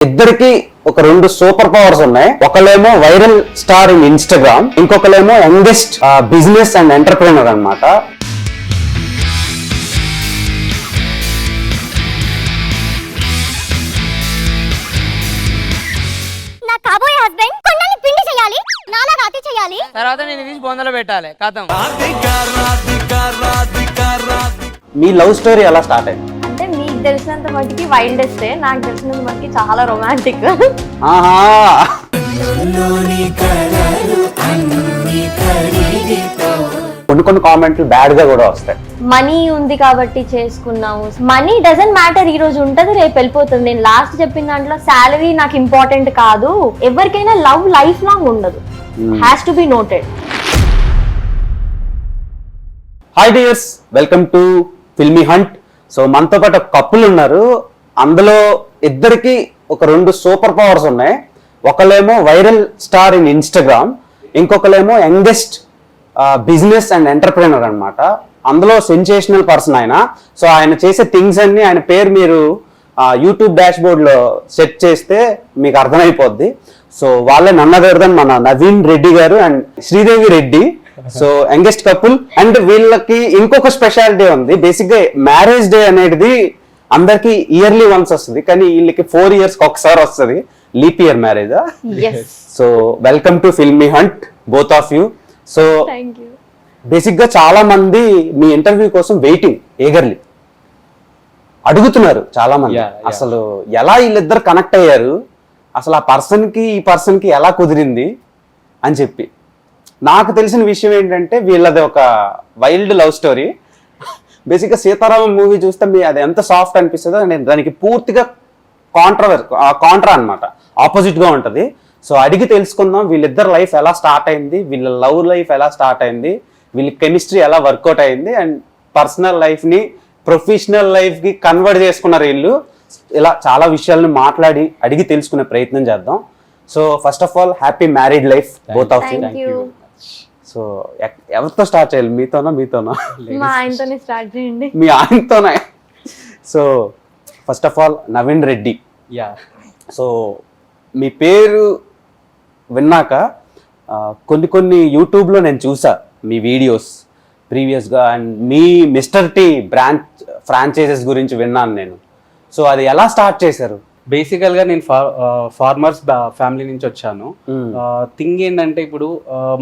ఇద్దరికి ఒక రెండు సూపర్ పవర్స్ ఉన్నాయి. ఒకళ్ళేమో వైరల్ స్టార్ ఇన్ ఇన్స్టాగ్రామ్, ఇంకొకలేమో యంగెస్ట్ బిజినెస్ అండ్ ఎంటర్ప్రెన్యూర్ అన్నమాట. నా కాబోయే హస్బెండ్ కొండని పిండి చేయాలి, నాలాగా అతి చేయాలి, తర్వాత నేను తీసి బొందలో పెట్టాలి. కథం. మీ లవ్ స్టోరీ ఎలా స్టార్ట్ అయింది? అంటే మీకు తెలిసినంత మట్టికి వైల్డెస్ట్, నాకు తెలిసినంత మట్టికి చాలా రొమాంటిక్. ఆహా, కొన్ని కామెంట్లు బ్యాడ్ గా కూడా వస్తాయి. మనీ ఉంది కాబట్టి చేసుకున్నాము. మనీ డజంట్ మ్యాటర్, ఈ రోజు ఉంటది రేపు వెళ్ళిపోతుంది. నేను లాస్ట్ చెప్పిన దాంట్లో శాలరీ నాకు ఇంపార్టెంట్ కాదు. ఎవరికైనా లవ్ లైఫ్ లాంగ్ ఉండదు, has to be noted. Hi dears, welcome to Filmy Hunt. So మనతో పాటు ఒక కపుల్ ఉన్నారు. అందులో ఇద్దరికి ఒక రెండు సూపర్ పవర్స్ ఉన్నాయి. ఒకళ్ళేమో వైరల్ స్టార్ ఇన్ ఇన్స్టాగ్రామ్, ఇంకొకలేమో యంగెస్ట్ బిజినెస్ అండ్ ఎంటర్ప్రెన్యూర్ అన్నమాట. అందులో సెన్సేషనల్ పర్సన్ ఆయన. సో ఆయన చేసే థింగ్స్ అన్ని, ఆయన పేరు మీరు యూట్యూబ్ డాష్ బోర్డ్ లో సెట్ చేస్తే మీకు అర్థమైపోద్ది. సో వాళ్ళే నన్నదెవరదని మన నవీన్ రెడ్డి గారు and Sridevi Reddy. So youngest couple. And వీళ్ళకి ఇంకొక స్పెషాలిటీ ఉంది. బేసిక్ గా మ్యారేజ్ డే అనేది అందరికి ఇయర్లీ వన్స్ వస్తుంది, కానీ వీళ్ళకి 4 years ఒకసారి వస్తుంది. Leap year marriage. So welcome to Filmy hunt both of you. So basic గా చాలా మంది మీ ఇంటర్వ్యూ కోసం వెయిటింగ్ ఏగర్లీ అడుగుతున్నారు చాలా మంది. అసలు ఎలా వీళ్ళిద్దరు కనెక్ట్ అయ్యారు, అసలు ఆ పర్సన్ కి ఈ పర్సన్ కి ఎలా కుదిరింది అని చెప్పి. నాకు తెలిసిన విషయం ఏంటంటే వీళ్ళది ఒక వైల్డ్ లవ్ స్టోరీ. బేసిక్గా సీతారామం మూవీ చూస్తే మీ అది ఎంత సాఫ్ట్ అనిపిస్తుందో నేను దానికి పూర్తిగా కాంట్రా అనమాట, ఆపోజిట్ గా ఉంటది. సో అడిగి తెలుసుకుందాం వీళ్ళిద్దరు లైఫ్ ఎలా స్టార్ట్ అయింది, వీళ్ళ లవ్ లైఫ్ ఎలా స్టార్ట్ అయింది, వీళ్ళ కెమిస్ట్రీ ఎలా వర్కౌట్ అయింది, అండ్ పర్సనల్ లైఫ్ ని ప్రొఫెషనల్ లైఫ్ కి కన్వర్ట్ చేసుకున్నారు వీళ్ళు. ఇలా చాలా విషయాలను మాట్లాడి అడిగి తెలుసుకునే ప్రయత్నం చేద్దాం. So first of all happy married life both of you. So ఎవరితో స్టార్ట్ చేయాలి, మీతోనా మా ఆయనతోనే స్టార్ట్ చేయండి. మీ ఆయనతోనే. So first of all Naveen Reddy. So మీ పేరు విన్నాక కొన్ని యూట్యూబ్లో నేను చూసా మీ వీడియోస్ ప్రీవియస్గా, అండ్ మీ మిస్టర్ టీ ఫ్రాంచైజెస్ గురించి విన్నాను నేను. సో అది ఎలా స్టార్ట్ చేశారు? బేసికల్ గా నేను ఫార్మర్స్ ఫ్యామిలీ నుంచి వచ్చాను. థింగ్ ఏంటంటే ఇప్పుడు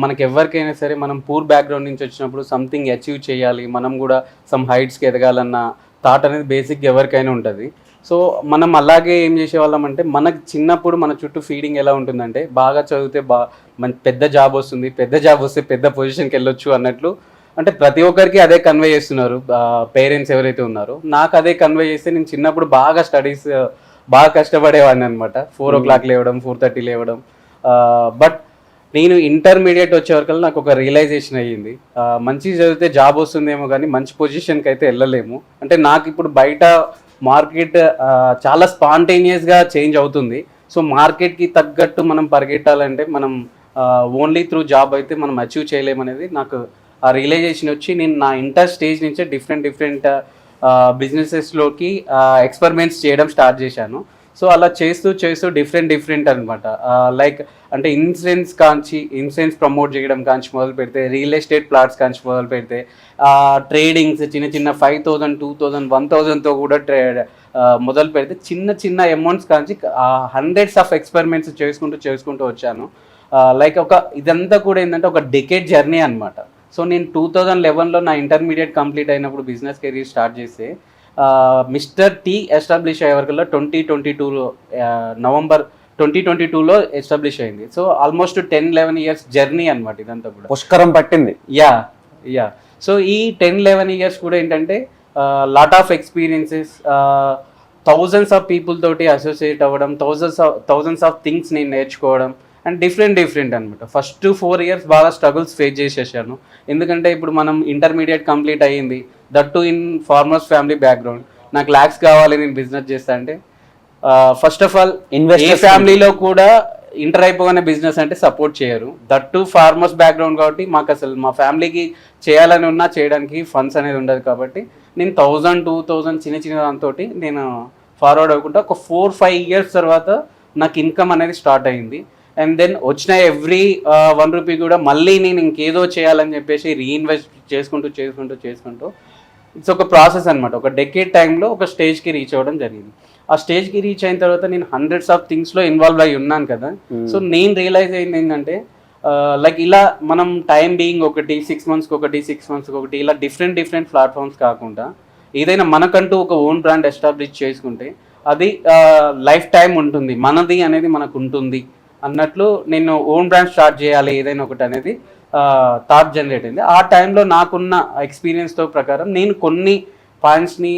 మనకి ఎవరికైనా సరే మనం పూర్ బ్యాక్గ్రౌండ్ నుంచి వచ్చినప్పుడు సంథింగ్ అచీవ్ చేయాలి, మనం కూడా సమ్ హైట్స్కి ఎదగాలన్న థాట్ అనేది బేసిక్ ఎవరికైనా ఉంటుంది. సో మనం అలాగే ఏం చేసేవాళ్ళం అంటే, మనకు చిన్నప్పుడు మన చుట్టూ ఫీడింగ్ ఎలా ఉంటుందంటే, బాగా చదివితే పెద్ద జాబ్ వస్తుంది, పెద్ద జాబ్ వస్తే పెద్ద పొజిషన్కి వెళ్ళొచ్చు అన్నట్లు. అంటే ప్రతి ఒక్కరికి అదే కన్వే చేస్తున్నారు పేరెంట్స్ ఎవరైతే ఉన్నారో. నాకు అదే కన్వే చేస్తే నేను చిన్నప్పుడు బాగా కష్టపడేవాడిని అనమాట. 4 o'clock లేవడం, 4:30 లేవడం. బట్ నేను ఇంటర్మీడియట్ వచ్చే వరకు నాకు ఒక రియలైజేషన్ అయ్యింది, మంచి చదివితే జాబ్ వస్తుందేమో కానీ మంచి పొజిషన్కి అయితే వెళ్ళలేము. అంటే నాకు ఇప్పుడు బయట మార్కెట్ చాలా స్పాంటేనియస్గా చేంజ్ అవుతుంది. సో మార్కెట్కి తగ్గట్టు మనం పరిగెట్టాలంటే మనం ఓన్లీ త్రూ జాబ్ అయితే మనం అచీవ్ చేయలేమనేది నాకు ఆ రియలైజేషన్ వచ్చి, నేను నా ఇంటర్ స్టేజ్ నుంచే డిఫరెంట్ బిజినెసెస్లోకి ఎక్స్పెరిమెంట్స్ చేయడం స్టార్ట్ చేశాను. సో అలా చేస్తూ డిఫరెంట్ అనమాట. లైక్ అంటే ఇన్సూరెన్స్ ప్రమోట్ చేయడం కాంచి మొదలు పెడితే, రియల్ ఎస్టేట్ ప్లాట్స్ కాంచి మొదలు పెడితే, ట్రేడింగ్స్ చిన్న 5,000, 2,000, 1,000తో కూడా మొదలు పెడితే చిన్న amounts Kanchi hundreds of experiments చేసుకుంటూ వచ్చాను. లైక్ ఇదంతా కూడా ఏంటంటే ఒక డెకేడ్ జర్నీ అనమాట. సో నేను 2011లో నా ఇంటర్మీడియట్ కంప్లీట్ అయినప్పుడు బిజినెస్ కెరీర్ స్టార్ట్ చేస్తే, మిస్టర్ టీ ఎస్టాబ్లిష్ అయ్యే వరకుల్లో 2022లో నవంబర్ 2022లో ఎస్టాబ్లిష్ అయింది. సో ఆల్మోస్ట్ 10-11 years జర్నీ అనమాట ఇదంతా కూడా. పుష్కరం పట్టింది. యా సో ఈ 10-11 years కూడా ఏంటంటే lot of experiences, thousands of people తోటి అసోసియేట్ అవ్వడం, థౌజండ్స్ ఆఫ్ థింగ్స్ నేను నేర్చుకోవడం, అండ్ డిఫరెంట్ అనమాట. ఫస్ట్ 4 years బాగా స్ట్రగుల్స్ ఫేస్ చేసేసాను. ఎందుకంటే ఇప్పుడు మనం ఇంటర్మీడియట్ కంప్లీట్ అయ్యింది, that to in farmers family background. నాకు ల్యాక్స్ కావాలి, నేను బిజినెస్ చేస్తా అంటే, ఫస్ట్ ఆఫ్ ఆల్ ఏ ఫ్యామిలీలో కూడా ఇంటర్ అయిపోగానే బిజినెస్ అంటే సపోర్ట్ చేయరు. దట్ టు ఫార్మర్స్ బ్యాక్గ్రౌండ్ కాబట్టి మాకు అసలు మా ఫ్యామిలీకి చేయాలని ఉన్నా చేయడానికి ఫండ్స్ అనేది ఉండదు. కాబట్టి నేను 1,000-2,000 చిన్న దాంతో నేను ఫార్వర్డ్ అవ్వకుండా ఒక 4-5 years తర్వాత నాకు ఇన్కమ్ అనేది స్టార్ట్ అయింది. అండ్ దెన్ వచ్చిన ఎవ్రీ 1 రూపీ కూడా మళ్ళీ నేను ఇంకేదో చేయాలని చెప్పేసి రీఇన్వెస్ట్ చేసుకుంటూ ఇట్స్ ఒక ప్రాసెస్ అనమాట. ఒక డెకేడ్ టైంలో ఒక స్టేజ్కి రీచ్ అవ్వడం జరిగింది. ఆ స్టేజ్కి రీచ్ అయిన తర్వాత నేను హండ్రెడ్స్ ఆఫ్ థింగ్స్లో ఇన్వాల్వ్ అయి ఉన్నాను కదా. సో నేను రియలైజ్ అయింది ఏంటంటే లైక్ ఇలా మనం టైం బీయింగ్ ఒకటి 6 monthsకి ఒకటి ఇలా డిఫరెంట్ ప్లాట్ఫామ్స్ కాకుండా ఏదైనా మనకంటూ ఒక ఓన్ బ్రాండ్ ఎస్టాబ్లిష్ చేసుకుంటే అది లైఫ్ టైం ఉంటుంది, మనది అనేది మనకు ఉంటుంది అన్నట్లు నేను ఓన్ బ్రాండ్ స్టార్ట్ చేయాలి ఏదైనా ఒకటి అనేది థాట్ జనరేట్ అయింది. ఆ టైంలో నాకున్న ఎక్స్పీరియన్స్తో ప్రకారం నేను కొన్ని పాయింట్స్ని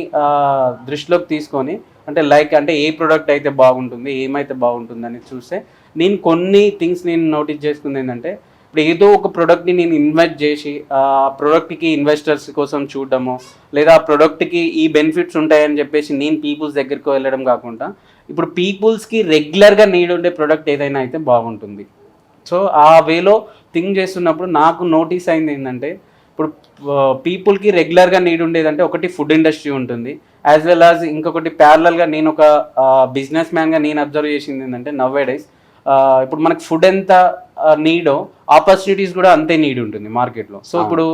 దృష్టిలోకి తీసుకొని అంటే ఏ ప్రోడక్ట్ అయితే బాగుంటుంది, ఏమైతే బాగుంటుంది అని చూస్తే నేను కొన్ని థింగ్స్ నేను నోటీస్ చేసుకుంది ఏంటంటే, ఇప్పుడు ఏదో ఒక ప్రోడక్ట్ని నేను ఇన్వెస్ట్ చేసి ఆ ప్రోడక్ట్కి ఇన్వెస్టర్స్ కోసం చూడడము, లేదా ఆ ప్రోడక్ట్కి ఈ బెనిఫిట్స్ ఉంటాయని చెప్పేసి నేను పీపుల్స్ దగ్గరికి వెళ్ళడం కాకుండా ఇప్పుడు పీపుల్స్కి రెగ్యులర్గా నీడ్ ఉండే ప్రోడక్ట్ ఏదైనా అయితే బాగుంటుంది. సో ఆ వేలో థింక్ చేస్తున్నప్పుడు నాకు నోటీస్ అయింది ఏంటంటే, ఇప్పుడు పీపుల్కి రెగ్యులర్గా నీడ్ ఉండేదంటే ఒకటి ఫుడ్ ఇండస్ట్రీ ఉంటుంది, యాజ్ వెల్ యాజ్ ఇంకొకటి ప్యారలల్గా నేను ఒక బిజినెస్ మ్యాన్గా నేను అబ్జర్వ్ చేసింది ఏంటంటే నవ్వేడేస్ ఇప్పుడు మనకు ఫుడ్ ఎంత నీడో ఆపర్చునిటీస్ కూడా అంతే నీడ్ ఉంటుంది మార్కెట్లో. సో ఇప్పుడు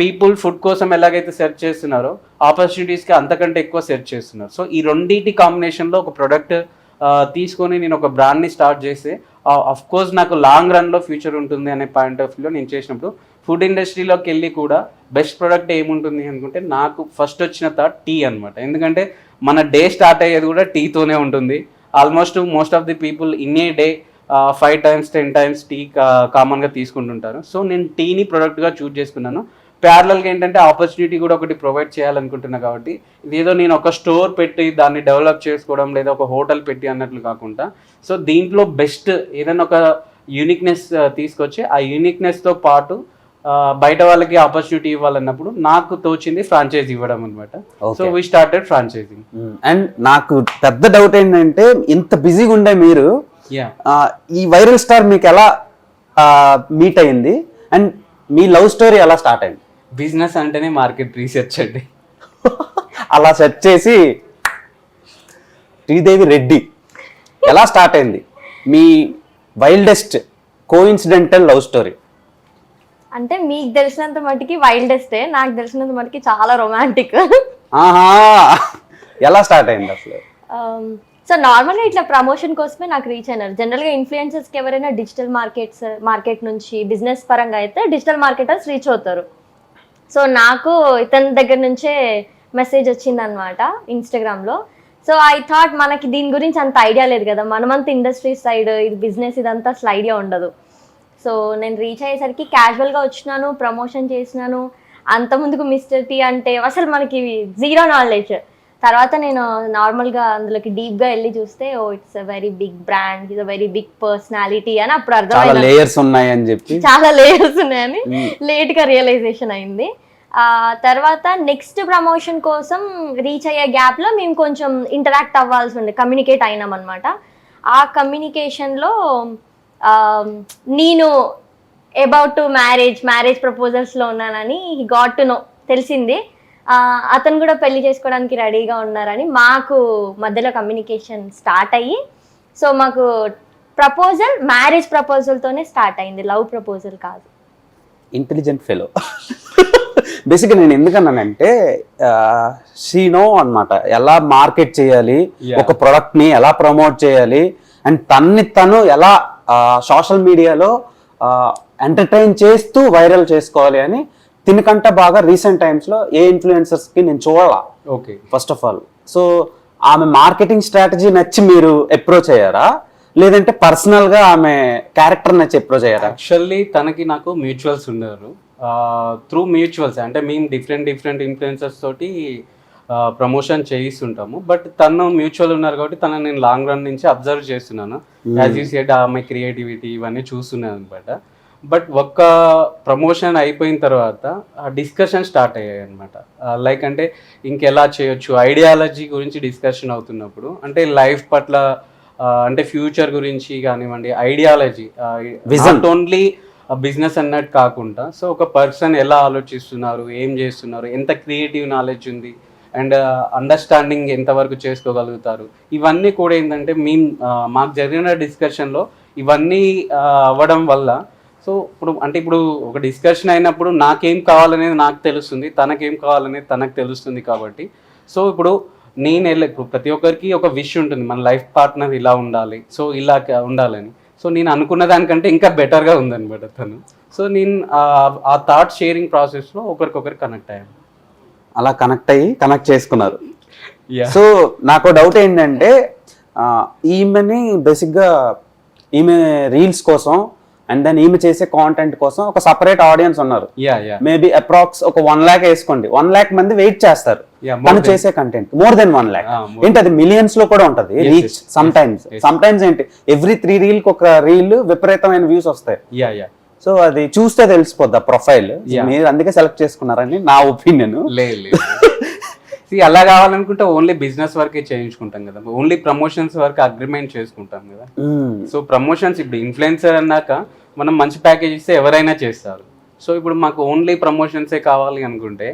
పీపుల్ ఫుడ్ కోసం ఎలాగైతే సెర్చ్ చేస్తున్నారో ఆపర్చునిటీస్కి అంతకంటే ఎక్కువ సెర్చ్ చేస్తున్నారు. సో ఈ రెండింటి కాంబినేషన్లో ఒక ప్రోడక్ట్ తీసుకొని నేను ఒక బ్రాండ్ని స్టార్ట్ చేస్తే అఫ్ కోర్స్ నాకు లాంగ్ రన్లో ఫ్యూచర్ ఉంటుంది అనే పాయింట్ ఆఫ్ వ్యూలో నేను చేసినప్పుడు ఫుడ్ ఇండస్ట్రీలోకి వెళ్ళి కూడా బెస్ట్ ప్రోడక్ట్ ఏముంటుంది అనుకుంటే నాకు ఫస్ట్ వచ్చిన థాట్ టీ అనమాట. ఎందుకంటే మన డే స్టార్ట్ అయ్యేది కూడా టీతోనే ఉంటుంది. Almost most of the people in a day 5 times 10 times tea కామన్గా తీసుకుంటుంటారు. సో నేను టీని ప్రోడక్ట్గా చూజ్ చేసుకున్నాను. ప్యారలల్గా ఏంటంటే ఆపర్చునిటీ కూడా ఒకటి ప్రొవైడ్ చేయాలనుకుంటున్నాను కాబట్టి ఇదేదో నేను ఒక స్టోర్ పెట్టి దాన్ని డెవలప్ చేసుకోవడం లేదా ఒక హోటల్ పెట్టి అన్నట్లు కాకుండా సో దీంట్లో బెస్ట్ ఏదైనా ఒక యూనిక్నెస్ తీసుకొచ్చి ఆ యూనిక్నెస్తో పాటు బయట వాళ్ళకి ఆపర్చునిటీ ఇవ్వాలన్నప్పుడు నాకు తోచింది ఫ్రాంచైజ్ ఇవ్వడం అనమాట. So we started franchising. And నాకు పెద్ద డౌట్ ఏంటంటే, ఇంత బిజీగా ఉండే మీరు ఈ వైరల్ స్టార్ మీకు ఎలా మీట్ అయింది అండ్ మీ లవ్ స్టోరీ ఎలా స్టార్ట్ అయింది? బిజినెస్ అంటేనే మార్కెట్ రీసెర్చ్ అండి. అలా సెర్చ్ చేసి శ్రీదేవి రెడ్డి ఎలా స్టార్ట్ అయింది మీ వైల్డెస్ట్ కోఇన్సిడెంటల్ లవ్ స్టోరీ? అంటే మీకు తెలిసినంత మటుకి వైల్డెస్టే, నాకు తెలిసినంత మటుకి చాలా రొమాంటిక్. ఆహా, ఎలా స్టార్ట్ అయింది అసలు? సో నార్మల్గా ఇట్లా ప్రమోషన్ కోసమే నాకు రీచ్ అయినారు. జనరల్గా ఇన్ఫ్లుయెన్సర్స్కి ఎవరైనా డిజిటల్ మార్కెట్ నుంచి బిజినెస్ పరంగా అయితే డిజిటల్ మార్కెటర్స్ రీచ్ అవుతారు. సో నాకు ఇతని దగ్గర నుంచే మెసేజ్ వచ్చిందనమాట ఇన్స్టాగ్రామ్లో. సో ఐ థాట్ మనకి దీని గురించి అంత ఐడియా లేదు కదా, మనమంత ఇండస్ట్రీ సైడ్ ఇది బిజినెస్ ఇదంతా అసలు ఐడియా ఉండదు. సో నేను రీచ్ అయ్యేసరికి క్యాజువల్గా వచ్చినాను, ప్రమోషన్ చేసినాను. అంతకుముందుకు మిస్టర్ టీ అంటే అసలు మనకి జీరో నాలెడ్జ్. తర్వాత నేను నార్మల్గా అందులోకి డీప్గా వెళ్ళి చూస్తే oh it's a very big brand, it's a very big personality అని అప్పుడు అర్థమైంది. లేయర్స్ ఉన్నాయని చెప్పి చాలా లేయర్స్ ఉన్నాయని లేట్గా రియలైజేషన్ అయింది. తర్వాత నెక్స్ట్ ప్రమోషన్ కోసం రీచ్ అయ్యే గ్యాప్లో మేము కొంచెం ఇంటరాక్ట్ అవ్వాల్సి ఉంది, కమ్యూనికేట్ అయినాం అనమాట. ఆ కమ్యూనికేషన్లో నేను అబౌట్ టు మ్యారేజ్ ప్రపోజల్స్లో ఉన్నానని హీ గాట్ టు నో, తెలిసింది. అతను కూడా పెళ్లి చేసుకోవడానికి రెడీగా ఉన్నారని మాకు మధ్యలో కమ్యూనికేషన్ స్టార్ట్ అయ్యి, సో మాకు ప్రపోజల్ మ్యారేజ్ ప్రపోజల్తోనే స్టార్ట్ అయింది, లవ్ ప్రపోజల్ కాదు. Intelligent fellow. బేసిక్గా నేను ఎందుకన్నానంటే షీనో అన్నమాట ఎలా మార్కెట్ చేయాలి, ఒక ప్రొడక్ట్ని ఎలా ప్రమోట్ చేయాలి అండ్ తను ఎలా సోషల్ మీడియాలో ఎంటర్టైన్ చేస్తూ వైరల్ చేసుకోవాలి అని తినకంటే బాగా రీసెంట్ టైమ్స్లో ఏ ఇన్ఫ్లుయెన్సర్స్కి నేను చూడాలా. Okay, first of all so ఆమె మార్కెటింగ్ స్ట్రాటజీ నచ్చి మీరు అప్రోచ్ అయ్యారా, లేదంటే పర్సనల్గా ఆమె క్యారెక్టర్ నచ్చి అప్రోచ్ అయ్యారా? యాక్చువల్లీ తనకి నాకు మ్యూచువల్స్ ఉన్నారు. త్రూ మ్యూచువల్స్ అంటే మేము డిఫరెంట్ ఇన్ఫ్లుయెన్సర్స్ తోటి ప్రమోషన్ చేయిస్తుంటాము. బట్ తను మ్యూచువల్ ఉన్నారు కాబట్టి తనని నేను లాంగ్ రన్ నుంచి అబ్జర్వ్ చేస్తున్నాను. యాజ్ యూ సెడ్ ఆమె క్రియేటివిటీ ఇవన్నీ చూస్తున్నాను అనమాట. బట్ ఒక్క ప్రమోషన్ అయిపోయిన తర్వాత డిస్కషన్ స్టార్ట్ అయ్యాయి అనమాట. లైక్ అంటే ఇంకెలా చేయొచ్చు, ఐడియాలజీ గురించి డిస్కషన్ అవుతున్నప్పుడు అంటే లైఫ్ పట్ల అంటే ఫ్యూచర్ గురించి కానివ్వండి, ఐడియాలజీ నాట్ ఓన్లీ బిజినెస్ అన్నట్టు కాకుండా సో ఒక పర్సన్ ఎలా ఆలోచిస్తున్నారు, ఏం చేస్తున్నారు, ఎంత క్రియేటివ్ నాలెడ్జ్ ఉంది, అండ్ అండర్స్టాండింగ్ ఎంతవరకు చేసుకోగలుగుతారు, ఇవన్నీ కూడా ఏంటంటే మాకు జరిగిన డిస్కషన్లో ఇవన్నీ అవ్వడం వల్ల సో ఇప్పుడు ఒక డిస్కషన్ అయినప్పుడు నాకేం కావాలనేది నాకు తెలుస్తుంది, తనకేం కావాలనేది తనకు తెలుస్తుంది. కాబట్టి సో ఇప్పుడు ఇప్పుడు ప్రతి ఒక్కరికి ఒక విష్ ఉంటుంది, మన లైఫ్ పార్ట్నర్ ఇలా ఉండాలి, సో ఇలా ఉండాలని. సో నేను అనుకున్న దానికంటే ఇంకా బెటర్గా ఉందన్నమాట తను. సో నేను ఆ థాట్ షేరింగ్ ప్రాసెస్లో ఒకరికొకరు కనెక్ట్ అయ్యాను. అలా కనెక్ట్ చేసుకున్నారు. Yeah. సో నాకు డౌట్ ఏంటంటే ఈమెని బేసిక్గా ఈమె రీల్స్ కోసం అండ్ దెన్ ఈమె చేసే కాంటెంట్ కోసం ఒక సపరేట్ ఆడియన్స్ ఉన్నారు. మేబీ అప్రాక్స్ ఒక 1 lakh వేసుకోండి, 1 lakh మంది వెయిట్ చేస్తారు తను చేసే కంటెంట్. మోర్ దెన్ 1 lakh ఏంటి అది మిలియన్స్ లో కూడా ఉంటది రీచ్. సమ్టైమ్స్ ఏంటి ఎవ్రీ 3 రీల్ కి ఒక రీల్ విపరీతమైన వ్యూస్ వస్తాయి. సో అది చూస్తే తెలిసిపోద్ది ఆ ప్రొఫైల్. మీరు అందుకే సెలెక్ట్ చేసుకున్నారని నా ఒపీనియన్. అలా కావాలనుకుంటే ఓన్లీ బిజినెస్ వరకే చేయించుకుంటాం కదా, ఓన్లీ ప్రమోషన్స్ వరకు అగ్రిమెంట్ చేసుకుంటాం కదా. సో ప్రమోషన్స్ ఇప్పుడు ఇన్ఫ్లుయెన్సర్ అన్నాక మనం మంచి ప్యాకేజ్ ఇస్తే ఎవరైనా చేస్తారు. సో ఇప్పుడు మాకు ఓన్లీ ప్రమోషన్సే కావాలి అనుకుంటే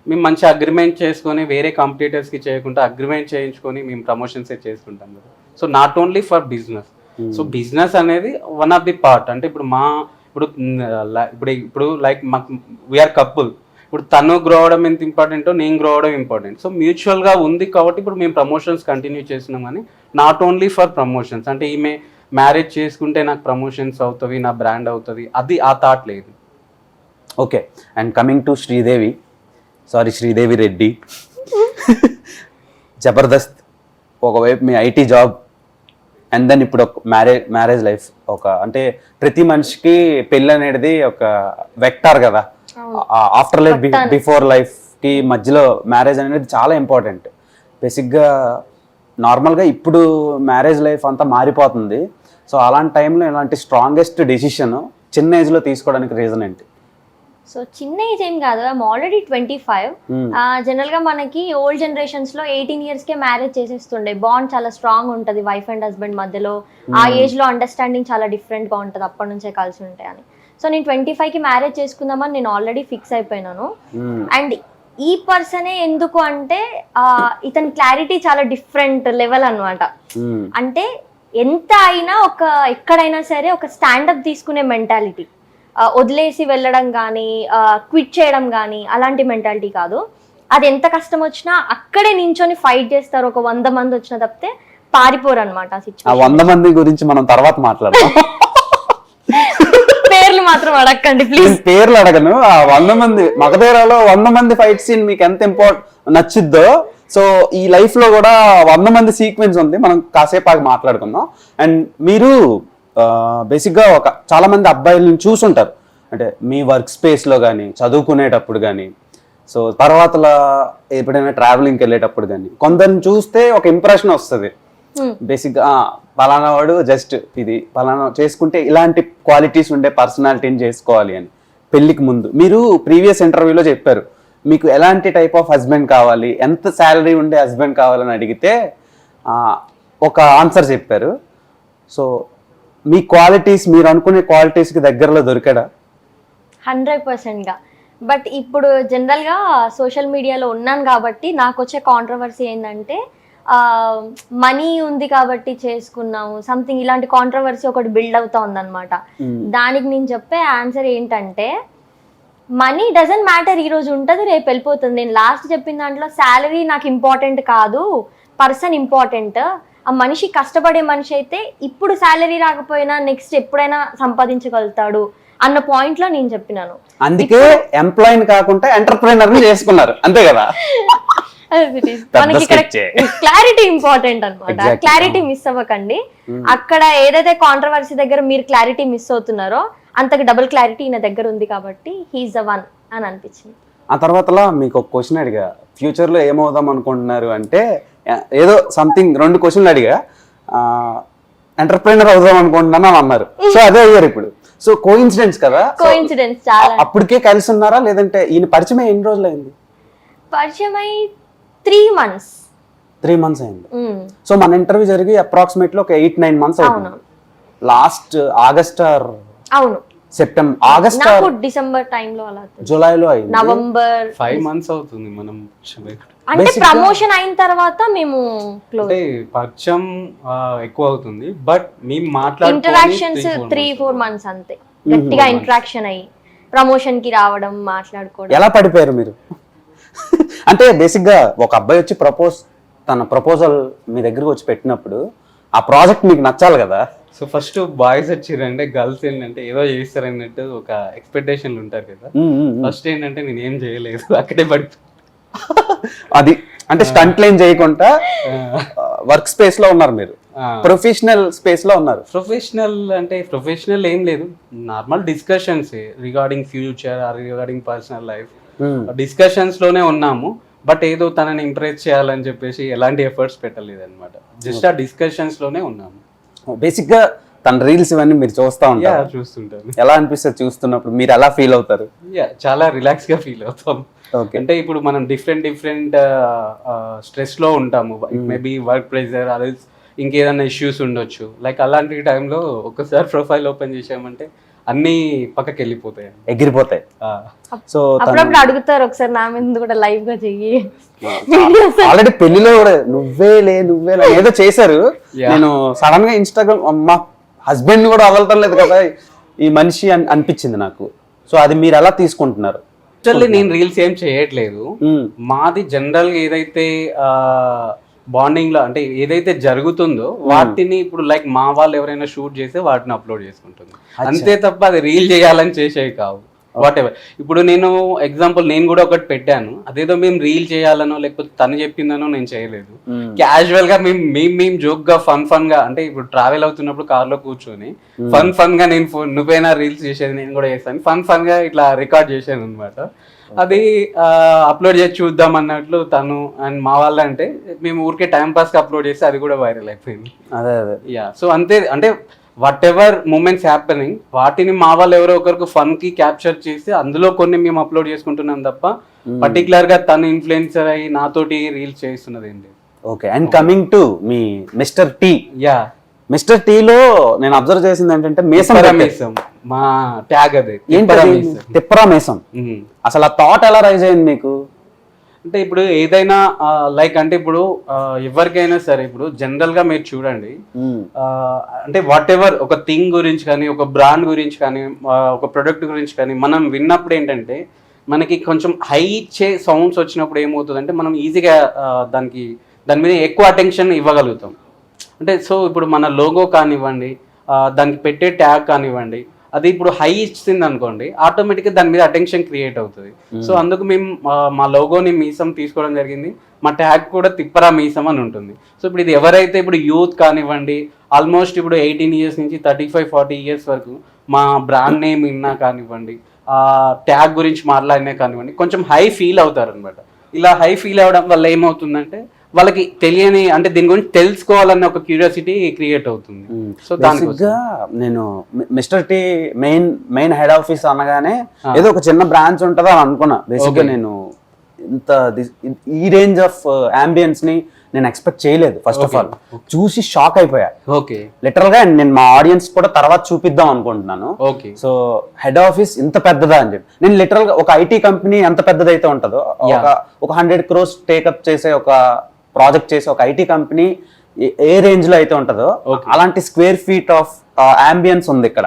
మేము మంచి అగ్రిమెంట్ చేసుకొని వేరే కాంపిటీటర్స్కి చేయకుండా అగ్రిమెంట్ చేయించుకొని మేము ప్రమోషన్సే చేసుకుంటాం కదా. So not only for business. So business అనేది వన్ ఆఫ్ ది పార్ట్. అంటే ఇప్పుడు లైక్ మాకు వీఆర్ కపుల్, ఇప్పుడు తను గ్రో అవడం ఎంత ఇంపార్టెంటో నేను గ్రో అవడం ఇంపార్టెంట్. సో మ్యూచువల్గా ఉంది కాబట్టి ఇప్పుడు మేము ప్రమోషన్స్ కంటిన్యూ చేసినాం. కానీ నాట్ ఓన్లీ ఫర్ ప్రమోషన్స్. అంటే ఈమె మ్యారేజ్ చేసుకుంటే నాకు ప్రమోషన్స్ అవుతుంది, నా బ్రాండ్ అవుతుంది, అది ఆ థాట్ లేదు. Okay, and coming to Sridevi Reddy. Jabardasth ఒకవైపు మీ ఐటీ జాబ్ అండ్ దెన్ ఇప్పుడు ఒక మ్యారేజ్ లైఫ్. అంటే ప్రతి మనిషికి పెళ్ళి అనేది ఒక వెక్టార్ కదా. ఆఫ్టర్ లైఫ్ బిఫోర్ లైఫ్ కి మధ్యలో మ్యారేజ్ అనేది చాలా ఇంపార్టెంట్. బేసిక్గా నార్మల్గా ఇప్పుడు మ్యారేజ్ లైఫ్ అంతా మారిపోతుంది. సో అలాంటి టైంలో ఇలాంటి స్ట్రాంగెస్ట్ డెసిషన్ చిన్న ఏజ్లో తీసుకోవడానికి రీజన్ ఏంటి? సో చిన్న ఏజ్ ఏం కాదు, ఐమ్ ఆల్రెడీ 25. జనరల్ గా మనకి ఓల్డ్ జనరేషన్స్ లో 18 years కే మ్యారేజ్ చేసేస్తుండే. బాండ్ చాలా స్ట్రాంగ్ ఉంటుంది వైఫ్ అండ్ హస్బెండ్ మధ్యలో. ఆ ఏజ్ లో అండర్స్టాండింగ్ చాలా డిఫరెంట్ గా ఉంటుంది, అప్పటి నుంచే కలిసి ఉంటాయి అని. సో నేను 25 కి మ్యారేజ్ చేసుకుందామని నేను ఆల్రెడీ ఫిక్స్ అయిపోయినాను. అండ్ ఈ పర్సనే ఎందుకు అంటే ఇతని క్లారిటీ చాలా డిఫరెంట్ లెవెల్ అన్నమాట. అంటే ఎంత అయినా ఎక్కడైనా సరే ఒక స్టాండప్ తీసుకునే మెంటాలిటీ, వదిలేసి వెళ్ళడం కానీ క్విట్ చేయడం కానీ అలాంటి మెంటాలిటీ కాదు. అది ఎంత కష్టం వచ్చినా అక్కడే నించొని ఫైట్ చేస్తారు. ఒక 100 మంది వచ్చిన తప్పితే పారిపోరు అనమాట. 100 మంది గురించి మనం తర్వాత మాట్లాడదాం. పేర్లు మాత్రం అడగండి ప్లీజ్. పేర్లు అడగను. ఆ 100 మంది మగధీరాలో 100 మంది ఫైట్ సీన్ మీకు ఎంత నచ్చిద్దో, సో ఈ లైఫ్ లో కూడా 100 మంది సీక్వెన్స్ ఉంది. మనం కాసేపు ఆగి మాట్లాడుకుందాం. అండ్ మీరు బేసిక్గా చాలా మంది అబ్బాయిలను చూసుంటారు, అంటే మీ వర్క్ స్పేస్లో కానీ చదువుకునేటప్పుడు కానీ, సో తర్వాత ఎప్పుడైనా ట్రావెలింగ్కి వెళ్ళేటప్పుడు కానీ కొందరిని చూస్తే ఒక ఇంప్రెషన్ వస్తుంది. బేసిక్గా పలానా వాడు జస్ట్ ఇది పలానా చేసుకుంటే ఇలాంటి క్వాలిటీస్ ఉండే పర్సనాలిటీని చేసుకోవాలి అని. పెళ్ళికి ముందు మీరు ప్రీవియస్ ఇంటర్వ్యూలో చెప్పారు మీకు ఎలాంటి టైప్ ఆఫ్ హస్బెండ్ కావాలి, ఎంత శాలరీ ఉండే హస్బెండ్ కావాలని అడిగితే ఒక ఆన్సర్ చెప్పారు. సో మీ క్వాలిటీస్, మీరు అనుకునే క్వాలిటీస్కి దగ్గరలో దొరికాడా? 100%గా. బట్ ఇప్పుడు జనరల్గా సోషల్ మీడియాలో ఉన్నాను కాబట్టి నాకు వచ్చే కాంట్రవర్సీ ఏంటంటే మనీ ఉంది కాబట్టి చేసుకున్నాము సంథింగ్, ఇలాంటి కాంట్రవర్సీ ఒకటి బిల్డ్ అవుతా ఉందన్నమాట. దానికి నేను చెప్పే ఆన్సర్ ఏంటంటే మనీ డజంట్ మ్యాటర్. ఈ రోజు ఉంటుంది, రేపు వెళ్ళిపోతుంది. నేను లాస్ట్ చెప్పిన దాంట్లో శాలరీ నాకు ఇంపార్టెంట్ కాదు, పర్సన్ ఇంపార్టెంట్. ఆ మనిషి కష్టపడే మనిషి అయితే ఇప్పుడు శాలరీ రాకపోయినా నెక్స్ట్ ఎప్పుడైనా సంపాదించగలుగుతాడు అన్న పాయింట్ లో నేను చెప్పినాను. అందుకే ఎంప్లాయ్ కాకుండా ఎంటర్ప్రైనర్ చేసుకున్నారు, అంతే కదా. మనకి ఇక్కడ క్లారిటీ ఇంపార్టెంట్ అనమాట. క్లారిటీ మిస్ అవ్వకండి. అక్కడ ఏదైతే కాంట్రవర్సీ దగ్గర మీరు క్లారిటీ మిస్ అవుతున్నారో అంతకు డబుల్ క్లారిటీ ఈయన దగ్గర ఉంది కాబట్టి హీఈస్ ద వన్ అని అనిపించింది. ఆ తర్వాత మీకు ఒక క్వశ్చన్ అడిగా, ఫ్యూచర్ లో ఏమవుదాం అనుకుంటున్నారు అంటే ఏదో సంథింగ్ 2 క్వశ్చన్లు అడిగా. ఎంటర్ప్రైనర్ అవుదాం అనుకుంటున్నాను అని అన్నారు. సో అదే అయ్యారు ఇప్పుడు. సో కోఇన్సిడెన్స్ కదా. కోఇన్సిడెన్స్ చాలా. అప్పటికే కలిసి ఉన్నారా లేదంటే ఈయన పరిచయం ఎన్ని రోజులు అయింది? పరిచయం అయి 3 months. 3 months అయింది. సో మన ఇంటర్వ్యూ జరిగి అప్రాక్సిమేట్లీ ఒక 8-9 months అవుతుంది. లాస్ట్ ఆగస్ట్ అవును సెప్టెంబర్ ఆగస్ట్ నాకు డిసెంబర్ టైంలో అలా జూలైలో అయింది. నవంబర్ 5 months అవుతుంది మనం. అంటే Basically- ప్రమోషన్ అయిన తర్వాత మేము క్లోజ్. అంటే పరిచయం ఎక్కువ అవుతుంది, బట్ మేము ఇంటరాక్షన్స్ మాట్లాడుకుని 3-4 months అంతే, గట్టిగా ఇంటరాక్షన్ అయ్యి ప్రమోషన్ కి రావడం, మాట్లాడుకోవడం. ఎలా పడిపోయారు మీరు? అంటే బేసిక్ గా ఒక అబ్బాయి వచ్చి తన ప్రపోజల్ మీ దగ్గరకు వచ్చి పెట్టినప్పుడు ఆ ప్రాజెక్ట్ మీకు నచ్చాలి కదా. సో ఫస్ట్ బాయ్స్ వచ్చిరంటే గర్ల్స్ ఏంటంటే ఏదో చేస్తారన్నట్టు ఒక ఎక్స్పెక్టేషన్లు ఉంటారు కదా. ఫస్ట్ ఏంటంటే నేను ఏం చేయలేదు, అక్కడే పడిపోయి అది అంటే స్టంట్ లైన్ చేయకుండా వర్క్ స్పేస్ లో ఉన్నారు మీరు, ప్రొఫెషనల్ స్పేస్ లో ఉన్నారు. ప్రొఫెషనల్ ఏం లేదు, normal discussions regarding future, regarding personal life discussions లోనే ఉన్నాము. బట్ ఏదో తనని ఇంప్రెస్ చేయాలని చెప్పేసి ఎలాంటి ఎఫర్ట్స్ పెట్టలేదు అనమాట, జస్ట్ ఆ డిస్కషన్స్ లోనే ఉన్నాము. బేసిక్ గా తన రీల్స్ ఇవన్నీ మీరు చూస్తా ఉంటారు, చూస్తుంటాను. ఎలా అనిపిస్తుంది చూస్తున్నప్పుడు? మీరు ఎలా ఫీల్ అవుతారు? చాలా రిలాక్స్ గా ఫీల్ అవుతాం. ఓకే. అంటే ఇప్పుడు మనం డిఫరెంట్ స్ట్రెస్ లో ఉంటాము, మేబీ వర్క్ ప్రెషర్, అదే ఇంకేదైనా ఇష్యూస్ ఉండొచ్చు. లైక్ అలాంటి టైంలో ఒక్కసారి ప్రొఫైల్ ఓపెన్ చేసామంటే అన్ని పక్కకి వెళ్ళిపోతాయి, ఎగిరిపోతాయి. సో అప్పుడప్పుడు అడుగుతారు ఒకసారి నా మీద కూడా లైవ్ గా చెయ్యి. ఆల్రెడీ పెళ్లిలో కూడా నువ్వేలే ఏదో చేశారు. నేను సడన్ గా ఇన్స్టాగ్రామ్ మా హస్బెండ్ కూడా వదలటం లేదు కదా ఈ మనిషి అనిపించింది నాకు. సో అది మీరు ఎలా తీసుకుంటున్నారు? యాక్చువల్లీ నేను రీల్స్ ఏం చేయట్లేదు, మాది జనరల్ గా ఏదైతే బాండింగ్ లో అంటే ఏదైతే జరుగుతుందో వాటిని ఇప్పుడు లైక్ మా వాళ్ళు ఎవరైనా షూట్ చేస్తే వాటిని అప్లోడ్ చేసుకుంటుంది అంతే తప్ప అది రీల్ చేయాలని చేసేవి కావు. వాట్ ఎవర్, ఇప్పుడు నేను ఎగ్జాంపుల్ నేను కూడా ఒకటి పెట్టాను, అదేదో మేము రీల్ చేయాలనో లేకపోతే తను చెప్పిందనో నేను చేయలేదు. క్యాజువల్ గా మేము జోక్ గా ఫన్ గా, అంటే ఇప్పుడు ట్రావెల్ అవుతున్నప్పుడు కార్ లో కూర్చొని ఫన్ గా నేను నువ్వైనా రీల్స్ చేసేది నేను కూడా చేస్తాను, ఫన్ గా ఇట్లా రికార్డ్ చేశాను అనమాట. అది అప్లోడ్ చేసి చూద్దాం అన్నట్లు తను అండ్ మా వాళ్ళు అంటే మేము ఊరికే టైం పాస్ కి అప్లోడ్ చేస్తే అది కూడా వైరల్ అయిపోయింది. అదే సో అంతే, అంటే వాట్ ఎవర్ మూమెంట్స్ హ్యాపెనింగ్ వాటిని మా వాళ్ళు ఎవరో ఒకరికి ఫన్ కి క్యాప్చర్ చేసి అందులో కొన్ని మేము అప్లోడ్ చేసుకుంటున్నాం తప్ప పర్టికులర్ గా తను ఇన్ఫ్లుయెన్సర్ అయ్యి నాతోటి రీల్స్ చేస్తున్నది ఏంటి. Okay. And coming to me mister Tea. Mister టీలో నేను అబ్జర్వ్ చేసింది ఏంటంటే మేసం, మా ట్యాగ్ అదే తిప్పరా మేసం. అసలు ఆ థాట్ ఎలా రైజ్ అయింది మీకు? అంటే ఇప్పుడు ఏదైనా లైక్ అంటే ఇప్పుడు ఎవరికైనా సరే ఇప్పుడు జనరల్ గా మీరు చూడండి, అంటే వాట్ ఎవర్ ఒక థింగ్ గురించి కానీ ఒక బ్రాండ్ గురించి కానీ ఒక ప్రొడక్ట్ గురించి కానీ మనం విన్నప్పుడు ఏంటంటే మనకి కొంచెం హై ఇచ్చే సౌండ్స్ వచ్చినప్పుడు ఏమవుతుందంటే మనం ఈజీగా దాని మీద ఎక్కువ అటెన్షన్ ఇవ్వగలుగుతాం. అంటే సో ఇప్పుడు మన లోగో కానివ్వండి, దానికి పెట్టే ట్యాగ్ కానివ్వండి, అది ఇప్పుడు హై ఇచ్చింది అనుకోండి ఆటోమేటిక్గా దాని మీద అటెన్షన్ క్రియేట్ అవుతుంది. సో అందుకు మేము మా లోగోని మీసం తీసుకోవడం జరిగింది, మా ట్యాగ్ కూడా తిప్పరా మీసం అని ఉంటుంది. సో ఇప్పుడు ఇది ఎవరైతే ఇప్పుడు యూత్ కానివ్వండి, ఆల్మోస్ట్ ఇప్పుడు 18 years నుంచి 35-40 years వరకు మా బ్రాండ్ నేమ్ విన్నా కానివ్వండి, ట్యాగ్ గురించి మాట్లాడినా కానివ్వండి, కొంచెం హై ఫీల్ అవుతారు అనమాట. ఇలా హై ఫీల్ అవ్వడం వల్ల ఏమవుతుందంటే వాళ్ళకి తెలియని, అంటే దీని గురించి తెలుసుకోవాలన్న ఒక క్యూరియాసిటీ క్రియేట్ అవుతుంది. సో దానిగా నేను Mister Tea main head office అనగానే ఏదో ఒక చిన్న బ్రాంచ్ ఉంటుందో అని అనుకున్నా. బేసిక్ గా నేను ఇంత ఈ రేంజ్ ఆఫ్ అంబియన్స్ ని నేను ఎక్స్పెక్ట్ చేయలేదు. ఫస్ట్ ఆఫ్ ఆల్ చూసి షాక్ అయిపోయా. ఓకే, లిటరల్ గా నేను మా ఆడియన్స్ కూడా తర్వాత చూపిద్దాం అనుకుంటున్నాను. ఓకే, సో హెడ్ ఆఫీస్ ఇంత పెద్దదా అని చెప్పి నేను లిటరల్ గా ఒక ఐటీ కంపెనీ ఎంత పెద్దదైతే ఉంటుందో ఒక 100 crores టేకప్ చేసే ఒక ప్రాజెక్ట్ చేసే ఒక ఐటీ కంపెనీ ఏ రేంజ్ లో అయితే ఉంటుందో అలాంటి స్క్వేర్ ఫీట్ ఆఫ్ అంబియన్స్ ఉంది ఇక్కడ.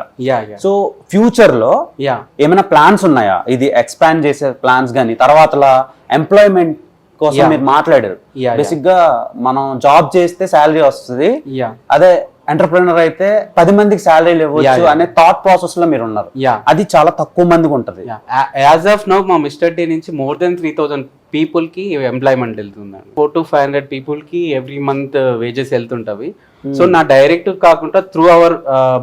సో ఫ్యూచర్ లో ఏమైనా ప్లాన్స్ ఉన్నాయా ఇది ఎక్స్పాండ్ చేసే ప్లాన్స్ గానీ? తర్వాత ఎంప్లాయ్మెంట్ కోసం మీరు మాట్లాడారు. బేసిక్ గా మనం జాబ్ చేస్తే శాలరీ వస్తుంది, అదే ఎంటర్ప్రినర్ అయితే 10 మందికి శాలరీలు ఇవ్వచ్చు అనే థాట్ ప్రాసెస్ లో మీరు ఉన్నారు. అది చాలా తక్కువ మందికి ఉంటది. యాజ్ ఆఫ్ నౌ మా మిస్టర్ టీ నుంచి more than 3,000 people కి ఎంప్లాయ్మెంట్ వెళ్తుందండి. 400 to 500 people కి ఎవ్రీ మంత్ వేజెస్ వెళ్తుంటవి. సో నా డైరెక్ట్ కాకుండా త్రూ అవర్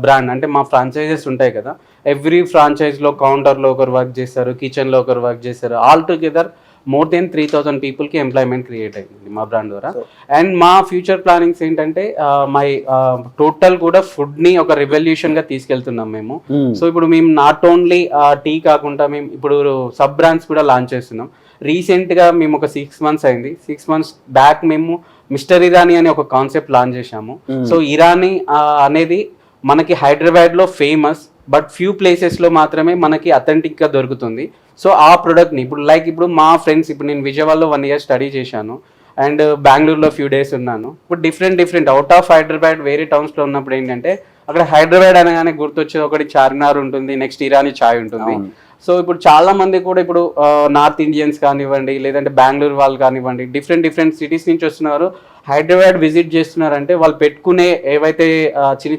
బ్రాండ్, అంటే మా ఫ్రాంచైజెస్ ఉంటాయి కదా, ఎవ్రీ ఫ్రాంచైజ్ లో కౌంటర్ లో ఒకరు వర్క్ చేస్తారు, కిచెన్ లో ఒకరు వర్క్ చేస్తారు, all together more than 3,000 people కి ఎంప్లాయ్మెంట్ క్రియేట్ అయింది మా బ్రాండ్ ద్వారా. అండ్ మా ఫ్యూచర్ ప్లానింగ్స్ ఏంటంటే మై టోటల్ కూడా ఫుడ్ ని ఒక రెవల్యూషన్ గా తీసుకెళ్తున్నాం మేము. సో ఇప్పుడు మేము నాట్ ఓన్లీ టీ కాకుండా మేము ఇప్పుడు సబ్ బ్రాండ్స్ కూడా లాంచ్ చేస్తున్నాం. రీసెంట్ గా మేము ఒక 6 months అయింది, 6 months బ్యాక్ మేము మిస్టర్ ఇరానీ అనే ఒక కాన్సెప్ట్ లాంచ్ చేశాము. సో ఇరానీ అనేది మనకి హైదరాబాద్ లో ఫేమస్, బట్ ఫ్యూ ప్లేసెస్లో మాత్రమే మనకి అథెంటిక్గా దొరుకుతుంది. సో ఆ ప్రోడక్ట్ని ఇప్పుడు మా ఫ్రెండ్స్, ఇప్పుడు నేను విజయవాడలో 1 year స్టడీ చేశాను అండ్ బెంగళూరులో ఫ్యూ డేస్ ఉన్నాను. ఇప్పుడు డిఫరెంట్ అవుట్ ఆఫ్ హైదరాబాద్ వేరే టౌన్స్లో ఉన్నప్పుడు ఏంటంటే అక్కడ హైదరాబాద్ అనగానే గుర్తొచ్చేది ఒకటి చార్మినార్ ఉంటుంది, నెక్స్ట్ ఇరానీ చాయ్ ఉంటుంది. సో ఇప్పుడు చాలా మంది కూడా ఇప్పుడు నార్త్ ఇండియన్స్ కానివ్వండి, లేదంటే బెంగళూరు వాళ్ళు కానివ్వండి, డిఫరెంట్ సిటీస్ నుంచి వస్తున్నారు, హైదరాబాద్ విజిట్ చేస్తున్నారంటే వాళ్ళు పెట్టుకునే ఏవైతే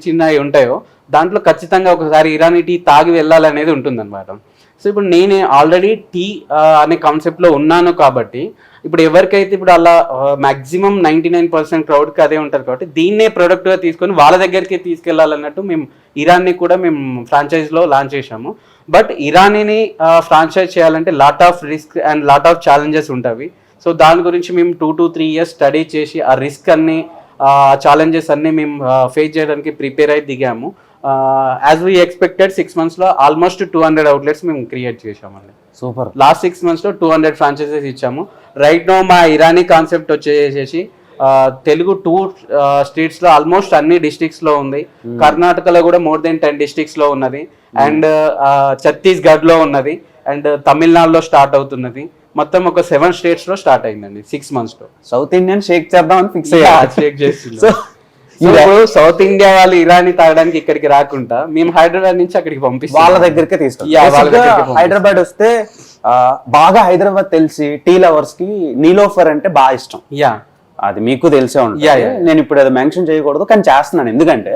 చిన్నవి ఉంటాయో దాంట్లో ఖచ్చితంగా ఒకసారి ఇరానీ టీ తాగి వెళ్ళాలనేది ఉంటుందన్నమాట. సో ఇప్పుడు నేను ఆల్రెడీ టీ అనే కాన్సెప్ట్లో ఉన్నాను కాబట్టి ఇప్పుడు ఎవరికైతే ఇప్పుడు అలా మ్యాక్సిమం 99% క్రౌడ్కి అదే ఉంటుంది కాబట్టి దీన్నే ప్రోడక్ట్గా తీసుకొని వాళ్ళ దగ్గరికి తీసుకెళ్లాలన్నట్టు మేము ఇరాన్ని కూడా మేము ఫ్రాంచైజ్లో లాంచ్ చేశాము. బట్ ఇరానీని ఫ్రాంచైజ్ చేయాలంటే lot of risk and lot of challenges ఉంటాయి. సో దాని గురించి మేము 2 to 3 years స్టడీ చేసి ఆ రిస్క్ అన్ని ఛాలెంజెస్ అన్ని మేము ఫేస్ చేయడానికి ప్రిపేర్ అయి దిగాము. యాజ్ వీ ఎక్స్పెక్టెడ్ 6 monthsలో ఆల్మోస్ట్ 200 outlets మేము క్రియేట్ చేశామండి. సూపర్. లాస్ట్ 6 monthsలో 200 ఫ్రాంచైజెస్ ఇచ్చాము. రైట్ నో మా ఇరానీ కాన్సెప్ట్ వచ్చేసేసి తెలుగు 2 states లో ఆల్మోస్ట్ అన్ని డిస్ట్రిక్ట్స్లో ఉంది. కర్ణాటకలో కూడా more than 10 districtsలో ఉన్నది అండ్ ఛత్తీస్గఢ్లో ఉన్నది అండ్ తమిళనాడులో స్టార్ట్ అవుతున్నది. మొత్తం ఒక 7 states లో స్టార్ట్ అయిందండి 6 monthsలో. సౌత్ ఇండియన్ షేక్ చేద్దామని ఫిక్స్ షేక్ చేస్తుంది. ఇప్పుడు సౌత్ ఇండియా వాళ్ళు ఇరానీ తాగడానికి ఇక్కడికి రాకుండా మేము హైదరాబాద్ నుంచి అక్కడికి పంపిస్తాం, వాళ్ళ దగ్గరికే తీసుకుంటాం. హైదరాబాద్ వస్తే బాగా హైదరాబాద్ తెలిసి టీ లవర్స్ కి నీలోఫర్ అంటే బాగా ఇష్టం. అది మీకు తెలిసే ఉంటుంది. నేను ఇప్పుడు అది మెన్షన్ చేయకూడదు కానీ చేస్తున్నాను, ఎందుకంటే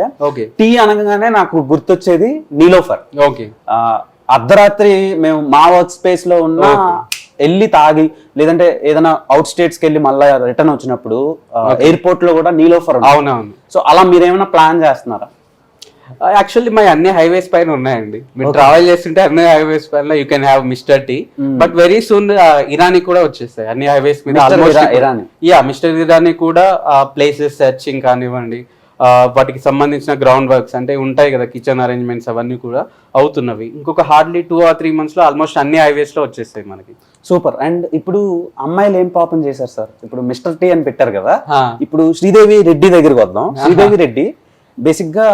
టీ అనగానే నాకు గుర్తొచ్చేది నీలోఫర్. అర్ధరాత్రి మేము మా వర్క్ స్పేస్ లో ఉన్న వెళ్ళి తాగి, లేదంటే ఏదైనా అవుట్ స్టేట్స్ కి వెళ్ళి మళ్ళీ రిటర్న్ వచ్చినప్పుడు ఎయిర్పోర్ట్ లో కూడా నీలోఫర్. అవునవును. సో అలా మీరేమైనా ప్లాన్ చేస్తున్నారా? యాక్చువల్లీ మా అన్ని హైవేస్ పైన ఉన్నాయండి. మీరు ట్రావెల్ చేస్తుంటే అన్ని హైవేస్ పైన you can have Mister Tea. But very soon Irani కూడా వచ్చేస్తాయి అన్ని హైవేస్ మీద. మిస్టర్ ఇరానీ కూడా ప్లేసెస్ సెర్చింగ్ కానివ్వండి, వాటికి సంబంధించిన గ్రౌండ్ వర్క్స్ అంటే ఉంటాయి కదా, కిచెన్ అరేంజ్మెంట్స్ అవన్నీ కూడా అవుతున్నవి. ఇంకొక హార్డ్లీ 2 or 3 monthsలో ఆల్మోస్ట్ అన్ని హైవేస్ లో వచ్చేస్తాయి మనకి. సూపర్. అండ్ ఇప్పుడు అమ్మాయిలు ఏం పాపం చేశారు సార్? ఇప్పుడు మిస్టర్ టీ అని పెట్టారు కదా, ఇప్పుడు శ్రీదేవి రెడ్డి దగ్గరికి వద్దాం. శ్రీదేవి రెడ్డి బేసిక్ గా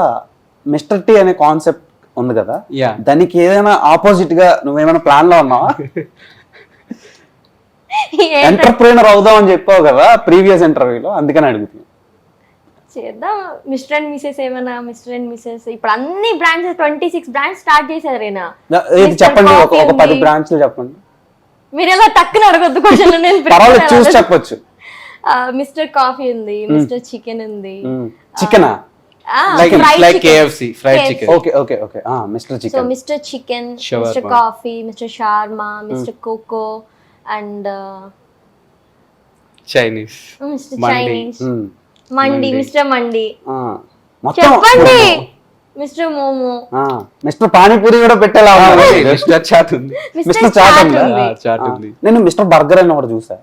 మిస్టర్ టీ అనే కాన్సెప్ట్ ఉంది కదా, దానికి ఏదైనా ఆపోజిట్ గా నువ్వేమైనా ప్లాన్ లో ఉన్నావా? ఎంటర్ప్రీనర్ అవుదాం అని చెప్పావు కదా ప్రీవియస్ ఇంటర్వ్యూలో, అందుకని అడుగుతున్నా. చేద్దాం. మిస్టర్ అండ్ మిసెస్ ఏమైనా, మిస్టర్ అండ్ మిసెస్ ఇప్పుడు అన్ని బ్రాండ్స్ 26 brands స్టార్ట్ చేశారేనా? చెప్పండి, ఒక 10 branches చెప్పండి. మీరు ఎలా టక్కున అడగొద్దు క్వశ్చన్, నేను చూసి చెప్పొచ్చు. మిస్టర్ కాఫీ ఉంది, మిస్టర్ చికెన్ ఉంది. చికెనా? like KFC fried chicken. Okay. Mr. Chicken. So Mr. Chicken, Mr. Coffee, Mr. Shawarma, Mr. Coco and Chinese. Mr. Chinese. Mandi, Mr. Mandi. చెప్పండి. మిస్టర్ మోమో, మిస్టర్ పానీపూరి కూడా పెట్టేలా మిస్టర్ చాట్ ఉంది. Mister chat ఉంది. నేను mister burger అని ఒకటి చూసా.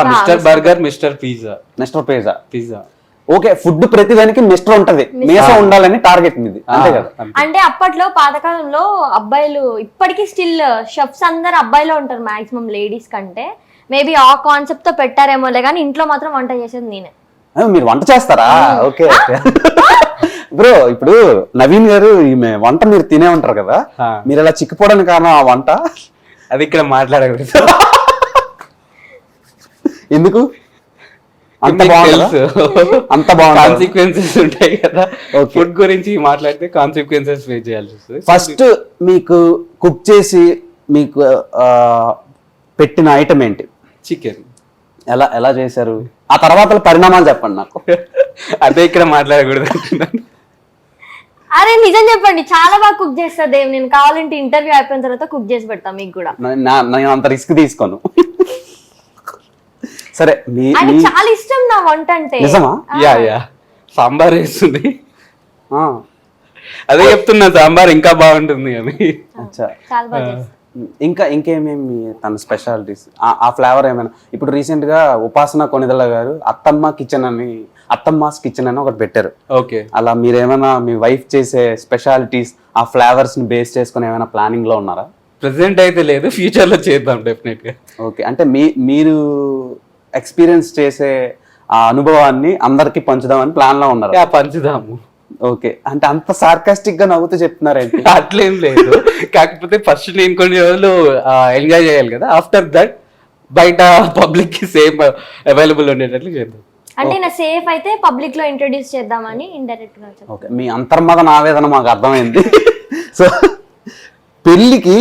Mister burger, mister pizza, mister pizza. Okay, food ప్రతి దానికి మిస్టర్ ఉంటది, మీసా ఉండాలని టార్గెట్ మీది, అంతే కదా? అంటే అప్పట్లో పాతకాలంలో అబ్బాయిలు, ఇప్పటికీ స్టిల్ షెఫ్స్ అందరు అబ్బాయిలో ఉంటారు మాక్సిమం లేడీస్ కంటే. మేబీ ఆ కాన్సెప్ట్ తో పెట్టారేమోలే కానీ ఇంట్లో మాత్రం వంట చేసేది నేనే. మీరు వంట చేస్తారా? Okay bro. ఇప్పుడు నవీన్ గారు ఈమె వంట మీరు తినే ఉంటారు కదా, మీరు ఇలా చిక్కిపోవడానికి కారణం ఆ వంట? అది ఇక్కడ మాట్లాడకూడదు. ఎందుకు? అంత బాగుంది, అంత బాగుంది. కాన్సిక్వెన్సెస్ ఉంటాయి కదా ఫుడ్ గురించి మాట్లాడితే, కాన్సిక్వెన్సెస్ ఫేస్ చేయాల్సి వస్తుంది. ఫస్ట్ మీకు కుక్ చేసి మీకు పెట్టిన ఐటమ్ ఏంటి? చికెన్. ఎలా చేశారు? ఆ తర్వాత పరిణామాలు చెప్పండి నాకు. అదే ఇక్కడ మాట్లాడకూడదు అంటున్నాను. అరే నిజం చెప్పండి, చాలా బాగా కుక్ చేస్తా దేవ్. నేను కావాలంటే ఇంటర్వ్యూ అయిపోయిన తర్వాత కుక్ చేసి పెడతా మీకు కూడా. నేను అంత రిస్క్ తీసుకోను. సరే, చాలా ఇష్టం నా వంట అంటే. నిజమా? యా సాంబార్ వేస్తుంది, అదే చెప్తున్నా, సాంబార్ ఇంకా బాగుంటుంది అని. చాలా బాగా. ఇంకేమేమి తన స్పెషాలిటీస్, ఆ ఫ్లేవర్ ఏమైనా? ఇప్పుడు రీసెంట్ గా ఉపాసన కొనిదల గారు అత్తమ్మాస్ కిచెన్ అని ఒకటి పెట్టారు. ఓకే, అలా మీరేమైనా మీ వైఫ్ చేసే స్పెషాలిటీస్ ఆ ఫ్లేవర్స్ ని బేస్ చేసుకుని ఏమైనా ప్లానింగ్ లో ఉన్నారా? ప్రెసెంట్ అయితే లేదు, ఫ్యూచర్ లో చేద్దాం డెఫినెట్ గా. ఓకే, అంటే మీరు ఎక్స్పీరియన్స్ చేసే ఆ అనుభవాన్ని అందరికి పంచుదామని ప్లాన్ లో ఉన్నారు? పంచుదాము. ఓకే, అంటే అంత సార్కాస్టిక్ గా నవ్వుతూ చెప్తున్నారేంటి? అట్లేం లేదు, కాకపోతే ఫస్ట్ నేను కొన్ని రోజులు ఎంజాయ్ చేయాలి కదా, ఆఫ్టర్ దట్ బయట పబ్లిక్ కి సేమ్ అవైలబుల్ ఉండేటట్లు చేద్దాం. అంటే నా సేఫ్ అయితే పబ్లిక్ లో ఇంట్రొడ్యూస్ చేద్దామని ఇండైరెక్ట్ గా చెప్పాను. ఓకే, మీ అంతర్మదన ఆవేదన మాకు అర్థమైంది. సో పెళ్లికి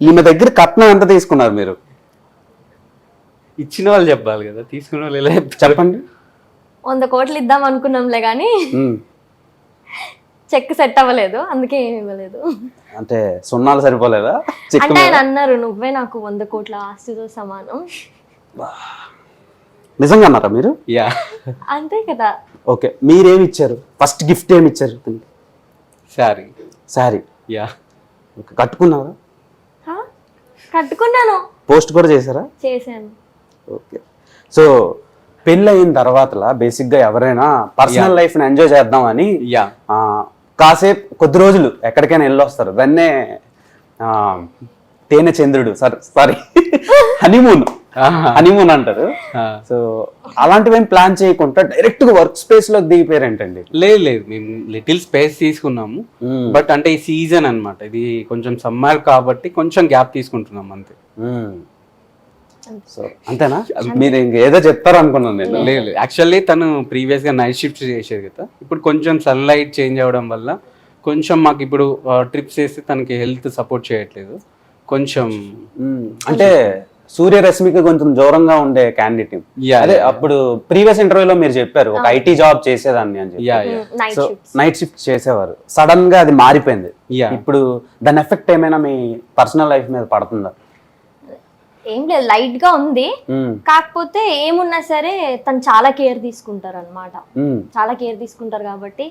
ఈమె దగ్గర కట్నం ఎంత తీసుకున్నారు మీరు? ఇచ్చిన వాళ్ళు చెప్పాలి కదా, తీసుకున్న వాళ్ళు ఎలా చెప్తారు? చెప్పండి. 100 కోట్లు ఇద్దాం అనుకున్నాంలే కానీ చెక్ సెట్ అవ్వలేదు, అందుకే ఏమి ఇవ్వలేదు. అంటే సున్నాలు సరిపోలేదా? అంటే ఆయన అన్నారు, నువ్వే నాకు 100 కోట్ల ఆస్తితో సమానం. నిజంగా అన్నారా మీరు? యా, అంతే కదా. ఓకే, మీరేమి ఇచ్చారు? ఫస్ట్ గిఫ్ట్ ఏమి ఇచ్చారు? సారీ. సారీ. యా. ఓకే, కట్టుకున్నారా? హా? కట్టుకున్నాను. పోస్ట్ కూడా చేశారా? చేశాను. ఓకే, సో పెళ్ళి అయిన తర్వాత బేసిక్గా ఎవరైనా పర్సనల్ లైఫ్ని ఎంజాయ్ చేద్దామని యా కాసేపు కొద్ది రోజులు ఎక్కడికైనా వెళ్ళొస్తారు. దాన్నే తేనె చంద్రుడు, సారీ హనీమూన్ అంటారు. సో అలాంటివి ఏం ప్లాన్ చేయకుండా డైరెక్ట్ గా వర్క్ స్పేస్ లోకి దిగిపోయారు ఏంటండి? లేదు, మేము లిటిల్ స్పేస్ తీసుకున్నాము, బట్ అంటే ఈ సీజన్ అన్నమాట, ఇది కొంచెం సమ్మర్ కాబట్టి కొంచెం గ్యాప్ తీసుకుంటున్నాం అంతే. సో అంతేనా? మీరు ఇంకేదో చెప్తారు అనుకున్నాను నేను. లేదు, యాక్చువల్లీ తను ప్రీవియస్ గా నైట్ షిఫ్ట్ చేసేది కదా, ఇప్పుడు కొంచెం సన్లైట్ చేంజ్ అవ్వడం వల్ల కొంచెం మాకు ఇప్పుడు ట్రిప్స్ చేస్తే తనకి హెల్త్ సపోర్ట్ చేయట్లేదు కొంచెం. అంటే సూర్యరశ్మికి కొంచెం దూరంగా ఉండే క్యాండిడేట్. అదే అప్పుడు ప్రీవియస్ ఇంటర్వ్యూలో మీరు చెప్పారు ఒక ఐటీ జాబ్ చేసేదాన్ని అని చెప్పి. సో నైట్ షిఫ్ట్ చేసేవారు, సడన్ గా అది మారిపోయింది. ఇప్పుడు దాని ఎఫెక్ట్ ఏమైనా మీ పర్సనల్ లైఫ్ మీద పడుతుందా? ఏం లేదు, లైట్ గా ఉంది. కాకపోతే ఏమున్నా సరే తను చాలా కేర్ తీసుకుంటారు అనమాట, చాలా కేర్ తీసుకుంటారు కాబట్టి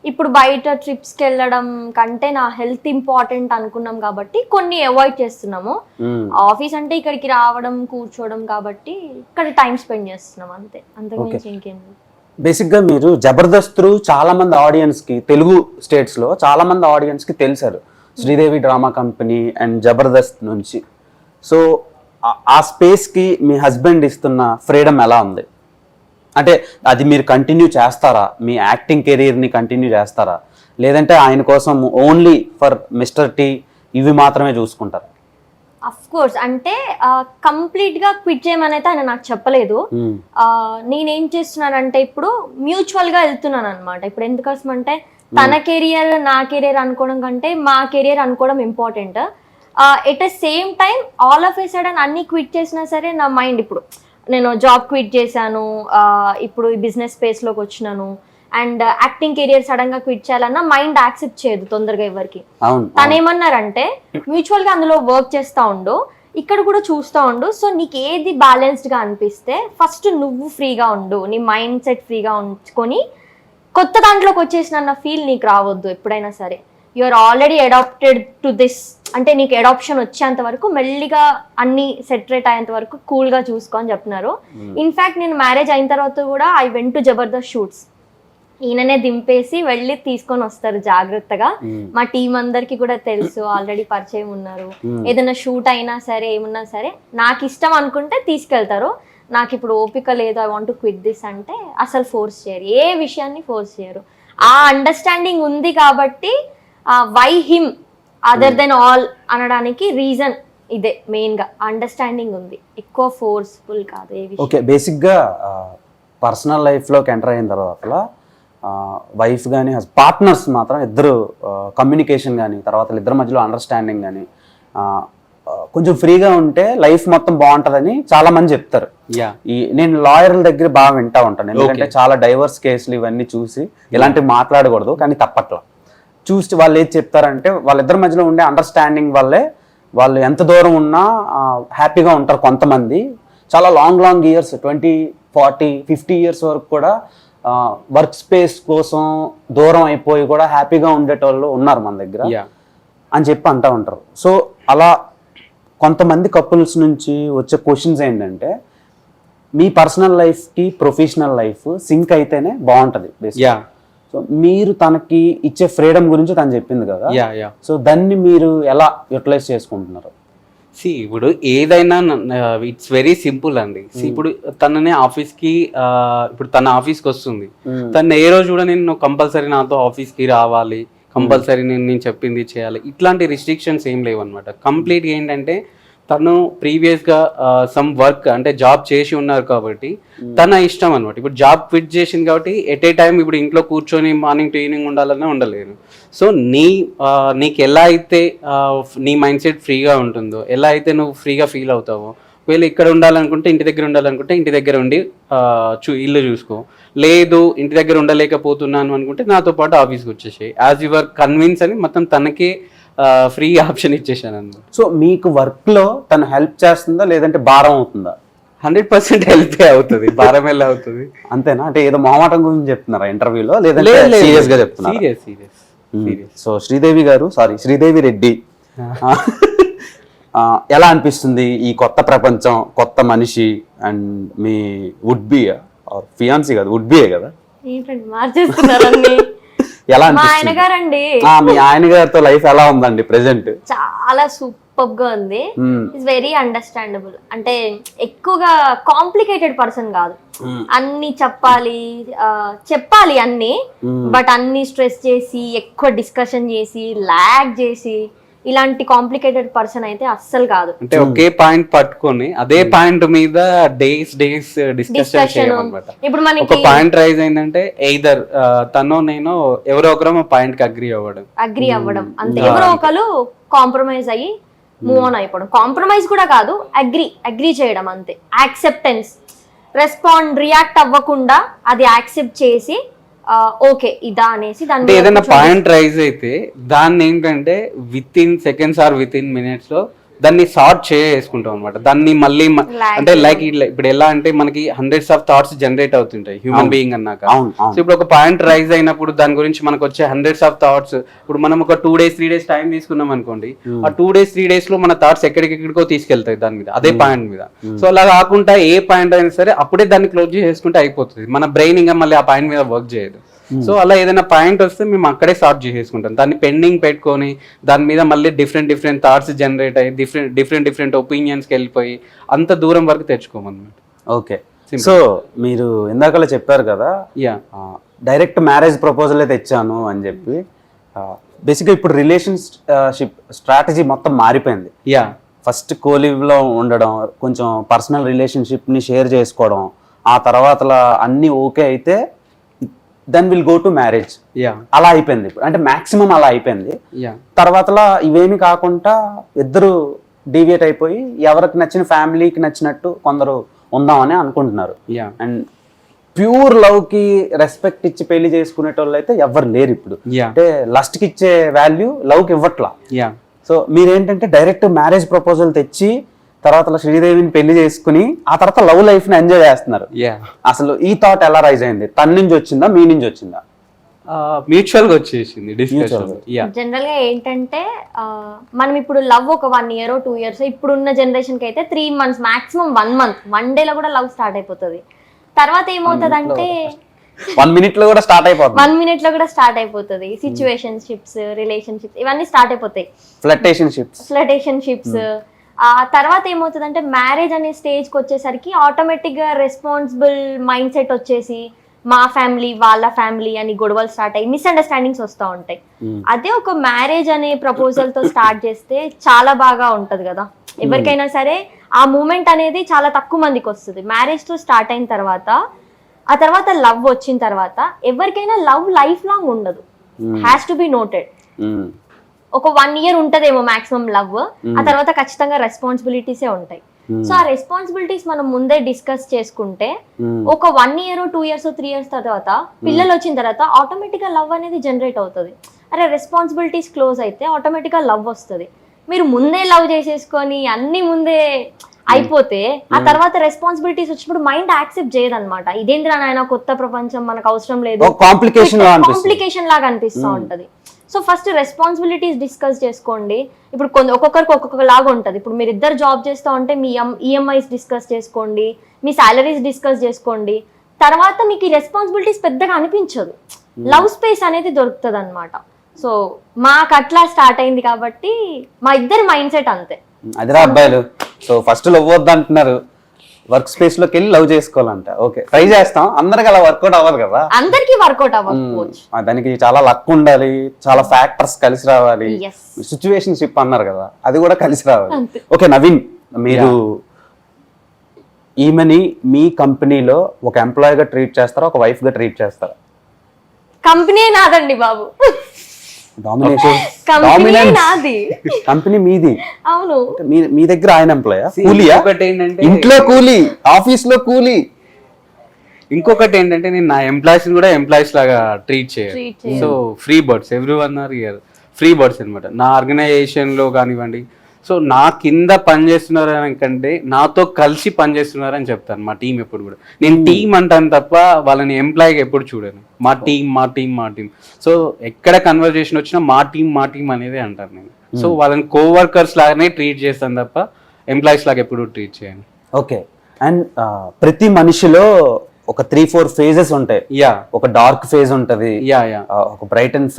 ఇప్పుడు బయట ట్రిప్స్ కి వెళ్ళడం కంటే నా హెల్త్ ఇంపార్టెంట్ అనుకున్నాం కాబట్టి కొన్ని అవాయిడ్ చేస్తున్నాము. ఆఫీస్ అంటే ఇక్కడికి రావడం కూర్చోవడం కాబట్టి ఇక్కడ టైం స్పెండ్ చేస్తున్నాం అంతే, అంతకుమించి ఇంకేం లేదు. బేసిక్ గా మీరు జబర్దస్త్ చాలా మంది ఆడియన్స్ కి, తెలుగు స్టేట్స్ లో చాలా మంది ఆడియన్స్ కి తెలిసారు Sridevi drama company and Jabardasth నుంచి. సో ఆ స్పేస్ కి మీ హస్బెండ్ ఇస్తున్న ఫ్రీడమ్ ఎలా ఉంది? అంటే అది మీరు కంటిన్యూ చేస్తారా? మీ యాక్టింగ్ కెరీర్ని కంటిన్యూ చేస్తారా, లేదంటే ఆయన కోసం ఓన్లీ ఫర్ మిస్టర్ టీ ఇవి మాత్రమే చూసుకుంటారా? అఫ్ కోర్స్, అంటే కంప్లీట్ గా క్విట్ చేయమని అయితే ఆయన నాకు చెప్పలేదు. నేనేం చేస్తున్నానంటే ఇప్పుడు మ్యూచువల్ గా వెళ్తున్నాను అనమాట. ఇప్పుడు ఎందుకోసం అంటే తన కెరియర్ నా కెరియర్ అనుకోవడం కంటే మా కెరియర్ అనుకోవడం important. At the same time all of A sudden అన్ని క్విట్ చేసినా సరే నా మైండ్, ఇప్పుడు నేను జాబ్ క్విట్ చేశాను, ఇప్పుడు ఈ బిజినెస్ స్పేస్లోకి వచ్చినాను, అండ్ యాక్టింగ్ కెరియర్ సడన్ గా క్విట్ చేయాలన్నా మైండ్ యాక్సెప్ట్ చేయదు తొందరగా ఎవరికి. తను ఏమన్నారంటే మ్యూచువల్ గా అందులో వర్క్ చేస్తా ఉండు, ఇక్కడ కూడా చూస్తూ ఉండు, సో నీకు ఏది బ్యాలెన్స్డ్ గా అనిపిస్తే ఫస్ట్ నువ్వు ఫ్రీగా ఉండు, నీ మైండ్ సెట్ ఫ్రీగా ఉంచుకొని కొత్త దాంట్లోకి వచ్చేసిన ఫీల్ నీకు రావద్దు ఎప్పుడైనా సరే. You are already adapted to this, అంటే నీకు అడాప్షన్ వచ్చేంత వరకు మెల్లిగా అన్ని సెటరేట్ అయ్యేంత వరకు కూల్ గా చూసుకో అని చెప్తున్నారు. ఇన్ఫాక్ట్ నేను మ్యారేజ్ అయిన తర్వాత కూడా I went to Jabardasth shoots, ఈయననే దింపేసి వెళ్ళి తీసుకొని వస్తారు జాగ్రత్తగా. మా టీం అందరికి కూడా తెలుసు, ఆల్రెడీ పరిచయం ఉన్నారు. ఏదైనా షూట్ అయినా సరే ఏమున్నా సరే నాకు ఇష్టం అనుకుంటే తీసుకెళ్తారు. నాకు ఇప్పుడు ఓపిక లేదు, I want to quit this అంటే అసలు ఫోర్స్ చేయరు, ఏ విషయాన్ని ఫోర్స్ చేయరు. ఆ అండర్స్టాండింగ్ ఉంది కాబట్టి why him other than all అనడానికి రీజన్ ఇదే మెయిన్ గా, అండర్స్టాండింగ్ ఉంది, ఎక్కువ ఫోర్స్ఫుల్ కాదు ఏ విషయం. ఓకే, బేసిక్ గా పర్సనల్ లైఫ్ లోకి ఎంటర్ అయిన తర్వాత వైఫ్ కానీ పార్ట్నర్స్ మాత్రం ఇద్దరు కమ్యూనికేషన్ కానీ, తర్వాత ఇద్దరి మధ్యలో అండర్స్టాండింగ్ కానీ కొంచెం ఫ్రీగా ఉంటే లైఫ్ మొత్తం బాగుంటుందని చాలా మంది చెప్తారు. నేను లాయర్ల దగ్గర బాగా వింటా ఉంటాను, ఎందుకంటే చాలా డైవర్స్ కేసులు ఇవన్నీ చూసి ఇలాంటివి మాట్లాడకూడదు కానీ తప్పట్లా చూసి వాళ్ళు ఏది చెప్తారంటే వాళ్ళిద్దరి మధ్యలో ఉండే అండర్స్టాండింగ్ వల్లే వాళ్ళు ఎంత దూరం ఉన్నా హ్యాపీగా ఉంటారు. కొంతమంది చాలా లాంగ్ ఇయర్స్ 20, 40, 50 ఇయర్స్ వరకు కూడా వర్క్ స్పేస్ కోసం దూరం అయిపోయి కూడా హ్యాపీగా ఉండేటోళ్ళు ఉన్నారు మన దగ్గర అని చెప్పి అంటూ ఉంటారు. సో అలా కొంతమంది కపుల్స్ నుంచి వచ్చే క్వశ్చన్స్ ఏంటంటే మీ పర్సనల్ లైఫ్కి ప్రొఫెషనల్ లైఫ్ సింక్ అయితేనే బాగుంటుంది. సో మీరు తనకి ఇచ్చే ఫ్రీడమ్ గురించి తను చెప్పింది కదా, సో దాన్ని మీరు ఎలా యూటిలైజ్ చేసుకుంటున్నారు? ఇప్పుడు ఏదైనా ఇట్స్ వెరీ సింపుల్ అండి. ఇప్పుడు తననే ఆఫీస్కి ఇప్పుడు తన ఆఫీస్కి వస్తుంది, తను ఏ రోజు కూడా నేను కంపల్సరీ నాతో ఆఫీస్కి రావాలి, కంపల్సరీ నేను చెప్పింది చేయాలి, ఇట్లాంటి రిస్ట్రిక్షన్స్ ఏం లేవు అనమాట. కంప్లీట్గా ఏంటంటే తను ప్రీవియస్గా సమ్ వర్క్ అంటే జాబ్ చేసి ఉన్నారు కాబట్టి తన ఇష్టం అనమాట. ఇప్పుడు జాబ్ క్విట్ చేసింది కాబట్టి ఎట్ ఏ టైం ఇప్పుడు ఇంట్లో కూర్చొని మార్నింగ్ టు ఈవినింగ్ ఉండాలన్నా ఉండలేను. సో నీకు ఎలా అయితే నీ మైండ్ సెట్ ఫ్రీగా ఉంటుందో, ఎలా అయితే నువ్వు ఫ్రీగా ఫీల్ అవుతావో, ఒకవేళ ఇక్కడ ఉండాలనుకుంటే ఇంటి దగ్గర ఉండాలనుకుంటే ఇంటి దగ్గర ఉండి ఇల్లు చూసుకో, లేదు ఇంటి దగ్గర ఉండలేకపోతున్నాను అనుకుంటే నాతో పాటు ఆఫీస్కి వచ్చేసాయి, యాజ్ యువర్ కన్విన్స్ అని మొత్తం తనకే ఫ్రీ ఆప్షన్ ఇచ్చేసాను అన్నమాట. సో మీకు వర్క్ లో తను హెల్ప్ చేస్తుందా లేదంటే భారం అవుతుందా? 100% హెల్ప్ అవుతుంది, భారం ఎలా అవుతుంది. అంతేనా? అంటే ఏదో మొహమాటం గురించి చెప్తున్నారా ఇంటర్వ్యూలో, లేదంటే సీరియస్ గా చెప్తున్నారా? సీరియస్. సో శ్రీదేవి రెడ్డి ఎలా అనిపిస్తుంది ఈ కొత్త ప్రపంచం, కొత్త మనిషి and me would be fiancee కాదు వుడ్ బియే కదా, ఏంటండి మార్చేస్తున్నారని? ఎలా మా ఆయన గారండి, మీ ఆయన గారితో లైఫ్ ఎలా ఉందండి ప్రెసెంట్? చాలా సూపర్ గా ఉంది. It's very understandable. అంటే ఎక్కువగా కాంప్లికేటెడ్ పర్సన్ కాదు, అన్ని చెప్పాలి అన్ని, బట్ అన్ని స్ట్రెస్ చేసి ఎక్కువ డిస్కషన్ చేసి లాగ్ చేసి ఇలాంటి కాంప్లికేటెడ్ పర్సన్ అయితే అస్సలు కాదు. అంటే ఒకే పాయింట్ పట్టుకొని అదే పాయింట్ మీద డేస్ డిస్కషన్ చేయమన్నమాట. ఇప్పుడు మనకి ఒక పాయింట్ రైజ్ అయిందంటే ఎయిదర్ తను నేను ఎవరో ఒకరు పాయింట్ కి అగ్రి అవ్వడం అంతే. ఎవరో ఒకరు కాంప్రమైజ్ అయ్యి మూవ్ ఆన్ అయిపోవడం. కాంప్రమైజ్ కూడా కాదు, అగ్రి చేయడం అంతే. యాక్సెప్టెన్స్, రియాక్ట్ అవ్వకుండా అది యాక్సెప్ట్ చేసి ఓకే ఇదా అనేసి దాన్ని ఏదైనా పాయింట్ రైజ్ అయితే దాన్ని ఏంటంటే with in seconds are with in minutes లో దాన్ని సార్ట్ చేసుకుంటాం అనమాట. దాన్ని మళ్ళీ అంటే లైక్ ఇప్పుడు ఎలా అంటే మనకి హండ్రెడ్స్ ఆఫ్ థాట్స్ జనరేట్ అవుతుంటాయి హ్యూమన్ బీయింగ్ అన్నాక. సో ఇప్పుడు ఒక పాయింట్ రైజ్ అయినప్పుడు దాని గురించి మనకు వచ్చే హండ్రెడ్స్ ఆఫ్ థాట్స్, ఇప్పుడు మనం ఒక 2 days 3 days టైం తీసుకున్నాం అనుకోండి, ఆ 2 days 3 days లో మన థాట్స్ ఎక్కడికెక్కడికో తీసుకెళ్తాయి దాని మీద, అదే పాయింట్ మీద. సో అలా కాకుండా ఏ పాయింట్ అయినా సరే అప్పుడే దాన్ని క్లోజ్ చేసుకుంటే అయిపోతుంది. మన బ్రెయిన్ ఇంకా మళ్ళీ ఆ పాయింట్ మీద వర్క్ చేయదు. సో అలా ఏదైనా పాయింట్ వస్తే మేము అక్కడే సార్ట్ చేసేసుకుంటాం. దాన్ని పెండింగ్ పెట్టుకొని దాని మీద మళ్ళీ డిఫరెంట్ థాట్స్ జనరేట్ అయ్యి డిఫరెంట్ ఒపీనియన్స్కి వెళ్ళిపోయి అంత దూరం వరకు తెచ్చుకోమన్నమాట. ఓకే. సో మీరు ఇందాకలా చెప్పారు కదా, డైరెక్ట్ మ్యారేజ్ ప్రపోజల్ అయితే తెచ్చాను అని చెప్పి. బేసిక్గా ఇప్పుడు రిలేషన్షిప్ స్ట్రాటజీ మొత్తం మారిపోయింది. ఫస్ట్ కోలివ్లో ఉండడం, కొంచెం పర్సనల్ రిలేషన్షిప్ని షేర్ చేసుకోవడం, ఆ తర్వాత అన్నీ ఓకే అయితే then will go to marriage, అలా అయిపోయింది ఇప్పుడు. అంటే మాక్సిమం అలా అయిపోయింది. తర్వాతలా ఇవేమి కాకుండా ఇద్దరు డీవియేట్ అయిపోయి ఎవరికి నచ్చిన ఫ్యామిలీకి నచ్చినట్టు కొందరు ఉందామని అనుకుంటున్నారు. అండ్ ప్యూర్ లవ్ కి రెస్పెక్ట్ ఇచ్చి పెళ్లి చేసుకునేటోళ్ళు అయితే ఎవరు లేరు ఇప్పుడు. అంటే లస్ట్ కి ఇచ్చే వాల్యూ లవ్ కి ఇవ్వట్లా. సో మీరేంటంటే డైరెక్ట్ మ్యారేజ్ ప్రపోజల్ తెచ్చి తర్వాత శ్రీదేవిని పెళ్లి చేసుకుని ఆ తర్వాత లవ్ లైఫ్ ని ఎంజాయ్ చేస్తున్నారు. అసలు ఈ థాట్ ఎలా రైజ్ అయింది? తన నుంచి వచ్చిందా, మీ నుంచి వచ్చిందా? మ్యూచువల్ గా వచ్చేసింది డిస్కషన్. జనరల్ గా ఏంటంటే మనం ఇప్పుడు లవ్ ఒక 1 year 2 years, ఇప్పుడున్న జనరేషన్ కి అయితే 3 months మాక్సిమం 1 month 1 day లో కూడా లవ్ స్టార్ట్ అయిపోతుంది. తర్వాత ఏమవుతుంది అంటే 1 minute లో కూడా స్టార్ట్ అయిపోతుంది. 1 minute లో కూడా స్టార్ట్ అయిపోతుంది. సిచ్యువేషన్షిప్స్, రిలేషన్షిప్స్ ఇవన్నీ స్టార్ట్ అయిపోతాయి. ఫ్లర్టేషన్షిప్స్. ఆ తర్వాత ఏమవుతుంది అంటే మ్యారేజ్ అనే స్టేజ్కి వచ్చేసరికి ఆటోమేటిక్గా రెస్పాన్సిబుల్ మైండ్ సెట్ వచ్చేసి మా ఫ్యామిలీ వాళ్ళ ఫ్యామిలీ అని గొడవలు స్టార్ట్ అయ్యి మిస్అండర్స్టాండింగ్స్ వస్తూ ఉంటాయి. అదే ఒక మ్యారేజ్ అనే ప్రపోజల్ తో స్టార్ట్ చేస్తే చాలా బాగా ఉంటది కదా. ఎవరికైనా సరే ఆ మూమెంట్ అనేది చాలా తక్కువ మందికి వస్తుంది. మ్యారేజ్ తో స్టార్ట్ అయిన తర్వాత ఆ తర్వాత లవ్ వచ్చిన తర్వాత ఎవరికైనా లవ్ లైఫ్ లాంగ్ ఉండదు, హ్యాస్ టు బి నోటెడ్. ఒక 1 year ఉంటదేమో మాక్సిమం లవ్, ఆ తర్వాత ఖచ్చితంగా రెస్పాన్సిబిలిటీసే ఉంటాయి. సో ఆ రెస్పాన్సిబిలిటీస్ మనం ముందే డిస్కస్ చేసుకుంటే ఒక 1 year 2 years 3 years తర్వాత పిల్లలు వచ్చిన తర్వాత ఆటోమేటిక్ గా లవ్ అనేది జనరేట్ అవుతుంది. అరే రెస్పాన్సిబిలిటీస్ క్లోజ్ అయితే ఆటోమేటిక్ గా లవ్ వస్తుంది. మీరు ముందే లవ్ చేసేసుకొని అన్ని ముందే అయిపోతే ఆ తర్వాత రెస్పాన్సిబిలిటీస్ వచ్చినప్పుడు మైండ్ యాక్సెప్ట్ చేయదన్నమాట. ఇదేంద్రా నాయన కొత్త ప్రపంచం మనకు అవసరం లేదు, కాంప్లికేషన్ లాగా అనిపిస్తూ ఉంటది. సో ఫస్ట్ రెస్పాన్సిబిలిటీస్ డిస్కస్ చేసుకోండి. ఇప్పుడు ఒక్కొక్కరికి ఒక్కొక్క లాగా ఉంటుంది. ఇప్పుడు మీరు ఇద్దరు జాబ్ చేస్తూ ఉంటే మీ ఈఎంఐస్ డిస్కస్ చేసుకోండి, మీ సాలరీస్ డిస్కస్ చేసుకోండి. తర్వాత మీకు ఈ రెస్పాన్సిబిలిటీస్ పెద్దగా అనిపించదు, లవ్ స్పేస్ అనేది దొరుకుతుంది అనమాట. సో మాకు అట్లా స్టార్ట్ అయింది కాబట్టి మా ఇద్దరి మైండ్ సెట్ అంతే. అదిరా అబ్బాయిలు. సో ఫస్ట్ లవ్ వద్దు అంటున్నారు, వర్క్ స్పేస్ లోకి వెళ్ళి లవ్ చేసుకోవాలంట. ఓకే, ట్రై చేస్తాం. అందరికి అలా వర్కౌట్ అవ్వదు కదా. అందరికి వర్కౌట్ అవ్వకపోవచ్చు. దానికి చాలా లక్ ఉండాలి, చాలా ఫ్యాక్టర్స్ కలిసి రావాలి. Yes. సిచ్యువేషన్షిప్ అన్నారు కదా, అది కూడా కలిసి రావాలి. ఓకే నవీన్, మీరు ఈమెని మీ కంపెనీలో ఒక ఎంప్లాయ్ గా ట్రీట్ చేస్తారా, ఒక వైఫ్ గా ట్రీట్ చేస్తారా? కంపెనీ నాదండి బాబు, డామినేషన్, కంపెనీ నాది. కంపెనీ మీది. అవును. మీ దగ్గర ఆయన ఎంప్లాయ్ కూలియా? ఒకటి ఏంటంటే ఇంట్లో కూలీ, ఆఫీస్ లో కూలీ. ఇంకొకటి ఏంటంటే నేను నా ఎంప్లాయీస్ కూడా ఎంప్లాయీస్ లాగా ట్రీట్ Treat చేయాలి. So free birds, every one or year free birds అనమాట. నా ఆర్గనైజేషన్ లో కానివ్వండి, సో నా కింద పనిచేస్తున్నారు అని కంటే నాతో కలిసి పనిచేస్తున్నారు అని చెప్తాను మా టీం ఎప్పుడు కూడా. నేను టీం అంటాను తప్ప వాళ్ళని ఎంప్లాయీగా ఎప్పుడు చూడను. మా టీం మా టీం మా టీం. సో ఎక్కడ కన్వర్జేషన్ వచ్చినా మా టీం అనేది అంటాను నేను. సో వాళ్ళని కోవర్కర్స్ లాగానే ట్రీట్ చేస్తాను తప్ప ఎంప్లాయీస్ లాగా ఎప్పుడు ట్రీట్ చేయను. ఓకే, అండ్ ప్రతి మనిషిలో ఒక 3-4 ఫేజెస్ ఉంటాయి. యా, ఒక డార్క్ ఫేజ్ ఉంటది, యా యా ఒక బ్రైట్ అండ్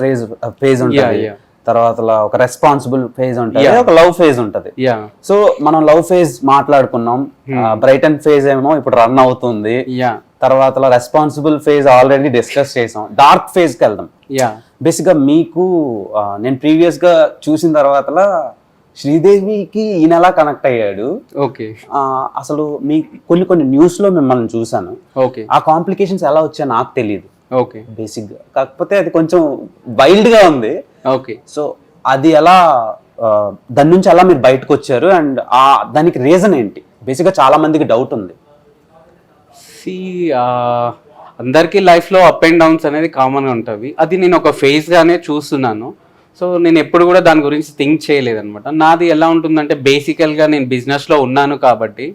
ఫేజ్ ఉంటది, yeah. తర్వాత ఒక రెస్పాన్సిబుల్ ఫేజ్ ఉంటది, ఒక లవ్ ఫేజ్ ఉంటది. యా సో మనం లవ్ ఫేజ్ మాట్లాడుకున్నాం, బ్రైట్ అండ్ ఫేజ్ ఏమో ఇప్పుడు రన్ అవుతుంది. యా తర్వాత రెస్పాన్సిబుల్ ఫేజ్ ఆల్రెడీ డిస్కస్ చేసాం. డార్క్ ఫేజ్ కి వెళ్దాం. యా బేసిక్ గా మీకు నేను ప్రీవియస్ గా చూసిన తర్వాత శ్రీదేవికి ఈయన ఎలా కనెక్ట్ అయ్యాడు. ఓకే అసలు మీ కొన్ని న్యూస్ లో మిమ్మల్ని చూసాను. ఓకే ఆ కాంప్లికేషన్స్ ఎలా వచ్చాయో నాకు తెలియదు ఓకే బేసిక్ గా, కాకపోతే అది కొంచెం వైల్డ్ గా ఉంది. ఓకే సో అది ఎలా దాని నుంచి ఎలా మీరు బయటకు వచ్చారు, అండ్ దానికి రీజన్ ఏంటి? బేసిక్ గా చాలా మందికి డౌట్ ఉంది. అందరికీ లైఫ్లో అప్ అండ్ డౌన్స్ అనేది కామన్గా ఉంటుంది. అది నేను ఒక ఫేజ్గానే చూస్తున్నాను. సో నేను ఎప్పుడు కూడా దాని గురించి థింక్ చేయలేదన్నమాట. నాది ఎలా ఉంటుందంటే బేసికల్గా నేను బిజినెస్లో ఉన్నాను కాబట్టి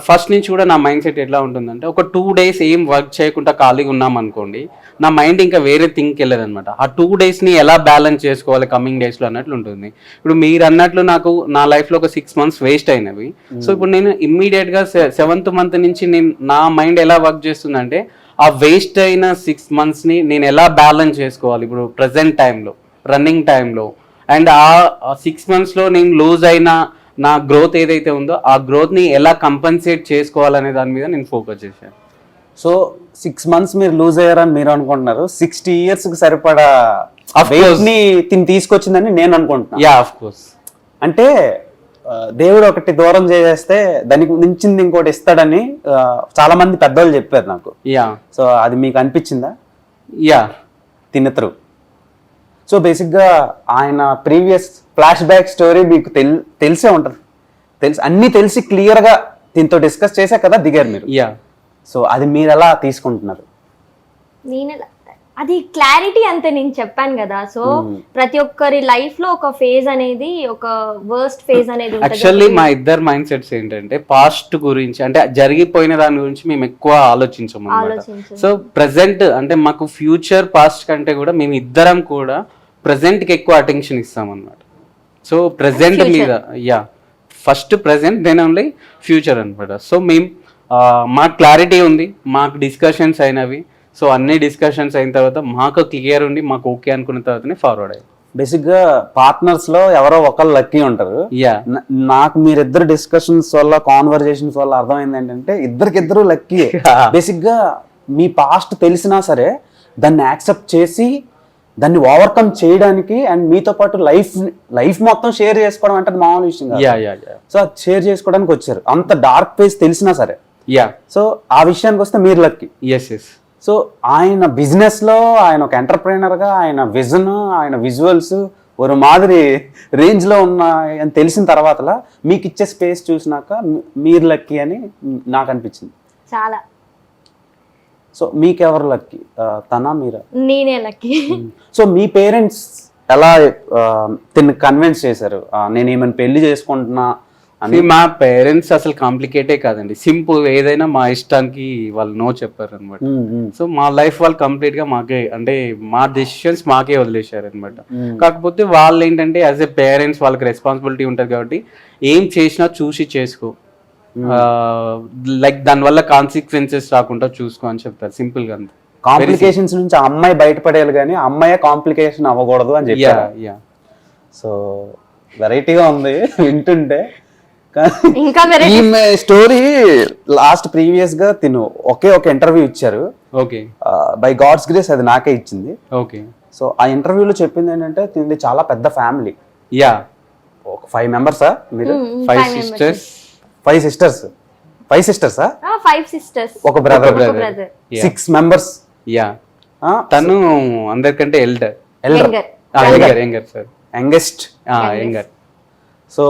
ఫస్ట్ నుంచి కూడా నా మైండ్ సెట్ ఎట్లా ఉంటుందంటే ఒక 2 days ఏం వర్క్ చేయకుండా ఖాళీగా ఉన్నాం అనుకోండి, నా మైండ్ ఇంకా వేరే థింక్ వెళ్ళదనమాట. ఆ 2 daysని ఎలా బ్యాలెన్స్ చేసుకోవాలి కమింగ్ డేస్లో అన్నట్లు ఉంటుంది. ఇప్పుడు మీరు అన్నట్లు నాకు నా లైఫ్లో ఒక 6 months వేస్ట్ అయినవి. సో ఇప్పుడు నేను ఇమ్మీడియట్గా 7th month నుంచి నా మైండ్ ఎలా వర్క్ చేస్తుందంటే ఆ వేస్ట్ అయిన 6 monthsని నేను ఎలా బ్యాలెన్స్ చేసుకోవాలి ఇప్పుడు ప్రజెంట్ టైంలో, రన్నింగ్ టైంలో, అండ్ ఆ 6 monthsలో నేను లూజ్ అయిన నా గ్రోత్ ఏదైతే ఉందో ఆ గ్రోత్ని ఎలా కంపెన్సేట్ చేసుకోవాలనే దాని మీద నేను ఫోకస్ చేశాను. సో 6 months మీరు లూజ్ అయ్యారని మీరు అనుకుంటున్నారు, 60 years కి సరిపడా ని తీసుకొచ్చిందని నేను అనుకుంటున్నాను. Yeah of course. అంటే దేవుడు ఒకటి దూరం చేసేస్తే దానికి మించింది ఇంకోటి ఇస్తాడని చాలా మంది పెద్దవాళ్ళు చెప్పారు నాకు. యా. సో అది మీకు అనిపించిందా? యా. తినత్రు. సో బేసిక్గా ఆయన ప్రీవియస్ ఫ్లాష్ బ్యాక్ స్టోరీ మీకు తెలిసే ఉంటుంది, అన్నీ తెలిసి క్లియర్గా దీంతో డిస్కస్ చేసే కదా దిగారు మీరు. యా. సో అది మీరు ఎలా తీసుకుంటున్నారు? అది క్లారిటీ అంతే, నేను చెప్పాను కదా. సో ప్రతి ఒక్కరి లైఫ్ లో ఒక ఫేజ్ అనేది, ఒక వర్స్ట్ ఫేజ్ అనేది ఉంటుంది. యాక్చువల్లీ మా ఇద్దరు మైండ్ సెట్స్ ఏంటంటే పాస్ట్ గురించి, అంటే జరిగిపోయిన దాని గురించి మేము ఎక్కువ ఆలోచించము అన్నమాట. సో ప్రెసెంట్ అంటే మాకు ఫ్యూచర్ పాస్ట్ కంటే కూడా మేము ఇద్దరం కూడా ప్రెసెంట్ కి ఎక్కువ అటెన్షన్ ఇస్తాం అన్నమాట. సో ప్రెసెంట్ మీద yeah, first present then only future అనమాట. సో మేము మాకు క్లారిటీ ఉంది, మాకు డిస్కషన్స్ అయినవి. సో అన్ని డిస్కషన్స్ అయిన తర్వాత మాకు క్లియర్ ఉండి మాకు ఓకే అనుకున్న తర్వాతనే ఫార్వర్డ్ అయ్యాయి. బేసిక్గా పార్ట్నర్స్ లో ఎవరో ఒకళ్ళు లక్కీ ఉంటారు. యా. నాకు మీరిద్దరు డిస్కషన్స్ వల్ల, కాన్వర్జేషన్స్ వల్ల అర్థమైంది ఏంటంటే ఇద్దరికిద్దరు లక్కీ. బేసిక్గా మీ పాస్ట్ తెలిసినా సరే దాన్ని యాక్సెప్ట్ చేసి దాన్ని ఓవర్కమ్ చేయడానికి, అండ్ మీతో పాటు లైఫ్ మొత్తం షేర్ చేసుకోవడం అంటే మామూలు విషయం కాదు. సో అది షేర్ చేసుకోవడానికి వచ్చారు, అంత డార్క్ ఫేస్ తెలిసినా సరే. యా. సో ఆ విషయానికి వస్తే మీరు లక్కీ. Yes yes. సో ఆయన బిజినెస్ లో ఆయన ఒక ఎంటర్ప్రైనర్ గా ఆయన విజన్, ఆయన విజువల్స్ ఒక మాదిరి రేంజ్ లో ఉన్నాయి అని తెలిసిన తర్వాత మీకు ఇచ్చే స్పేస్ చూసినాక మీరు లక్కీ అని నాకు అనిపించింది చాలా. సో మీకెవరు లక్కీ, తనా మీరా? నేనే లక్కీ. సో మీ పేరెంట్స్ ఎలా తిని కన్విన్స్ చేశారు నేను ఏమైనా పెళ్లి చేసుకుంటున్నా అని? మా పేరెంట్స్ అసలు కాంప్లికేటే కాదండి, సింపుల్. ఏదైనా మా ఇష్టానికి వాళ్ళు నో చెప్పారు అనమాట. సో మా లైఫ్ వాళ్ళు కంప్లీట్ గా మాకే, అంటే మా డెసిషన్స్ మాకే వదిలేశారు అనమాట. కాకపోతే వాళ్ళు ఏంటంటే యాజ్ ఎ పేరెంట్స్ వాళ్ళకి రెస్పాన్సిబిలిటీ ఉంటుంది కాబట్టి ఏం చేసినా చూసి చేసుకో, లైక్ దానివల్ల కాన్సిక్వెన్సెస్ రాకుండా చూసుకో అని చెప్తారు, సింపుల్ గా. అంతే. కాంప్లికేషన్స్ నుంచి అమ్మాయి బయటపడేయాలి కానీ అమ్మాయి కాంప్లికేషన్ అవ్వకూడదు అని చెప్పారు. యా. సో వెరైటీగా ఉంది వింటుంటే. ఇంకా variety- ఈమె స్టోరీ లాస్ట్ ప్రీవియస్ గా తిను ఒకే ఒక ఇంటర్వ్యూ ఇచ్చారు. ఓకే బై గాడ్స్ గ్రేస్ అది నాకే ఇచ్చింది. ఓకే సో ఆ ఇంటర్వ్యూలో చెప్పింది ఏంటంటే తింది చాలా పెద్ద ఫ్యామిలీ. యా ఒక 5 మెంబర్సా మీరు? 5 sisters. 5 సిస్టర్స్. 5 సిస్టర్సా? 5 sisters. ఒక బ్రదర్. brother. 6 మెంబర్స్. యా తను అందరికంటే elder. Younger. Younger sir. Youngest. Younger. So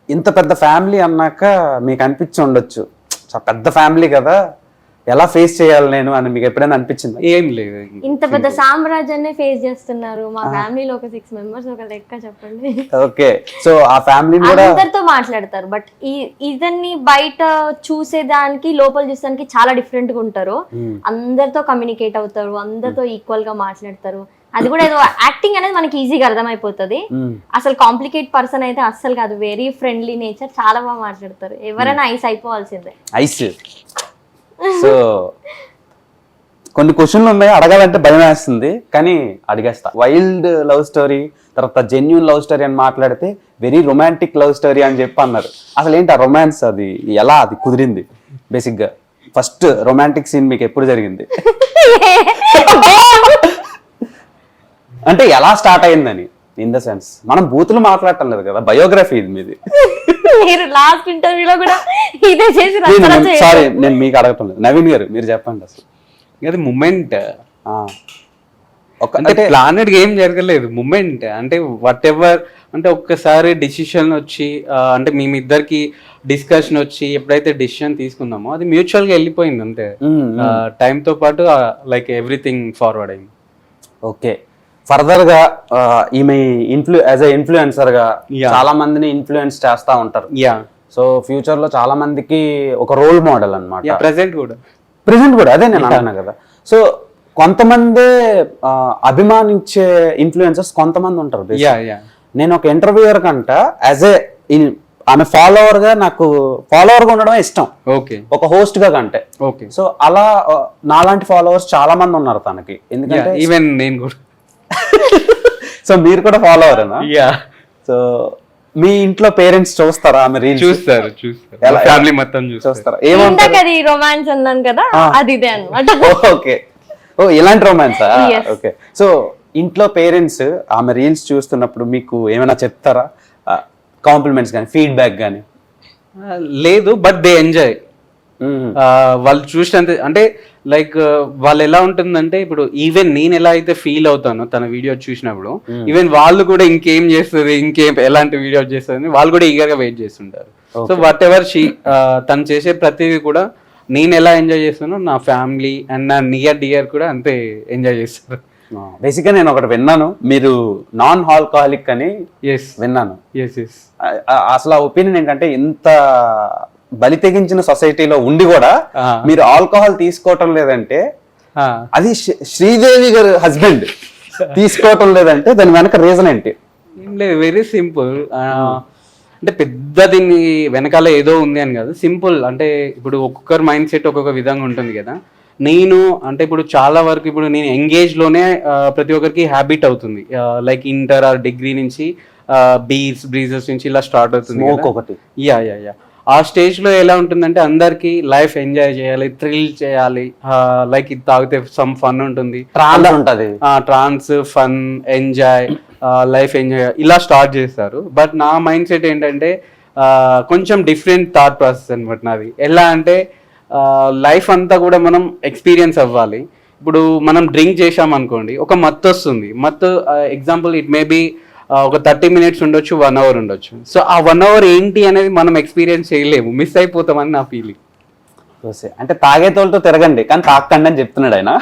ఇంత పెద్ద ఫ్యామిలీ అన్నాక మీకు అనిపించి ఉండొచ్చు చాలా పెద్ద ఫ్యామిలీ కదా, ఎలా ఫేస్ చేయాలి నేను అని మీకు ఎప్పుడైనా అనిపించింది? ఏం లేదు. ఇంత పెద్ద సామ్రాజ్యాన్ని ఫేస్ చేస్తున్నారు. మా ఫ్యామిలీలో ఒక 6 members, ఒక లెక్క చెప్పండి. ఓకే, సో ఆ ఫ్యామిలీని కూడా అందరితో మాట్లాడతారు, బట్ ఇదన్ని బయట చూసేదానికి లోపల చూసేదానికి చాలా డిఫరెంట్ గా ఉంటారు. అందరితో కమ్యూనికేట్ అవుతారు, అందరితో ఈక్వల్ గా మాట్లాడతారు. అది కూడా ఏదో యాక్టింగ్ అనేది మనకి ఈజీగా అర్థమైపోతుంది. అసలు కాంప్లికేట్ పర్సన్ అయితే అస్సలు కాదు, వెరీ ఫ్రెండ్లీ నేచర్, చాలా బాగా మాట్లాడతారు. ఎవరైనా ఐస్ అయిపోవాల్సిందే. ఐస్. సో కొన్ని క్వశ్చన్లు ఉన్నాయి, అడగాలంటే భయం వేస్తుంది కానీ అడిగేస్తా. వైల్డ్ లవ్ స్టోరీ, తర్వాత జెన్యూన్ లవ్ స్టోరీ అని మాట్లాడితే వెరీ రొమాంటిక్ లవ్ స్టోరీ అని చెప్పి అన్నారు. అసలు ఏంటి ఆ రొమాన్స్, అది ఎలా అది కుదిరింది? బేసిక్ గా ఫస్ట్ రొమాంటిక్ సీన్ మీకు ఎప్పుడు జరిగింది? అంటే ఎలా స్టార్ట్ అయిందని, ఇన్ ద సెన్స్ మనం బూతులు మాట్లాడటం లేదు కదా, బయోగ్రఫీ ఇది మీది. మీరు లాస్ట్ ఇంటర్వ్యూలో కూడా ఇదే చేసి సారీ నేను మీకు అడగటం లేదు. నవీన్ గారు మీరు చెప్పండి అసలు. అది మూమెంట్. అంటే అంటే ప్లానెడ్ గా ఏం జరగలేదు, మూమెంట్. అంటే వాట్ ఎవర్, అంటే ఒక్కసారి డిసిషన్ వచ్చి అంటే మేమిద్దరికి డిస్కషన్ వచ్చి ఎప్పుడైతే డిసిషన్ తీసుకున్నామో అది మ్యూచువల్ గా వెళ్ళిపోయింది అంతే. టైం తో పాటు లైక్ ఎవ్రీథింగ్ ఫార్వర్డ్ అయింది. ఓకే, ఫర్దర్ గా ఈమె యాజ్ ఎ ఇన్ఫ్లుయెన్సర్ గా చాలా మందిని ఇన్ఫ్లుయెన్స్ చేస్తా ఉంటారు. యా, సో ఫ్యూచర్ లో చాలా మందికి ఒక రోల్ మోడల్ అన్నమాట. ప్రెసెంట్ కూడా అదే నేను అంటున్నా కదా. సో కొంతమంది అభిమానించే ఇన్ఫ్లుయెన్సర్స్ కొంతమంది ఉంటారు. నేను ఒక ఇంటర్వ్యూయర్ కంట యాజ్ ఏ ఆమె ఫాలోవర్ గా, నాకు ఫాలోవర్ గా ఉండడమే ఇష్టం, ఓకే, ఒక హోస్ట్ గా కంటే. ఓకే, సో అలా నాలాంటి ఫాలోవర్స్ చాలా మంది ఉన్నారు తనకి. ఎందుకంటే ఈవెన్ నేను కూడా. సో మీరు కూడా ఫాలోవరేనా? యా. సో మీ ఇంట్లో పేరెంట్స్ చూస్తారా ఆమె రీల్స్? చూస్తారు. ఫ్యామిలీ మొత్తం చూస్తారా? ఏమంటారు రొమాన్స్ అన్నాను కదా, అది ఇదే అన్నమాట. ఓకే, ఓ ఇలాంటి రొమాన్సా? ఓకే, సో ఇంట్లో పేరెంట్స్ ఆమె రీల్స్ చూస్తున్నప్పుడు మీకు ఏమైనా చెప్తారా, కాంప్లిమెంట్స్ కానీ ఫీడ్బ్యాక్ కానీ? లేదు, బట్ దే ఎంజాయ్. వాళ్ళు చూసినంత, అంటే లైక్ వాళ్ళు ఎలా ఉంటుందంటే ఇప్పుడు ఈవెన్ నేను ఎలా అయితే ఫీల్ అవుతానో తన వీడియో చూసినప్పుడు, ఈవెన్ వాళ్ళు కూడా ఇంకేం చేస్తుంది, ఎలాంటి వీడియో చేస్తుంది వాళ్ళు కూడా ఈగర్ గా వెయిట్ చేస్తుంటారు. సో వాట్ ఎవర్ తను చేసే ప్రతిదీ కూడా నేను ఎలా ఎంజాయ్ చేస్తానో నా ఫ్యామిలీ అండ్ నా నియర్ డియర్ కూడా అంతే ఎంజాయ్ చేస్తారు. బేసిక్గా నేను ఒకటి విన్నాను, మీరు నాన్ ఆల్కహాలిక్ అని విన్నాను. అసలు ఆ ఒపీనియన్ ఏంటంటే, ఇంత బలి తెగించిన సొసైటీలో ఉండి కూడా మీరు ఆల్కహాల్ తీసుకోవటం లేదంటే, అది శ్రీదేవి గారి హస్బెండ్ తీసుకోవటం లేదంటే దాని వెనక రీజన్ ఏంటి? ఏం లేదు, వెరీ సింపుల్. అంటే పెద్ద దీన్ని వెనకాల ఏదో ఉంది అని కాదు, సింపుల్. అంటే ఇప్పుడు ఒక్కొక్కరు మైండ్ సెట్ ఒక్కొక్క విధంగా ఉంటుంది కదా. నేను అంటే ఇప్పుడు చాలా వరకు ఇప్పుడు నేను ఎంగేజ్ లోనే ప్రతి ఒక్కరికి హ్యాబిట్ అవుతుంది. లైక్ ఇంటర్ ఆర్ డిగ్రీ నుంచి బ్రీజెస్ నుంచి ఇలా స్టార్ట్ అవుతుంది. యా ఆ స్టేజ్ లో ఎలా ఉంటుందంటే అందరికి లైఫ్ ఎంజాయ్ చేయాలి, థ్రిల్ చేయాలి, లైక్ ఇది తాగితే సమ్ ఫన్ ఉంటుంది, ట్రాన్స్, ఫన్, ఎంజాయ్, లైఫ్ ఎంజాయ్ ఇలా స్టార్ట్ చేస్తారు. బట్ నా మైండ్ సెట్ ఏంటంటే కొంచెం డిఫరెంట్ థాట్ ప్రాసెస్ అనమాట నాది. ఎలా అంటే లైఫ్ అంతా కూడా మనం ఎక్స్పీరియన్స్ అవ్వాలి. ఇప్పుడు మనం డ్రింక్ చేసాం అనుకోండి, ఒక మత్తు వస్తుంది. మత్తు ఎగ్జాంపుల్ ఇట్ మే బి ఒక 30 minutes ఉండొచ్చు, 1 hour ఉండొచ్చు. సో ఆ 1 hour ఏంటి అనేది మనం ఎక్స్పీరియన్స్ చేయలేము, మిస్ అయిపోతామని నా ఫీలింగ్. అంటే తాగేతోళ్ళతో తిరగండి కానీ తాకండి అని చెప్తున్నాడు ఆయన.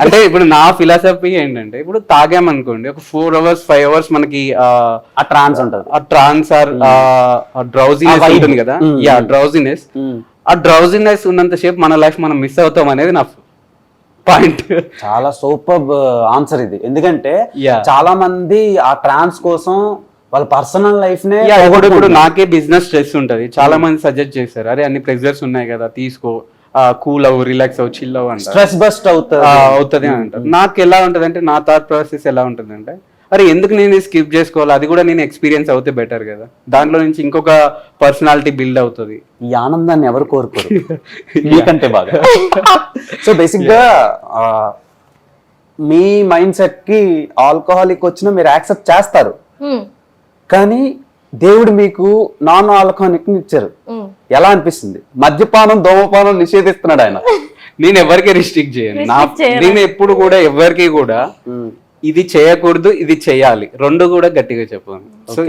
అంటే ఇప్పుడు నా ఫిలాసఫీ ఏంటంటే, ఇప్పుడు తాగామనుకోండి ఒక 4 hours 5 hours మనకి ఆ ట్రాన్స్ ఉంటుంది, ఆ ట్రాన్స్ ఆర్ డ్రౌజినెస్ ఉంటుంది కదా. Yeah, drowsiness. ఆ డ్రౌజినెస్ ఉన్నంత సేపు మన లైఫ్ మనం మిస్ అవుతాం అనేది నా పాయింట్. చాలా సూపర్ ఆన్సర్ ఇది. ఎందుకంటే చాలా మంది ఆ ట్రాన్స్ కోసం వాళ్ళ పర్సనల్ లైఫ్ నే, ఇప్పుడు నాకే బిజినెస్ స్ట్రెస్ ఉంటది, చాలా మంది సజెస్ట్ చేస్తారు, అరే అన్ని ప్రెషర్స్ ఉన్నాయి కదా తీసుకో, కూల్ అవ్వు, రిలాక్స్ అవ్వు, చిల్ అవ్వు అంటారు, స్ట్రెస్ బస్ట్ అవుతుంది అని అంటారు. నాకు ఎలా ఉంటది అంటే, నా థాట్ ప్రాసెస్ ఎలా ఉంటుంది అంటే, అరే ఎందుకు నేను స్కిప్ చేసుకోవాలి, అది కూడా నేను ఎక్స్పీరియన్స్ అవుతే బెటర్ కదా, దాంట్లో నుంచి ఇంకొక పర్సనాలిటీ బిల్డ్ అవుతుంది. ఈ ఆనందాన్ని ఎవరు కోరుకోరు మీకంటే బాగా. సో బేసిక్ గా మీ మైండ్ సెట్ కి ఆల్కహాలిక్ వచ్చినా మీరు యాక్సెప్ట్ చేస్తారు, కానీ దేవుడు మీకు నాన్ ఆల్కహాలిక్ ఇచ్చారు. ఎలా అనిపిస్తుంది? మద్యపానం ధూమపానం నిషేధిస్తున్నాడు ఆయన. నేను ఎవరికి రిస్ట్రిక్ట్ చేయను. నేను ఎప్పుడు కూడా ఎవరికి కూడా ఇది చేయకూడదు ఇది చేయాలి రెండు కూడా గట్టిగా చెప్పాను. సో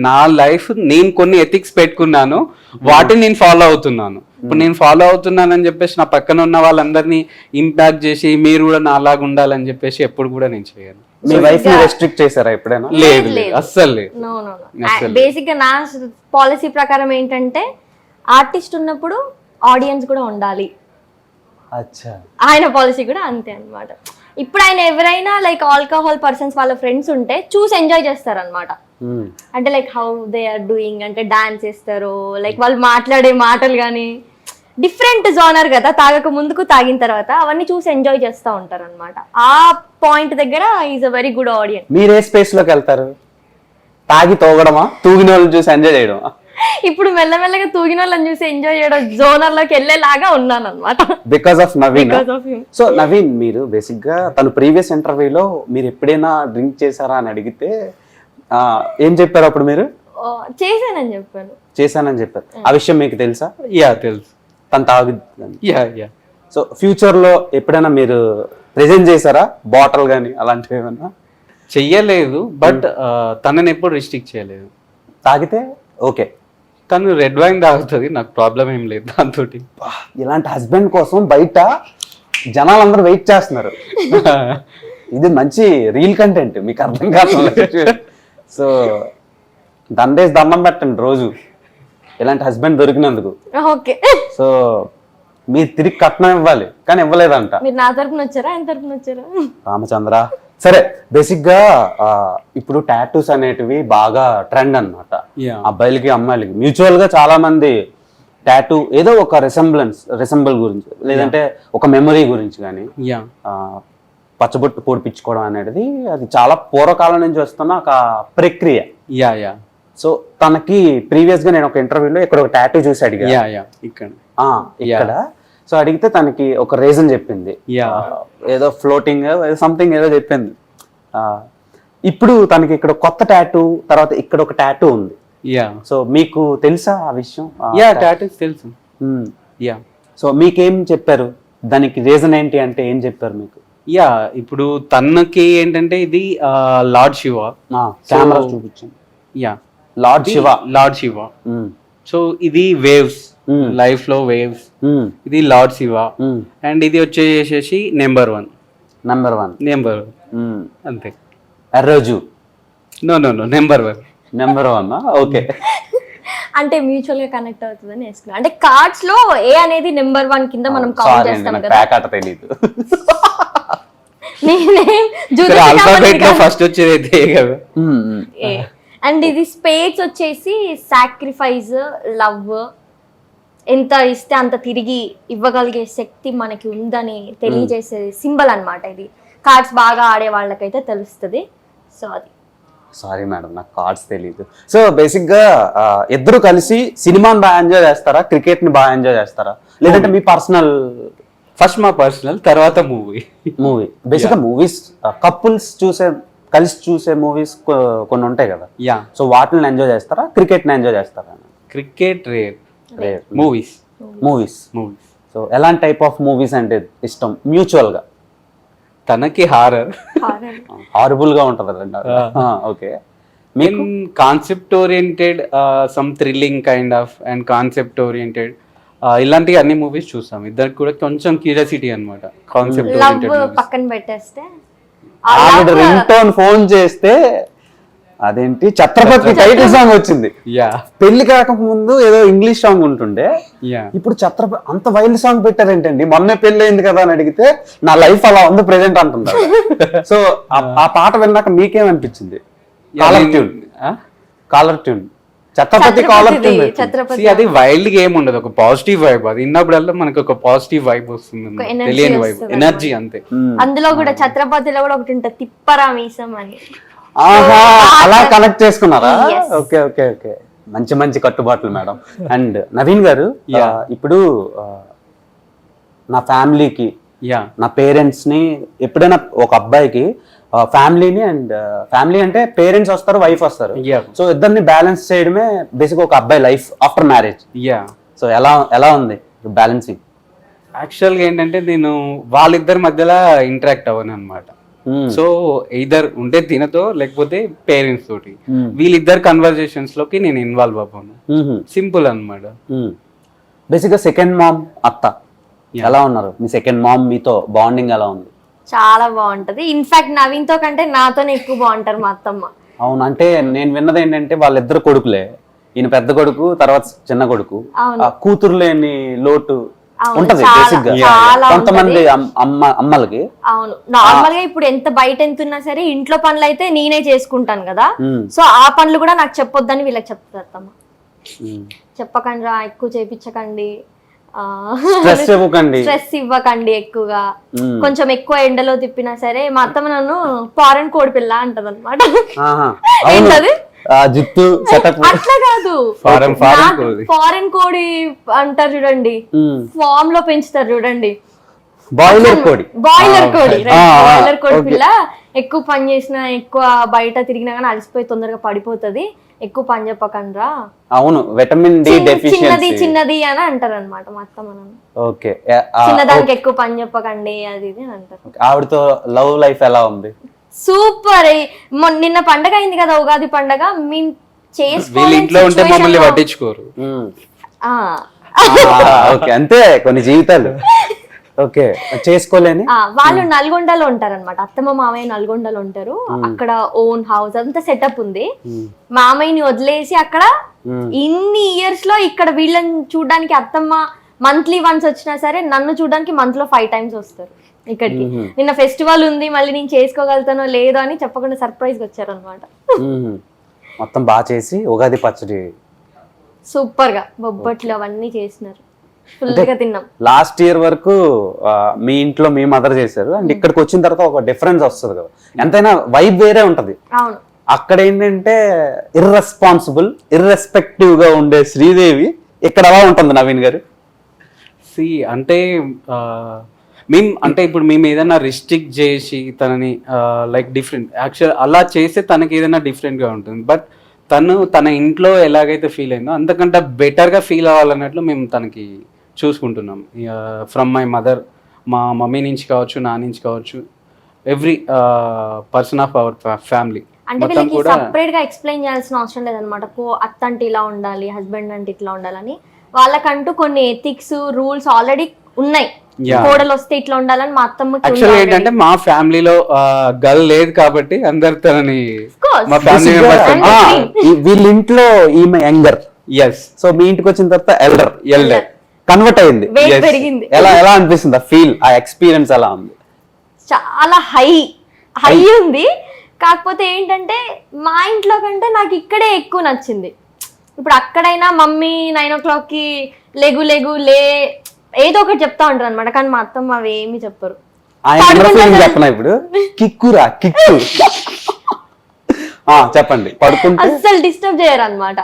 నా లైఫ్ నేను కొన్ని ఎథిక్స్ పెట్టుకున్నాను, వాటిని నేను ఫాలో అవుతున్నాను. ఇప్పుడు నేను ఫాలో అవుతున్నాను అని చెప్పేసి నా పక్కన ఉన్న వాళ్ళందరినీ ఇంపాక్ట్ చేసి మీరు కూడా నా అలాగా ఉండాలని చెప్పేసి ఎప్పుడు కూడా నేను చేయను. మీ వైఫ్ ని రెస్ట్రిక్ట్ చేశారా ఎప్పుడైనా? లేదు లేదు, అస్సలు లేదు. బేసిక్ గా నా పాలసీ ప్రకారం ఏంటంటే ఆర్టిస్ట్ ఉన్నప్పుడు ఆడియన్స్ కూడా ఉండాలి. అచ్చా, ఆయన పాలసీ కూడా అంతే అన్నమాట. ఇప్పుడు ఆయన ఎవరైనా లైక్ ఆల్కహాల్ పర్సన్స్ వాళ్ళ ఫ్రెండ్స్ ఉంటే చూసి ఎంజాయ్ చేస్తారు అనమాట. అంటే like how they are doing, అంటే డాన్స్ చేస్తారు, లైక్ వాళ్ళు మాట్లాడే మాటలు కానీ డిఫరెంట్ జోనర్ కదా, తాగక ముందుకు తాగిన తర్వాత అవన్నీ చూసి ఎంజాయ్ చేస్తూ ఉంటారు అనమాట. ఆ పాయింట్ దగ్గర is a very good audience. మీరే స్పేస్ లోకి వెళ్తారు? తాగి తోగడమా, తూగిన వాళ్ళని చూసి ఎంజాయ్ చేయడమా? ఇప్పుడు మెల్లమెల్లగా తూగిన వాళ్ళని చూసి ఎంజాయ్ చేయడం జోనర్ లోకి వెళ్ళేలాగా ఉన్నాను అనమాట. Because of Naveen. So Naveen, మీరు బేసిక్ గా తను ప్రీవియస్ ఇంటర్వ్యూలో మీరు ఎప్పుడైనా డ్రింక్ చేశారా అని అడిగితే ఏం చెప్పారు అప్పుడు? మీరు చేశానని చెప్పాను. చేశానని చెప్పారు. ఆ విషయం మీకు తెలుసా? యా తెలుసు. తను తాగు. Yeah yeah. సో ఫ్యూచర్ లో ఎప్పుడైనా మీరు ప్రెజెంట్ చేశారా బాటిల్ గానీ అలాంటివి ఏమన్నా? చెయ్యలేదు, బట్ తనని ఎప్పుడు రిస్ట్రిక్ట్ చేయలేదు. తాగితే ఓకే, తను రెడ్ వైన్ తాగుతుంది, నాకు ప్రాబ్లం ఏం లేదు దాంతో. ఇలాంటి హస్బెండ్ కోసం బయట జనాలందరూ వెయిట్ చేస్తున్నారు. ఇది మంచి రీల్ కంటెంట్, మీకు అర్థం కాదు. సో దండేసి దండం పెట్టండి రోజు ఇలాంటి హస్బెండ్ దొరికినందుకు. ఓకే. సో మీరు తిరిగి కట్నం ఇవ్వాలి, కానీ ఇవ్వలేదంట. మీరు నా తరపున వచ్చారా ఆయన తరపున వచ్చారా? రామచంద్ర. సరే, బేసిక్ గా ఇప్పుడు టాటూస్ అనేటివి బాగా ట్రెండ్ అన్నమాట. అబ్బాయిలకి అమ్మాయిలకి మ్యూచువల్ గా చాలా మంది టాటూ ఏదో ఒక రిసెంబుల్ గురించి, లేదంటే ఒక మెమరీ గురించి కానీ పచ్చబొట్టు పొడిపించుకోవడం అనేది అది చాలా పూర్వకాలం నుంచి వస్తున్న ఒక ప్రక్రియ. Yeah yeah. సో తనకి ప్రీవియస్ గా నేను ఒక ఇంటర్వ్యూలో ఇక్కడ ఒక టాటూ చూసి అడిగా. ఇక్కడ సో అడిగితే తనకి ఒక రీజన్ చెప్పింది, ఏదో ఫ్లోటింగ్ సంథింగ్ ఏదో చెప్పింది. ఇప్పుడు తనకి ఇక్కడ కొత్త టాటూ, తర్వాత ఇక్కడ ఒక టాటూ ఉంది. సో మీకు తెలుసా ఆ విషయం? తెలుసు. సో మీకేం చెప్పారు? దానికి రీజన్ ఏంటి అంటే ఏం చెప్పారు మీకు? యా, ఇప్పుడు తనకి ఏంటంటే ఇది లార్డ్ శివ. కెమెరా చూపించండి. Yeah, lord Shiva. సో ఇది వేవ్స్, లైఫ్ లో వేవ్స్. ఇది లార్డ్ శివ. అండ్ ఇది వచ్చేసేసి నెంబర్ వన్ అంతే. Erroju no number one. Okay. అంటే మ్యూచువల్ గా కనెక్ట్ అవుతుందని వేసుకున్నా. అంటే కార్డ్స్ లో ఏ అనేది నెంబర్ 1 కింద మనం కౌంట్ చేస్తాం కదా. తెలీదు. ఫస్ట్ వచ్చేది కదా. అండ్ ఇది స్పేడ్స్ వచ్చేసి సాక్రిఫైస్, లవ్, ఎంత ఇస్తే అంత తిరిగి ఇవ్వగలిగే శక్తి మనకి ఉందని తెలియజేసే సింబల్ అన్నమాట. ఇది కార్డ్స్ బాగా ఆడే వాళ్ళకైతే తెలుస్తుంది. సో అది. సారీ మేడం, నాకు కార్డ్స్ తెలీదు. సో బేసిక్ గా ఇద్దరు కలిసి సినిమాని బాగా ఎంజాయ్ చేస్తారా, క్రికెట్ ని బాగా ఎంజాయ్ చేస్తారా, లేదంటే మీ పర్సనల్? ఫస్ట్ మా పర్సనల్, తర్వాత మూవీ. బేసిక్ గా మూవీస్ కపుల్స్ కలిసి చూసే మూవీస్ కొన్ని ఉంటాయి కదా. సో వాటిని ఎంజాయ్ చేస్తారా, క్రికెట్ ని ఎంజాయ్ చేస్తారా? Cricket rare, movies. సో ఎలాంటి టైప్ ఆఫ్ మూవీస్ అంటే ఇష్టం మ్యూచువల్ గా? తనకి హారబుల్ గా ఉంటది. ఓకే. మీకు concept oriented, some thrilling kind of and concept oriented ఇలాంటి అన్ని మూవీస్ చూసాం. ఇద్దరికి కూడా కొంచెం క్యూరియాసిటీ అన్నమాట. కాన్సెప్ట్ ఓరియంటెడ్ పక్కన పెట్టేస్తే ఆవిడ రింగ్ టోన్ ఫోన్ చేస్తే అదేంటి ఛత్రపతి టైటిల్ సాంగ్ వచ్చింది. పెళ్లి కాక ముందు ఏదో ఇంగ్లీష్ సాంగ్ ఉంటుండే, ఇప్పుడు ఛత్రపతి అంత వైల్డ్ సాంగ్ పెట్టారేంటండి, మొన్నే పెళ్లి అయింది కదా అని అడిగితే నా లైఫ్ అలా ఉంది ప్రెసెంట్ అంటున్నారు. సో ఆ పాట విన్నాక మీకేమనిపించింది? Caller tune Chatrapathi caller tune. అది వైల్డ్ గా ఏమి ఉండదు, ఒక పాజిటివ్ వైబ్. అది విన్నప్పుడల్లా మనకు ఒక పాజిటివ్ వైబ్ వస్తుంది, తెలియని వైబ్, ఎనర్జీ అంతే. అందులో కూడా ఛత్రపతిలో కూడా ఒకటి ఉంటుంది, తిప్పరా మీసం అని. ఆహా అలా కనెక్ట్ చేసుకున్నారా? Yes. ఓకే ఓకే ఓకే, మంచి మంచి కట్టుబాట్లు మేడం. అండ్ నవీన్ గారు, ఇప్పుడు నా ఫ్యామిలీకి, యా నా పేరెంట్స్ ని, ఎప్పుడైనా ఒక అబ్బాయికి ఫ్యామిలీని అండ్ ఫ్యామిలీ అంటే పేరెంట్స్ వస్తారు, వైఫ్ వస్తారు, Yeah. సో ఇద్దరిని బ్యాలెన్స్ చేయడమే బేసిక్ ఒక అబ్బాయి life after marriage. Yeah so ఎలా ఉంది బ్యాలెన్సింగ్? యాక్చువల్గా ఏంటంటే నేను వాళ్ళిద్దరి మధ్యలో ఇంటరాక్ట్ అవ్వను అనమాట. సో ఇద్దరు ఉంటే తినతో లేకపోతే పేరెంట్స్ తోటి వీళ్ళిద్దరు కన్వర్జేషన్స్ లోకి నేను ఇన్వాల్వ్ అవ్వను. సింపుల్ అనమాట. బేసిక్ గా సెకండ్ మామ్ అత్త ఎలా ఉన్నారు? మీ సెకండ్ మామ్ మీతో బాండింగ్ ఎలా ఉంది? చాలా బాగుంటది. ఇన్ఫాక్ట్ నవీన్తో కంటే నాతోనే ఎక్కువ బాగుంటారు మా అత్తమ్మ. అవును, అంటే నేను విన్నది ఏంటంటే వాళ్ళిద్దరు కొడుకులే, ఈయన పెద్ద కొడుకు, తర్వాత చిన్న కొడుకు, అవును. ఆ కూతురు లేని లోటు అవును, ఉంటది చాలా, బేసిక్ గా చాలా కొంతమంది అమ్మలకి. అవును, నార్మల్ గా ఇప్పుడు ఎంత బయట ఎంత ఉన్నా సరే ఇంట్లో పనులు అయితే నేనే చేసుకుంటాను కదా. సో ఆ పనులు కూడా నాకు చెప్పొద్దని వీళ్ళకి చెప్తారు అత్తమ్మ. చెప్పకండి రా, ఎక్కువ చేపించకండి, స్ట్రెస్ ఇవ్వకండి, స్ట్రెస్ ఇవ్వకండి ఎక్కువగా. కొంచెం ఎక్కువ ఎండలో తిప్పినా సరే మా అత్తమ్మ నన్ను ఫారెన్ కోడి పిల్ల అంటది అనమాట. ఏంటది? జిత్తు సెటప్ అట్లా కాదు, ఫారెన్ కోడి అంటారు చూడండి, ఫామ్ లో పెంచుతారు చూడండి, బాయిలర్ కోడి. బాయిలర్ కోడి పిల్ల. ఎక్కువ పని చేసినా, ఎక్కువ బయట తిరిగినా కానీ అలసిపోయి తొందరగా పడిపోతది, ఎక్కువ పని చెప్పకండ్రా. అవును, విటమిన్ డి డెఫిషియన్సీ చిన్నది అని అంటారు అనమాట మా అత్తమ్మ నన్ను. ఓకే, చిన్నదానికి ఎక్కువ పని చెప్పకండి అది ఇది అని అంటారు. ఆవిడతో లవ్ లైఫ్ ఎలా ఉంది? సూపర్. నిన్న పండగ అయింది కదా, ఉగాది పండగ. మేము ఇంట్లో ఉంటే మమ్మల్ని పట్టించుకోరు. ఓకే, అంతే కొన్ని జీవితాలు. ఓకే, చేసుకోలేని వాళ్ళు నల్గొండలో ఉంటారు అనమాట. అత్తమ్మ మామయ్య నల్గొండలో ఉంటారు. అక్కడ ఓన్ హౌస్ అంతా సెటప్ ఉంది. మామయ్యని వదిలేసి అక్కడ ఇన్ని ఇయర్స్ లో ఇక్కడ వీళ్ళని చూడడానికి అత్తమ్మ మంత్లీ వన్స్ వచ్చినా సరే నన్ను చూడడానికి మంత్ లో 5 times వస్తారు ఇక్కడికి. నిన్న ఫెస్టివల్ ఉంది, మళ్ళీ నేను చేసుకోగలుగుతానో లేదో అని చెప్పకుండా సర్ప్రైజ్ వచ్చారు అనమాట. మొత్తం బాగా చేసి ఉగాది పచ్చడి సూపర్ గా బొబ్బట్లు అవన్నీ చేసినారు, ఫుల్ గా తిన్నాం. లాస్ట్ ఇయర్ వరకు మీ ఇంట్లో మీ మదర్ చేశారు, అండ్ ఇక్కడికి వచ్చిన తర్వాత ఒక డిఫరెన్స్ వస్తుంది కదా, ఎంతైనా వైబ్ వేరే ఉంటది. అవును, అక్కడ ఏంటంటే ఇర్రెస్పెక్టివ్ గా ఉండే శ్రీదేవి ఇక్కడ అలా ఉంటుంది నవీన్ గారు. అంటే ఇప్పుడు మేము ఏదైనా రిస్ట్రిక్ట్ చేసి తనని లైక్ డిఫరెంట్ యాక్చువల్ అలా చేస్తే తనకి ఏదైనా డిఫరెంట్ గా ఉంటుంది. బట్ తను తన ఇంట్లో ఎలాగైతే ఫీల్ అయిందో అంతకంటే బెటర్ గా ఫీల్ అవ్వాలన్నట్లు మేము తనకి చూసుకుంటున్నాం. ఫ్రమ్ మై మదర్, మా మమ్మీ నుంచి కావచ్చు, నా నుంచి కావచ్చు, every person of our family. అంటే వీళ్ళకి సపరేట్ గా ఎక్స్ప్లెయిన్ చేయాల్సిన అవసరం లేదనమాట. అత్త అంటే ఇలా ఉండాలి, హస్బెండ్ అంటే ఇట్లా ఉండాలని. వాళ్ళకంటూ కొన్ని ఎథిక్స్ రూల్స్ ఆల్రెడీ ఉన్నాయి. కోడలు వస్తే ఇట్లా ఉండాలని మా అత్తమ్మకి. యాక్చువల్లీ ఏంటంటే మా ఫ్యామిలీలో గర్ల్ లేదు కాబట్టి అందరు తనని మా ఫ్యామిలీ మెంబర్స్. వీళ్ళ ఇంట్లో ఈమె యంగర్, ఎస్. సో మీ ఇంటికి వచ్చిన తర్వాత ఎల్డర్ కన్వర్ట్ అయింది. పెరిగింది. ఎలా అనిపిస్తుంది ఆ ఫీల్, ఆ ఎక్స్పీరియన్స్ ఎలా ఉంది? చాలా హై ఉంది. కాకపోతే ఏంటంటే మా ఇంట్లో కంటే నాకు ఇక్కడే ఎక్కువ నచ్చింది. ఇప్పుడు అక్కడైనా మమ్మీ 9 o'clock కి లెగు లే ఏదో ఒకటి చెప్తా ఉంటారు అనమాట, కానీ మా అత్తమ్మ అవి ఏమి చెప్పరు. చెప్పనా ఇప్పుడు కిక్కురా కిక్కు చెప్పండి. పడుకుంటే అస్సలు డిస్టర్బ్ చేయరు అనమాట.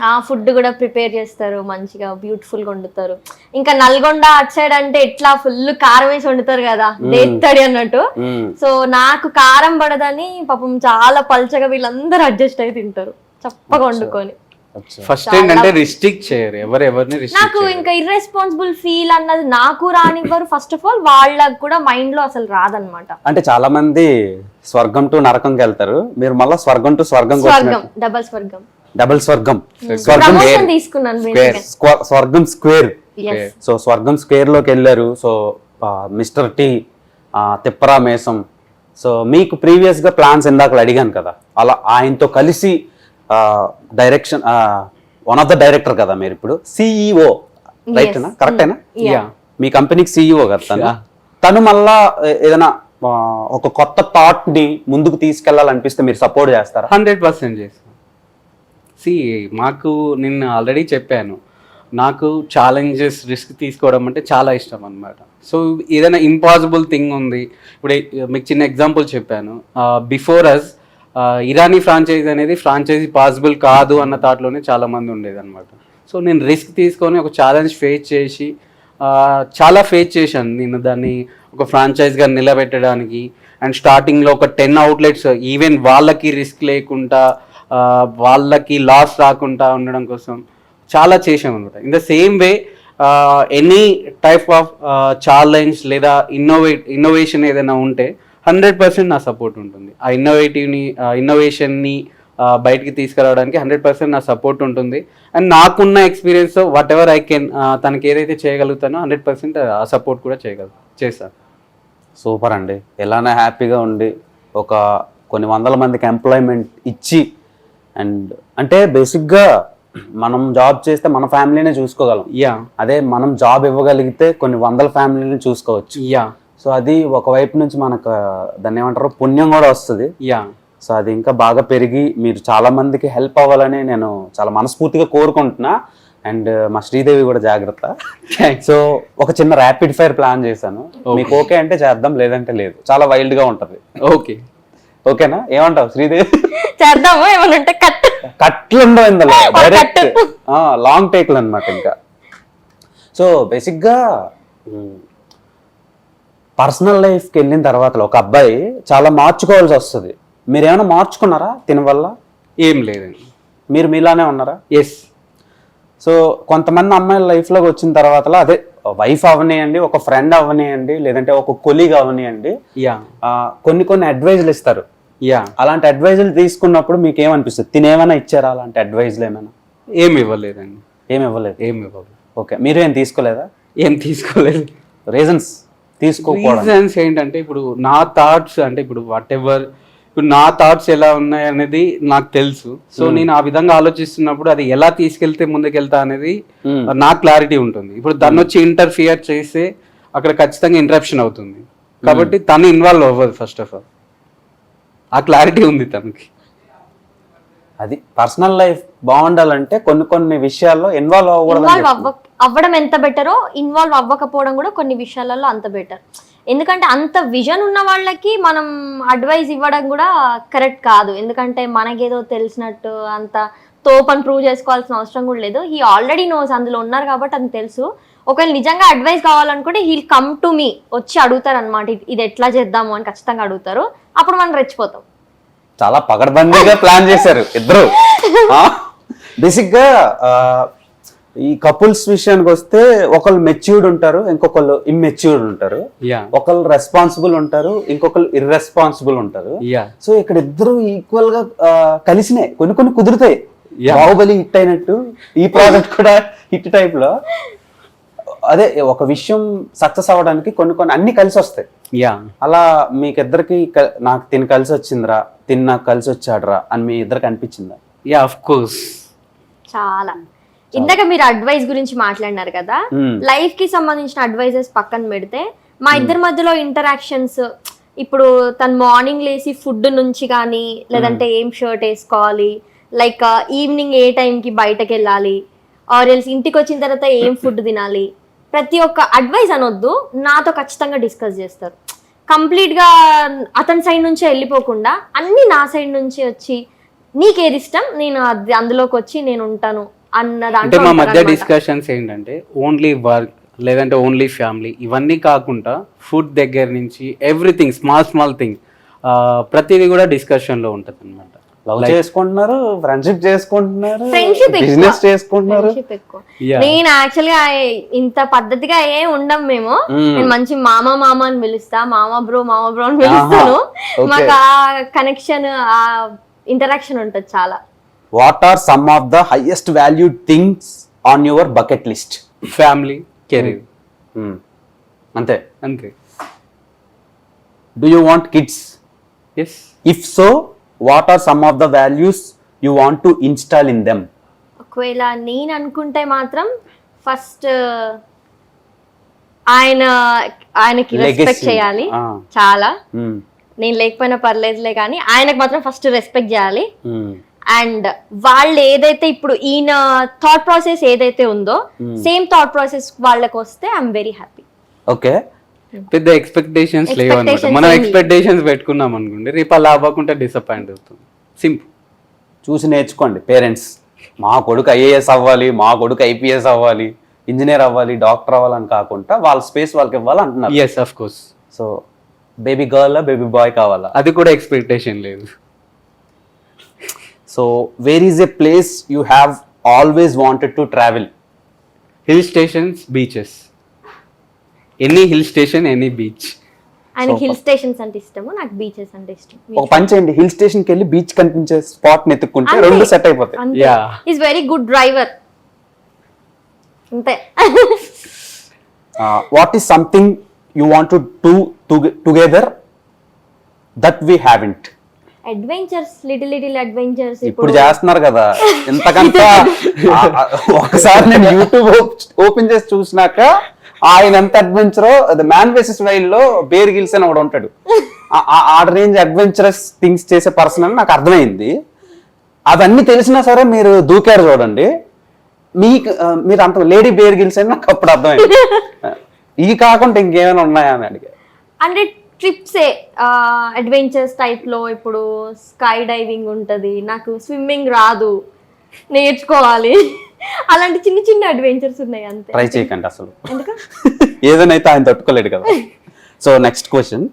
ఆ ఫుడ్ కూడా ప్రిపేర్ చేస్తారు, మంచిగా బ్యూటిఫుల్ గా వండుతారు. ఇంకా నల్గొండ అటు సైడ్ అంటే ఎట్లా ఫుల్ కారం వేసి వండుతారు కదా, దేత్తడి అన్నట్టు. సో నాకు కారం పడదని పాపం చాలా పల్చగా వీళ్ళందరూ అడ్జస్ట్ అయి తింటారు చప్పగా వండుకొని. ఫస్ట్ ఏంటంటే రిస్ట్రిక్ట్ చేయరు ఎవరిని. నాకు ఇంకా ఇర్రెస్పాన్సిబుల్ ఫీల్ అన్నది నాకు రానివ్వరు. ఫస్ట్ ఆఫ్ ఆల్ వాళ్ళకి కూడా మైండ్ లో అసలు రాదనమాట. అంటే చాలా మంది స్వర్గం టు నరకంకి వెళ్తారు, మీరు మళ్ళీ స్వర్గం టు స్వర్గం డబుల్ స్వర్గం తీసుకున్నాను, స్వర్గం స్క్వేర్. సో స్వర్గం స్క్వేర్ లోకి వెళ్ళారు. So Mr T, Thipparaa Meesam. So మీకు ప్రీవియస్ గా ప్లాన్స్ ఇందాక అడిగాను కదా, అలా ఆయనతో కలిసి direction one of the director కదా మీరు ఇప్పుడు, సిఇఓ రైటేనా, కరెక్టేనా? మీ కంపెనీకి సిఇఓ కదా తను మళ్ళా ఏదైనా ఒక కొత్త థాట్ ని ముందుకు తీసుకెళ్లాలనిపిస్తే మీరు సపోర్ట్ చేస్తారా? 100% చేస్తాను. మాకు నిన్న ఆల్రెడీ చెప్పాను, నాకు ఛాలెంజెస్ రిస్క్ తీసుకోవడం అంటే చాలా ఇష్టం అనమాట. సో ఏదైనా ఇంపాసిబుల్ థింగ్ ఉంది, ఇప్పుడు మీకు చిన్న ఎగ్జాంపుల్ చెప్పాను. బిఫోర్ అస్ ఇరానీ ఫ్రాంచైజీ అనేది ఫ్రాంచైజీ పాసిబుల్ కాదు అన్న థాట్లోనే చాలా మంది ఉండేది అనమాట. సో నేను రిస్క్ తీసుకొని ఒక ఛాలెంజ్ ఫేస్ చేసి చాలా ఫేస్ చేశాను నేను దాన్ని ఒక ఫ్రాంచైజ్గా నిలబెట్టడానికి. అండ్ స్టార్టింగ్లో ఒక 10 అవుట్లెట్స్ ఈవెన్ వాళ్ళకి రిస్క్ లేకుండా వాళ్ళకి లాస్ రాకుండా ఉండడం కోసం చాలా చేసాం అనమాట. In the same way any type of challenge లేదా ఇన్నోవేషన్ ఏదైనా ఉంటే 100% నా సపోర్ట్ ఉంటుంది. ఆ ఇన్నోవేషన్ని బయటికి తీసుకురావడానికి 100% నా సపోర్ట్ ఉంటుంది. అండ్ నాకున్న experience what ever I can తనకి ఏదైతే చేయగలుగుతానో 100% ఆ సపోర్ట్ కూడా చేస్తాను. సూపర్ అండి. ఎలానే హ్యాపీగా ఉండి ఒక కొన్ని వందల మందికి ఎంప్లాయ్మెంట్ ఇచ్చి అండ్ అంటే బేసిక్గా మనం జాబ్ చేస్తే మన ఫ్యామిలీనే చూసుకోగలం. అదే మనం జాబ్ ఇవ్వగలిగితే కొన్ని వందల ఫ్యామిలీని చూసుకోవచ్చు. సో అది ఒకవైపు నుంచి మనకు దాన్ని ఏమంటారు పుణ్యం కూడా వస్తుంది. సో అది ఇంకా బాగా పెరిగి మీరు చాలా మందికి హెల్ప్ అవ్వాలని నేను చాలా మనస్ఫూర్తిగా కోరుకుంటున్నా. అండ్ మా శ్రీదేవి కూడా జాగ్రత్త. సో ఒక చిన్న ర్యాపిడ్ ఫైర్ ప్లాన్ చేశాను. మీకు ఓకే అంటే చేద్దాం, లేదంటే లేదు. చాలా వైల్డ్ గా ఉంటది. ఓకేనా? ఏమంటావు శ్రీదేవి? చేద్దాము. ఏమనంటే కట్లు ఉండవు ఇందులో, డైరెక్ట్ లాంగ్ టేక్లు అనమాట. ఇంకా సో బేసిక్గా పర్సనల్ లైఫ్కి వెళ్ళిన తర్వాత ఒక అబ్బాయి చాలా మార్చుకోవాల్సి వస్తుంది. మీరు ఏమైనా మార్చుకున్నారా దీని వల్ల? ఏం లేదండి. మీరు మీలానే ఉన్నారా? ఎస్. సో కొంతమంది అమ్మాయిల లైఫ్లోకి వచ్చిన తర్వాత అదే వైఫ్ అవనియండి, ఒక ఫ్రెండ్ అవనియండి, లేదంటే ఒక కొలీగ్ అవనియండి, కొన్ని అడ్వైజులు ఇస్తారు. అలాంటి అడ్వైజులు తీసుకున్నప్పుడు మీకు ఏమనిపిస్తుంది? తినేమైనా ఇచ్చారా అలాంటి అడ్వైజులు? ఏమైనా? ఏమి ఇవ్వలేదండి. ఏమి ఇవ్వలేదు. ఓకే. మీరు ఏం తీసుకోలేదా? ఏం తీసుకోలేదు. రీజన్స్ రీజన్స్ ఏంటంటే ఇప్పుడు నా థాట్స్ అంటే ఇప్పుడు వాట్ ఎవర్ ఇప్పుడు నా థాట్స్ ఎలా ఉన్నాయి అనేది నాకు తెలుసు. సో నేను ఆ విధంగా ఆలోచిస్తున్నప్పుడు అది ఎలా తీసుకెళ్తే ముందుకెళ్తా అనేది నాకు క్లారిటీ ఉంటుంది. ఇప్పుడు దాన్ని వచ్చి ఇంటర్ఫియర్ చేస్తే అక్కడ ఖచ్చితంగా ఇంటరప్షన్ అవుతుంది. కాబట్టి తను ఇన్వాల్వ్ అవ్వదు. ఫస్ట్ ఆఫ్ ఆల్ ఆ క్లారిటీ ఉంది తనకి. అది పర్సనల్ లైఫ్ బాగుండాలంటే కొన్ని విషయాల్లో ఇన్వాల్వ్ అవ్వడం ఎంత బెటరో ఇన్వాల్వ్ అవ్వకపోవడం కూడా కొన్ని విషయాలలో అంత బెటర్. ఎందుకంటే అంత విజన్ ఉన్న వాళ్ళకి మనం అడ్వైస్ ఇవ్వడం కూడా కరెక్ట్ కాదు. ఎందుకంటే మనకేదో తెలిసినట్టు అంత తోపని ప్రూవ్ చేసుకోవాల్సిన అవసరం కూడా లేదు. హీ ఆల్రెడీ నోస్, అందులో ఉన్నారు కాబట్టి అది తెలుసు. ఒకవేళ నిజంగా అడ్వైస్ కావాలనుకుంటే హీల్ కమ్ టు మీ, వచ్చి అడుగుతారు అనమాట, ఇది ఎట్లా చేద్దాము అని ఖచ్చితంగా అడుగుతారు. అప్పుడు మనం రెచ్చిపోతాం. చాలా పకడ్బందీగా ప్లాన్ చేశారు ఇద్దరు. బేసిక్గా ఈ కపుల్స్ విషయానికి వస్తే ఒకళ్ళు మెచ్యూర్డ్ ఉంటారు, ఇంకొకళ్ళు ఇమ్మెచ్యూర్డ్ ఉంటారు. ఒకళ్ళు రెస్పాన్సిబుల్ ఉంటారు, ఇంకొకళ్ళు ఇర్రెస్పాన్సిబుల్ ఉంటారు. సో ఇక్కడ ఇద్దరు ఈక్వల్ గా కలిసినాయి. కొన్ని కుదురుతాయి. బాహుబలి హిట్ అయినట్టు ఈ ప్రాజెక్ట్ కూడా హిట్ టైప్ లో అదే ఒక విషయం సక్సెస్ అవ్వడానికి కొన్ని అన్ని కలిసి వస్తాయి. అలా మీకిద్దరికి నాకు తిని కలిసి వచ్చిందిరా, తిని నాకు కలిసి వచ్చాడురా అని మీ ఇద్దరికి అనిపించిందా? ఆఫ్ కోర్స్ చాలా. ఇందాక మీరు అడ్వైస్ గురించి మాట్లాడినారు కదా, లైఫ్ కి సంబంధించిన అడ్వైజెస్ పక్కన పెడితే మా ఇద్దరి మధ్యలో ఇంటరాక్షన్స్, ఇప్పుడు తను మార్నింగ్ లేసి ఫుడ్ నుంచి కానీ, లేదంటే ఏం షర్ట్ వేసుకోవాలి, లైక్ ఈవినింగ్ ఏ టైంకి బయటకు వెళ్ళాలి, ఆర్ ఎల్స్ ఇంటికి వచ్చిన తర్వాత ఏం ఫుడ్ తినాలి, ప్రతి ఒక్క అడ్వైస్ అనొద్దు నాతో ఖచ్చితంగా డిస్కస్ చేస్తారు. కంప్లీట్గా అతని సైడ్ నుంచే వెళ్ళిపోకుండా అన్ని నా సైడ్ నుంచి వచ్చి నీకేది ఇష్టం నేను అందులోకి వచ్చి నేను ఉంటాను అన్న అంటే మా మధ్య డిస్కషన్స్ ఏంటంటే ఓన్లీ వర్క్ లేదంటే ఓన్లీ ఫ్యామిలీ ఇవన్నీ కాకుండా ఫుడ్ దగ్గర నుంచి ఎవ్రీథింగ్ స్మాల్ థింగ్ ప్రతిదీ కూడా డిస్కషన్ లో ఉంటది అనమాట. లవ్ చేసుకుంటున్నారు, ఫ్రెండ్షిప్ చేసుకుంటున్నారు, ఫ్రెండ్షిప్ బిజినెస్ చేసుకుంటున్నారు. నేను యాక్చువల్గా ఇంత పద్ధతిగా ఏం ఉండం మేము. నేను మంచి మామ అని పిలుస్తా, మామ బ్రో అని పిలుస్తాను. మాకు ఆ కనెక్షన్ ఆ ఇంటరాక్షన్ ఉంటుంది చాలా. What are some of the highest valued things on your bucket list? Family, career, అంతే. Do you want kids? Yes. If so what are some of the values you want to install in them? ఒకవేళ నేను అనుకుంటే మాత్రం first ఆయనకి respect చేయాలి చాలా. నేను లేకపోయినా పర్లేదులే కానీ ఆయనకు మాత్రం ఫస్ట్ రెస్పెక్ట్ చేయాలి. అండ్ వాళ్ళు ఏదైతే ఇప్పుడు ఈయన థాట్ ప్రాసెస్ ఏదైతే ఉందో సేమ్ థాట్ ప్రాసెస్ వాళ్ళకి వస్తే ఐఎమ్ వెరీ హ్యాపీ. ఓకే. పెద్ద ఎక్స్పెక్టేషన్స్ లేవు అనమాట. Expectations మనం ఏం ఎక్స్పెక్టేషన్స్ పెట్టుకున్నాం అనుకోండి, రేపు అలా అవ్వకుండా డిసప్పాయింట్ అవుతుంది. సింపుల్. చూసి నేర్చుకోండి పేరెంట్స్. మా కొడుకు ఐఏఎస్ అవ్వాలి, మా కొడుకు ఐపీఎస్ అవ్వాలి, ఇంజనీర్ అవ్వాలి, డాక్టర్ అవ్వాలని కాకుండా వాళ్ళ స్పేస్ వాళ్ళకి ఇవ్వాలి అంటున్నారు. Yes, of course. So baby girl baby boy కావాలా? అది కూడా ఎక్స్పెక్టేషన్ లేదు. So where is a place you have always wanted to travel? Hill stations, beaches. Any hill station, any beach. ఆయన హిల్ స్టేషన్స్ అంటే ఇష్టము, నాకు బీచెస్ అంటే ఇష్టం. ఒక పని చేయండి, హిల్ స్టేషన్ కి వెళ్ళి బీచ్ కనిపించే స్పాట్ ని ఎత్తుక్కుంటే రెండు సెట్ అయిపోతాయి. Yeah. Is very good driver. అంతే. What is something you want to do together that we haven't? Adventures, little adventures. ఇప్పుడు చేస్తున్నారు కదా ఇంతకంతా. ఒకసారి నేను యూట్యూబ్ ఓపెన్ చేసి చూసినాక ఆయన ఎంత అడ్వెంచరో, అది మ్యాన్ వేసెస్ వైల్డ్ లో బేర్ గిల్స్ అని ఒకడు ఉంటాడు, ఆ రేంజ్ అడ్వెంచరస్ థింగ్స్ చేసే పర్సన్ అని నాకు అర్థమైంది. అవన్నీ తెలిసినా సరే మీరు దూకారు చూడండి. మీరు అంత లేడీ బేర్ గిల్స్ అని నాకు అప్పుడు అర్థమైంది. ఇవి కాకుండా ఇంకేమైనా ఉన్నాయా అని అడిగా. అంటే ట్రిప్సే అడ్వెంచర్స్ టైప్ లో. ఇప్పుడు స్కై డైవింగ్ ఉంటది, నాకు స్విమ్మింగ్ రాదు, నేర్చుకోవాలి. అలాంటి చిన్న చిన్న అడ్వెంచర్స్ ఉన్నాయి అంతే. ట్రై చేయకండి అసలు, ఎందుకు? ఏదైనా ఆయన తట్టుకోలేడు కదా. So next question,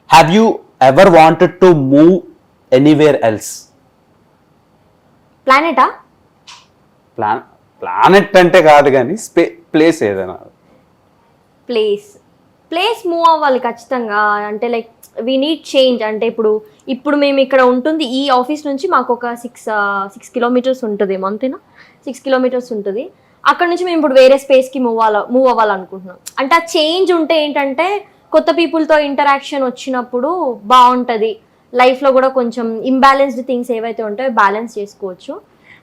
have you ever wanted to move anywhere else? ప్లానెటా? ప్లానెట్ అంటే కాదు కానీ ప్లేస్ ఏదైనా. ప్లేస్ మూవ్ అవ్వాలి ఖచ్చితంగా. అంటే లైక్ వీ నీడ్ చేంజ్. అంటే ఇప్పుడు మేము ఇక్కడ ఉంటుంది, ఈ ఆఫీస్ నుంచి మాకు ఒక 6 కిలోమీటర్స్ ఉంటుంది, అంతేనా? 6 కిలోమీటర్స్ ఉంటుంది. అక్కడ నుంచి మేము ఇప్పుడు వేరే స్పేస్కి మూవ్ అవ్వాలనుకుంటున్నాం. అంటే ఆ చేంజ్ ఉంటే ఏంటంటే కొత్త పీపుల్తో ఇంటరాక్షన్ వచ్చినప్పుడు బాగుంటుంది. లైఫ్లో కూడా కొంచెం ఇంబ్యాలెన్స్డ్ థింగ్స్ ఏవైతే ఉంటాయో బ్యాలెన్స్ చేసుకోవచ్చు.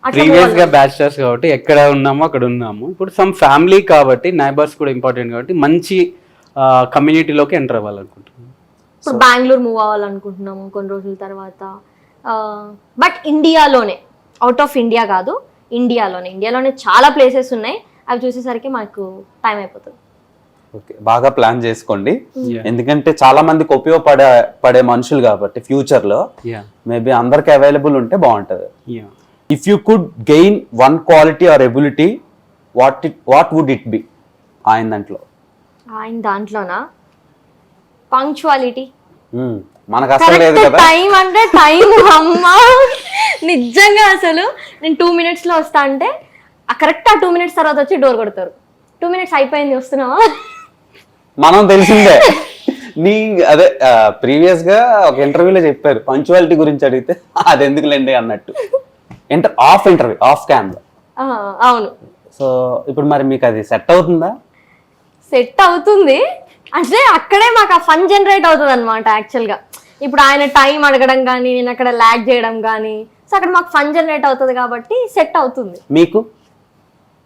ప్రీవియస్ గా బ్యాచిలర్స్ కాబట్టి ఎక్కడ ఉన్నామో అక్కడ ఉన్నాము. ఇప్పుడు సమ్ ఫ్యామిలీ కాబట్టి నైబర్స్ కూడా ఇంపార్టెంట్ కాబట్టి మంచి కమ్యూనిటీలోకి ఎంటర్ అవ్వాలనుకుంటున్నాం. ఇప్పుడు బెంగళూరు మూవ్ అవ్వాలనుకుంటున్నాము కొన్ని రోజుల తర్వాత. బట్ ఇండియాలోనే, అవుట్ ఆఫ్ ఇండియా కాదు, ఇండియాలోనే చాలా ప్లేసెస్ ఉన్నాయి. అవి చూసేసరికి మాకు టైం అయిపోతుంది. ఓకే, బాగా ప్లాన్ చేసుకోండి. Yeah. ఎందుకంటే చాలా మందికి ఉపయోగపడే మనుషులు కాబట్టి ఫ్యూచర్ లో యా మేబీ అందరికి అవైలబుల్ ఉంటే బాగుంటది. Yeah if you could gain one quality or ability, what would it be? ఆయన దాంట్లోనా పంక్చువాలిటీ. మనకు అసలు లేదు కదా. టైం అంటే టైం అమ్మా, నిజంగా అసలు నేను 2 minutes లో వస్తా అంటే కరెక్ట్ ఆ 2 minutes తర్వాత వచ్చి డోర్ కొడతారు. 2 minutes అయిపోయింది, వస్తున్నావా? మనం తెలిసిందే. అదే ప్రీవియస్ గా ఒక ఇంటర్వ్యూలో చెప్పారు, పంక్చువాలిటీ గురించి అడిగితే అది ఎందుకులేండి అన్నట్టు. ఇంటర్వ్యూ ఆఫ్ క్యామ్లో. అవును. సో ఇప్పుడు మరి మీకు అది సెట్ అవుతుందా? సెట్ అవుతుంది అంటే అక్కడే మాకు ఆ ఫన్ జనరేట్ అవుతుంది అనమాట యాక్చువల్గా. ఇప్పుడు ఆయన టైం అడగడం కానీ, నేను అక్కడ ల్యాగ్ చేయడం కానీ, సో అక్కడ మాకు ఫన్ జనరేట్ అవుతుంది కాబట్టి సెట్ అవుతుంది. మీకు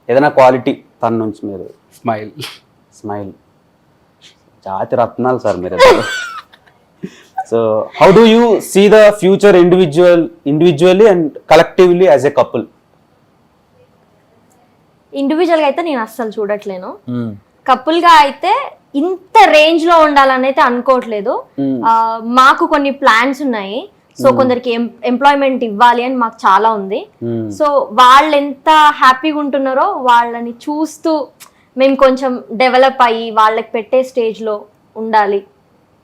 ఏదైనా క్వాలిటీ తన నుంచి? మీరు స్మైల్ జాతి రత్నాలు సార్ మీరు. So how do you see the future individually and collectively as a couple? ఇండివిజువల్గా అయితే నేను అస్సలు చూడట్లేను. కపుల్గా అయితే ఇంత రేంజ్ లో ఉండాలని అయితే అనుకోవట్లేదు. మాకు కొన్ని ప్లాన్స్ ఉన్నాయి. సో కొందరికి ఎంప్లాయ్మెంట్ ఇవ్వాలి అని మాకు చాలా ఉంది. సో వాళ్ళు ఎంత హ్యాపీగా ఉంటున్నారో వాళ్ళని చూస్తూ మేము కొంచెం డెవలప్ అయ్యి వాళ్ళకి పెట్టే స్టేజ్ లో ఉండాలి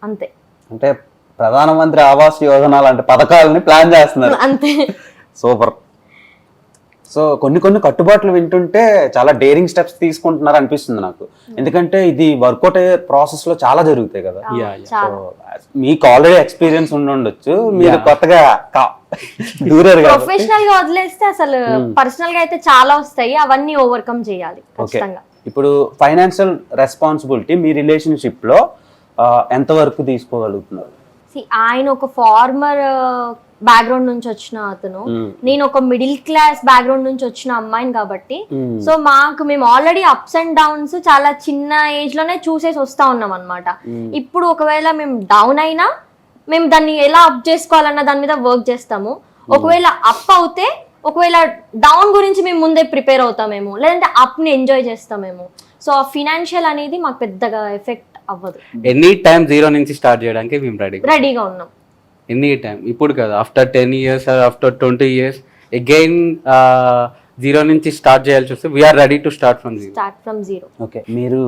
అంతే. అంటే ప్రధానమంత్రి ఆవాస్ యోజన లాంటి పథకాలని ప్లాన్ చేస్తున్నారు అంతే. సూపర్. సో కొన్ని కట్టుబాట్లు వింటుంటే చాలా డేరింగ్ స్టెప్స్ తీసుకుంటున్నారు అనిపిస్తుంది నాకు. ఎందుకంటే ఇది వర్కౌట్ అయ్యే ప్రాసెస్ లో చాలా జరుగుతాయి కదా. సో మీకు ఆల్రెడీ ఎక్స్పీరియన్స్ ఉండొచ్చు, మీరు కొత్తగా దూరారు. ప్రొఫెషనల్ గా వదిలేస్తే అసలు పర్సనల్ గా అయితే చాలా వస్తాయి, అవన్నీ ఓవర్కమ్ చేయాలి ఖచ్చితంగా. ఇప్పుడు ఫైనాన్షియల్ రెస్పాన్సిబిలిటీ మీ రిలేషన్షిప్ లో ఎంత వరకు తీసుకోగలుగుతున్నారు? ఆయన ఒక ఫార్మర్ బ్యాక్గ్రౌండ్ నుంచి వచ్చిన అతను, నేను ఒక మిడిల్ క్లాస్ బ్యాక్గ్రౌండ్ నుంచి వచ్చిన అమ్మాయిని కాబట్టి సో మేము ఆల్రెడీ అప్స్ అండ్ డౌన్స్ చాలా చిన్న ఏజ్ లోనే చూసేసి వస్తా ఉన్నాం అనమాట. ఇప్పుడు ఒకవేళ మేము డౌన్ అయినా మేము దాన్ని ఎలా అప్ చేసుకోవాలన్న దాని మీద వర్క్ చేస్తాము. ఒకవేళ అప్ అవుతే, ఒకవేళ డౌన్ గురించి మేము ముందే ప్రిపేర్ అవుతామేమో, లేదంటే అప్ ని ఎంజాయ్ చేస్తామేమో. సో ఆ ఫినాన్షియల్ అనేది మాకు పెద్దగా ఎఫెక్ట్ అవ్వదు. ఎనీ టైం 0 నుంచి స్టార్ట్ చేయడానికి మేము రెడీగా ఉన్నాం. ఎనీ టైం, ఇప్పుడు కదా after 10 years after 20 years again 0 నుంచి స్టార్ట్ చేయాల్సి వస్తే we are ready to start from zero. Okay, మీరు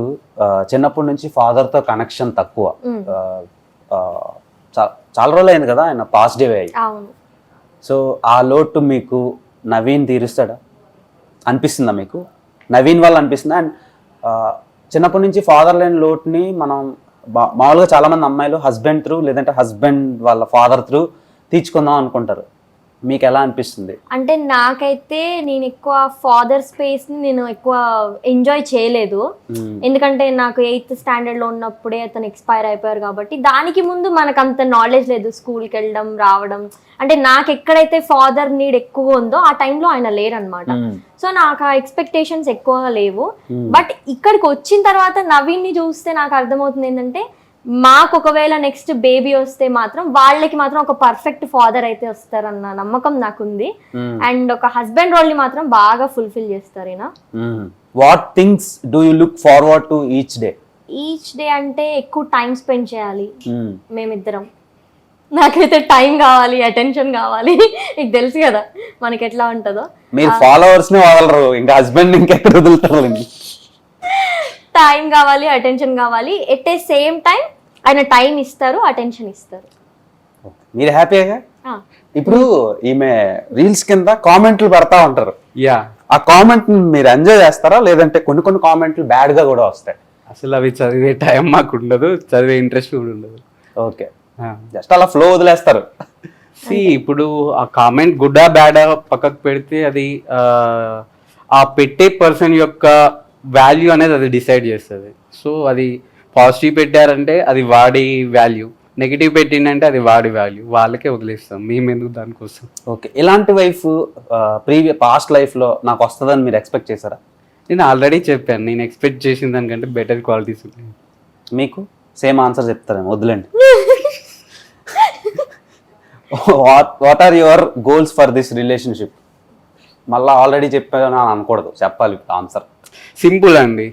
చిన్నప్పటి నుంచి ఫాదర్తో కనెక్షన్ తక్కువ. చాలా రోజులు అయింది కదా ఆయన పాజిటివ్ అయ్యి. అవును. సో ఆ లోటు మీకు నవీన్ తీరుస్తాడా అనిపిస్తుందా మీకు? నవీన్ వల్ల అనిపిస్తుందా? అండ్ చిన్నప్పటి నుంచి ఫాదర్ లేని లోటుని మనం మామూలుగా చాలామంది అమ్మాయిలు హస్బెండ్ త్రూ లేదంటే హస్బెండ్ వాళ్ళ ఫాదర్ త్రూ తీర్చుకుందాం అనుకుంటారు. మీకు ఎలా అనిపిస్తుంది? అంటే నాకైతే నేను ఎక్కువ ఫాదర్ స్పేస్ ని నేను ఎక్కువ ఎంజాయ్ చేయలేదు. ఎందుకంటే నాకు 8th standard లో ఉన్నప్పుడే అతను ఎక్స్పైర్ అయిపోయారు కాబట్టి దానికి ముందు మనకు అంత నాలెడ్జ్ లేదు. స్కూల్కి వెళ్ళడం రావడం అంటే నాకు ఎక్కడైతే ఫాదర్ నీడ్ ఎక్కువ ఉందో ఆ టైంలో ఆయన లేరనమాట. సో నాకు ఆ ఎక్స్పెక్టేషన్స్ ఎక్కువగా లేవు. బట్ ఇక్కడికి వచ్చిన తర్వాత నవీన్ ని చూస్తే నాకు అర్థమవుతుంది ఏంటంటే మాకు ఒకవేళ నెక్స్ట్ బేబీ వస్తే మాత్రం వాళ్ళకి మాత్రం ఒక పర్ఫెక్ట్ ఫాదర్ అయితే వస్తారన్న నమ్మకం నాకుంది. అండ్ ఒక హస్బెండ్ రోల్ ని మాత్రం బాగా ఫుల్ఫిల్ చేస్తారు ఈయన. What things do you look forward to each day? Each day అంటే ఎక్కువ టైం స్పెండ్ చేయాలి మేమిద్దరం. నాకైతే టైం కావాలి, అటెన్షన్ కావాలి. నీకు తెలుసు కదా మనకి ఎట్లా ఉంటుందో. మీరు ఫాలోవర్స్ ని వదలరు, ఇంకా హస్బెండ్ ఇంకెక్కడ వదులుతారు? టైం కావాలి, అటెన్షన్ కావాలి. ఎట్ ఏ సేమ్ టైం ఆయన టైం ఇస్తారు, అటెన్షన్ ఇస్తారు. మీరు హ్యాపీగా? ఇప్పుడు ఈమె రీల్స్ కింద కామెంట్లు పెడతా ఉంటారు. ఆ కామెంట్ మీరు ఎంజాయ్ చేస్తారా లేదంటే కొన్ని కామెంట్లు బ్యాడ్ గా కూడా వస్తాయి? అసలు అవి చదివే టైం మాకు ఉండదు, చదివే ఇంట్రెస్ట్ కూడా ఉండదు. ఓకే, జస్ట్ అలా ఫ్లో వదిలేస్తారు. ఇప్పుడు ఆ కామెంట్ గుడ్డా బ్యాడా పక్కకు పెడితే అది ఆ పెట్టే పర్సన్ యొక్క వాల్యూ అనేది అది డిసైడ్ చేస్తుంది. సో అది పాజిటివ్ పెట్టారంటే అది వాడి వాల్యూ, నెగిటివ్ పెట్టిందంటే అది వాడి వాల్యూ. వాళ్ళకే వదిలేస్తాం, మేము ఎందుకు దానికోసం. ఓకే, ఇలాంటి వైఫ్ పాస్ట్ లైఫ్లో నాకు వస్తుందని మీరు ఎక్స్పెక్ట్ చేశారా? నేను ఆల్రెడీ చెప్పాను, నేను ఎక్స్పెక్ట్ చేసిన దానికంటే బెటర్ క్వాలిటీస్ ఉన్నాయి. మీకు సేమ్ ఆన్సర్ చెప్తారేమో, వద్దులేండి. What are your goals for this relationship? మళ్ళీ ఆల్రెడీ చెప్పాను అని అనకూడదు, చెప్పాలి ఆన్సర్. సింపుల్ అండి,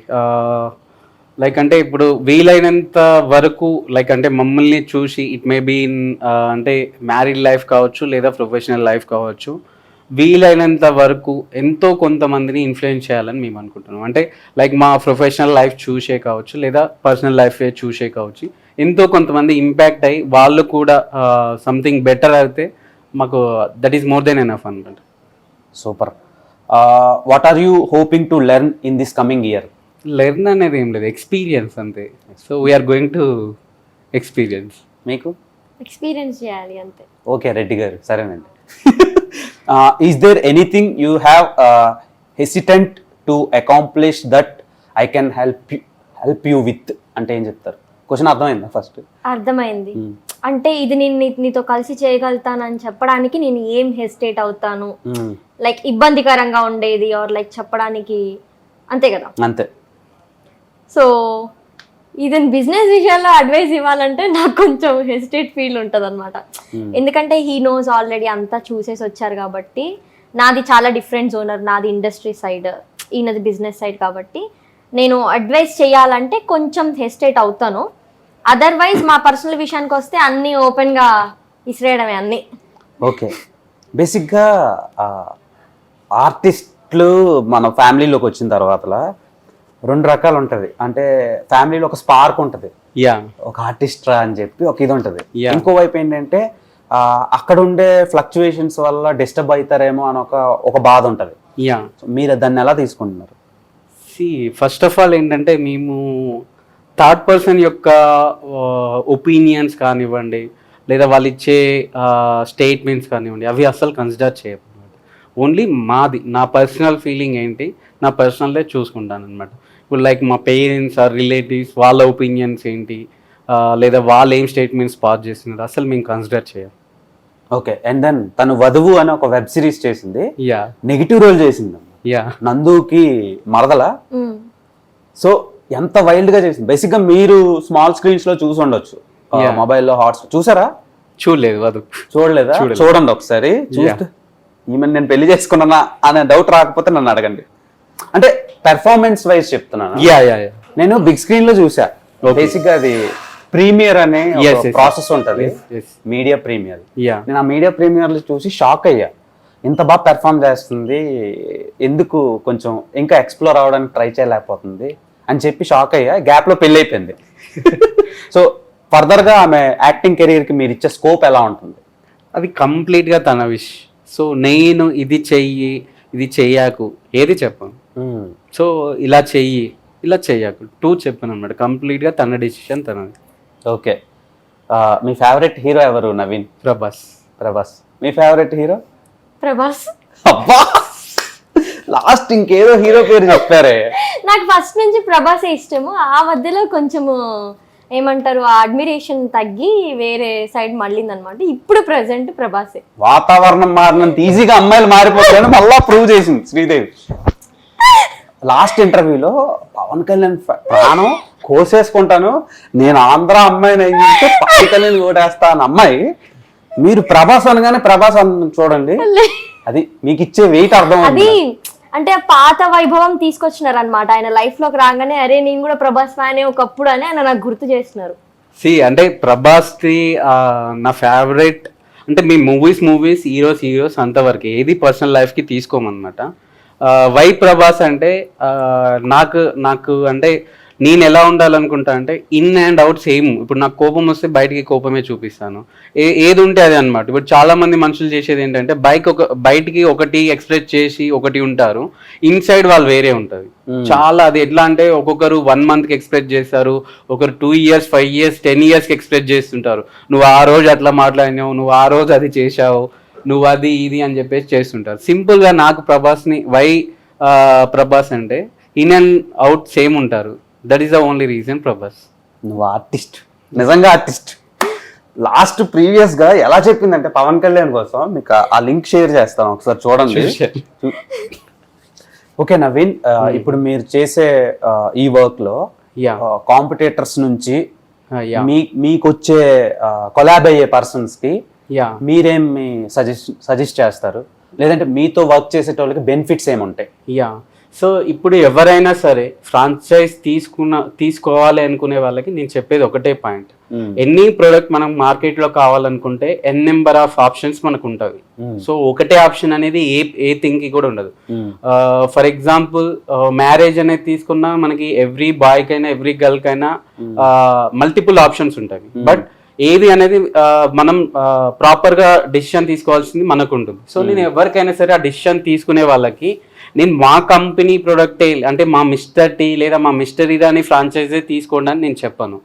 లైక్ అంటే ఇప్పుడు వీలైనంత వరకు లైక్ అంటే మమ్మల్ని చూసి ఇట్ మే బీ ఇన్ అంటే మ్యారీడ్ లైఫ్ కావచ్చు లేదా ప్రొఫెషనల్ లైఫ్ కావచ్చు, వీలైనంత వరకు ఎంతో కొంతమందిని ఇన్ఫ్లుయెన్స్ చేయాలని మేము అనుకుంటున్నాం. అంటే లైక్ మా ప్రొఫెషనల్ లైఫ్ చూసే కావచ్చు లేదా పర్సనల్ లైఫ్ చూసే కావచ్చు, ఎంతో కొంతమంది ఇంపాక్ట్ అయ్యి వాళ్ళు కూడా సంథింగ్ బెటర్ అయితే మాకు that is more than enough అనమాట. Super. What are you hoping to learn in this coming year? Learn అనేది ఏం లేదు, ఎక్స్పీరియన్స్ అంతే. So we're going to experience. మీకు ఎక్స్పీరియన్స్ చేయాలి అంతే. ఓకే రెడ్డి గారు, సరేనండి. Is there anything you have hesitant to accomplish that I can help you with అంటే ఏం చెప్తారు? క్వశ్చన్ అర్థమైందా? ఫస్ట్ అర్థమైంది. అంటే ఇది నేను నీతో కలిసి చేయగలుగుతానని చెప్పడానికి నేను ఏం హెసిటేట్ అవుతాను, లైక్ ఇబ్బందికరంగా ఉండేది ఆర్ లైక్ చెప్పడానికి, అంతే కదా? అంతే. సో ఇది బిజినెస్ విషయాల్లో అడ్వైస్ ఇవ్వాలంటే నాకు కొంచెం హెసిటేట్ ఫీల్ ఉంటుంది అనమాట. ఎందుకంటే హీ నోస్ ఆల్రెడీ అంతా చూసేసి వచ్చారు కాబట్టి. నాది చాలా డిఫరెంట్ జోనర్, నాది ఇండస్ట్రీ సైడ్, ఈయనది బిజినెస్ సైడ్ కాబట్టి నేను అడ్వైస్ చేయాలంటే కొంచెం హెసిటేట్ అవుతాను. అదర్వైజ్ మా పర్సనల్ విషయానికి వస్తే అన్నీ ఓపెన్గా ఇసిరేయడమే అన్నీ. ఓకే, బేసిక్గా ఆర్టిస్ట్లు మన ఫ్యామిలీలోకి వచ్చిన తర్వాత 2 రకాలు ఉంటుంది. అంటే ఫ్యామిలీలో ఒక స్పార్క్ ఉంటుంది, ఒక ఆర్టిస్ట్ రా అని చెప్పి ఒక ఇది ఉంటుంది. ఇంకో వైపు ఏంటంటే అక్కడ ఉండే ఫ్లక్చువేషన్స్ వల్ల డిస్టర్బ్ అవుతారేమో అని ఒక బాధ ఉంటుంది. మీరు దాన్ని ఎలా తీసుకుంటున్నారు? ఫస్ట్ ఆఫ్ ఆల్ ఏంటంటే మేము థర్డ్ పర్సన్ యొక్క ఒపీనియన్స్ కానివ్వండి లేదా వాళ్ళు ఇచ్చే స్టేట్మెంట్స్ కానివ్వండి అవి అస్సలు కన్సిడర్ చేయము. ఓన్లీ మాది, నా పర్సనల్ ఫీలింగ్ ఏంటి, నా పర్సనల్దే చూసుకుంటాను అనమాట. ఇప్పుడు లైక్ మా పేరెంట్స్ ఆర్ రిలేటివ్స్ వాళ్ళ ఒపీనియన్స్ ఏంటి లేదా వాళ్ళు ఏం స్టేట్మెంట్స్ పాస్ చేస్తున్నారు అసలు మేము కన్సిడర్ చేయం. ఓకే, అండ్ దెన్ తను వధువు అని ఒక వెబ్ సిరీస్ చేసింది, నెగిటివ్ రోల్ చేసింది నందుకి మరదల. సో ఎంత వైల్డ్ గా చేసింది. బేసిక్ గా మీరు స్మాల్ స్క్రీన్స్ లో చూసి ఉండొచ్చు, మొబైల్లో హాట్స్ చూసారా? చూడలేదు. వధు చూడలేదా? చూడండి ఒకసారి. చూస్తే ఈమె నేను పెళ్లి చేసుకున్నానా అనే డౌట్ రాకపోతే నన్ను అడగండి. అంటే పెర్ఫార్మెన్స్ వైజ్ చెప్తున్నాను. యా నేను బిగ్ స్క్రీన్ లో చూసా. బేసిక్ గా అది ప్రీమియర్ అనే Yes, yes. ప్రాసెస్ ఉంటది, yes. Media premiere. యా నేను ఆ మీడియా ప్రీమియర్ లో చూసి షాక్ అయ్యా, ఇంత బాగా పెర్ఫామ్ చేస్తుంది, ఎందుకు కొంచెం ఇంకా ఎక్స్ప్లోర్ అవ్వడానికి ట్రై చేయలేకపోతుంది అని చెప్పి షాక్ అయ్యా. గ్యాప్ లో పెళ్లి అయిపోయింది. సో ఫర్దర్ గా ఆమె యాక్టింగ్ కెరీర్ కి మీరు ఇచ్చే స్కోప్ ఎలా ఉంటుంది? అది కంప్లీట్గా తన విష్. సో నేను ఇది చెయ్యి, ఇది చెయ్యకు ఏది చెప్పను. సో ఇలా చెయ్యి, ఇలా చెయ్యకు చెప్పాను అనమాట. కంప్లీట్గా తన డెసిషన్ తనది. ఓకే, మీ ఫేవరెట్ హీరో ఎవరు? నవీన్. ప్రభాస్. మీ ఫేవరెట్ హీరో? ప్రభాస్. అబ్బా, లాస్ట్ ఇంకేదో హీరో పేరు చెప్పారే. నాకు ఫస్ట్ నుంచి ప్రభాసే ఇష్టము. ఆ మధ్యలో కొంచెము ఏమంటారు, ఆ అడ్మిరేషన్ తగ్గి వేరే సైడ్ మళ్ళింది అనమాట. ఇప్పుడు ప్రెసెంట్ ప్రభాసే. వాతావరణం మారినంత ఈజీగా అమ్మాయిలు మారిపోతాయని మళ్ళా ప్రూవ్ చేసింది శ్రీదేవి. లాస్ట్ ఇంటర్వ్యూలో పవన్ కళ్యాణ్ ప్రాణం కోసేసుకుంటాను, నేను ఆంధ్ర అమ్మాయిని అయితే పవన్ కళ్యాణ్ ఓటేస్తా అని అమ్మాయి, మీరు ప్రభాస్ అనగానే ప్రభాస్ చూడండి, అది మీకు ఇచ్చే వెయిట్ అర్థం. అది అంటే పాత వైభవం తీసుకొచ్చినారు అనమాట. ఆయన లైఫ్ లోకి రాగానే అరే నేను కూడా ప్రభాస్ ఫ్యానే ఒకప్పుడు అని ఆయన నాకు గుర్తు చేస్తున్నారు. అంటే ప్రభాస్కి నా ఫేవరెట్ అంటే మీ మూవీస్ హీరోస్ అంతవరకు ఏది పర్సనల్ లైఫ్కి తీసుకోమన్నమాట. వై ప్రభాస్ అంటే నాకు అంటే నేను ఎలా ఉండాలనుకుంటా అంటే ఇన్ అండ్ అవుట్ సేమ్. ఇప్పుడు నాకు కోపం వస్తే బయటికి కోపమే చూపిస్తాను, ఏది ఉంటే అదే అనమాట. ఇప్పుడు చాలా మంది మనుషులు చేసేది ఏంటంటే బయటికి ఒకటి ఎక్స్ప్రెస్ చేసి ఒకటి ఉంటారు, ఇన్సైడ్ వాళ్ళు వేరే ఉంటుంది. చాలా అది ఎట్లా అంటే ఒక్కొక్కరు 1 monthకి ఎక్స్ప్రెస్ చేస్తారు, ఒకరు 2 years 5 years 10 yearsకి ఎక్స్ప్రెస్ చేస్తుంటారు. నువ్వు ఆ రోజు అట్లా మాట్లాడినావు, నువ్వు ఆ రోజు అది చేశావు, నువ్వు అది ఇది అని చెప్పేసి చేస్తుంటారు. సింపుల్గా నాకు ప్రభాస్ని వై ప్రభాస్ అంటే ఇన్ అండ్ అవుట్ సేమ్ ఉంటారు. That is the only reason Prabhas. నువ్వు ఆర్టిస్ట్, నిజంగా ఆర్టిస్ట్. లాస్ట్ ప్రీవియస్ గా ఎలా చెప్పిందంటే పవన్ కళ్యాణ్ కోసం, మీకు ఆ లింక్ షేర్ చేస్తాను, ఒకసారి చూడండి. ఓకే నవీన్, ఇప్పుడు మీరు చేసే ఈ వర్క్ లో కాంపిటేటర్స్ నుంచి మీకు వచ్చే కొలాబ్ అయ్యే పర్సన్స్ కి మీరేమి సజెస్ట్ చేస్తారు, లేదంటే మీతో వర్క్ చేసేటోళ్ళకి బెనిఫిట్స్ ఏముంటాయి? సో ఇప్పుడు ఎవరైనా సరే ఫ్రాంచైజ్ తీసుకోవాలి అనుకునే వాళ్ళకి నేను చెప్పేది ఒకటే పాయింట్. ఎనీ ప్రోడక్ట్ మనం మార్కెట్లో కావాలనుకుంటే నెంబర్ ఆఫ్ ఆప్షన్స్ మనకు ఉంటుంది. సో ఒకటే ఆప్షన్ అనేది ఏ థింగ్ కి కూడా ఉండదు. ఫర్ ఎగ్జాంపుల్ మ్యారేజ్ అనేది తీసుకున్నా మనకి ఎవ్రీ బాయ్ కైనా ఎవ్రీ గర్ల్ కైనా మల్టిపుల్ ఆప్షన్స్ ఉంటాయి. బట్ ఏది అనేది మనం ప్రాపర్గా డెసిషన్ తీసుకోవాల్సింది మనకు ఉంటుంది. సో నేను ఎవరికైనా సరే ఆ డెసిషన్ తీసుకునే వాళ్ళకి నేను మా కంపెనీ ప్రొడక్టే అంటే మా మిస్టర్ టీ లేదా మా మిస్టర్ ఇరానీ ఫ్రాంచైజీ తీసుకోండి అని నేను చెప్పాను.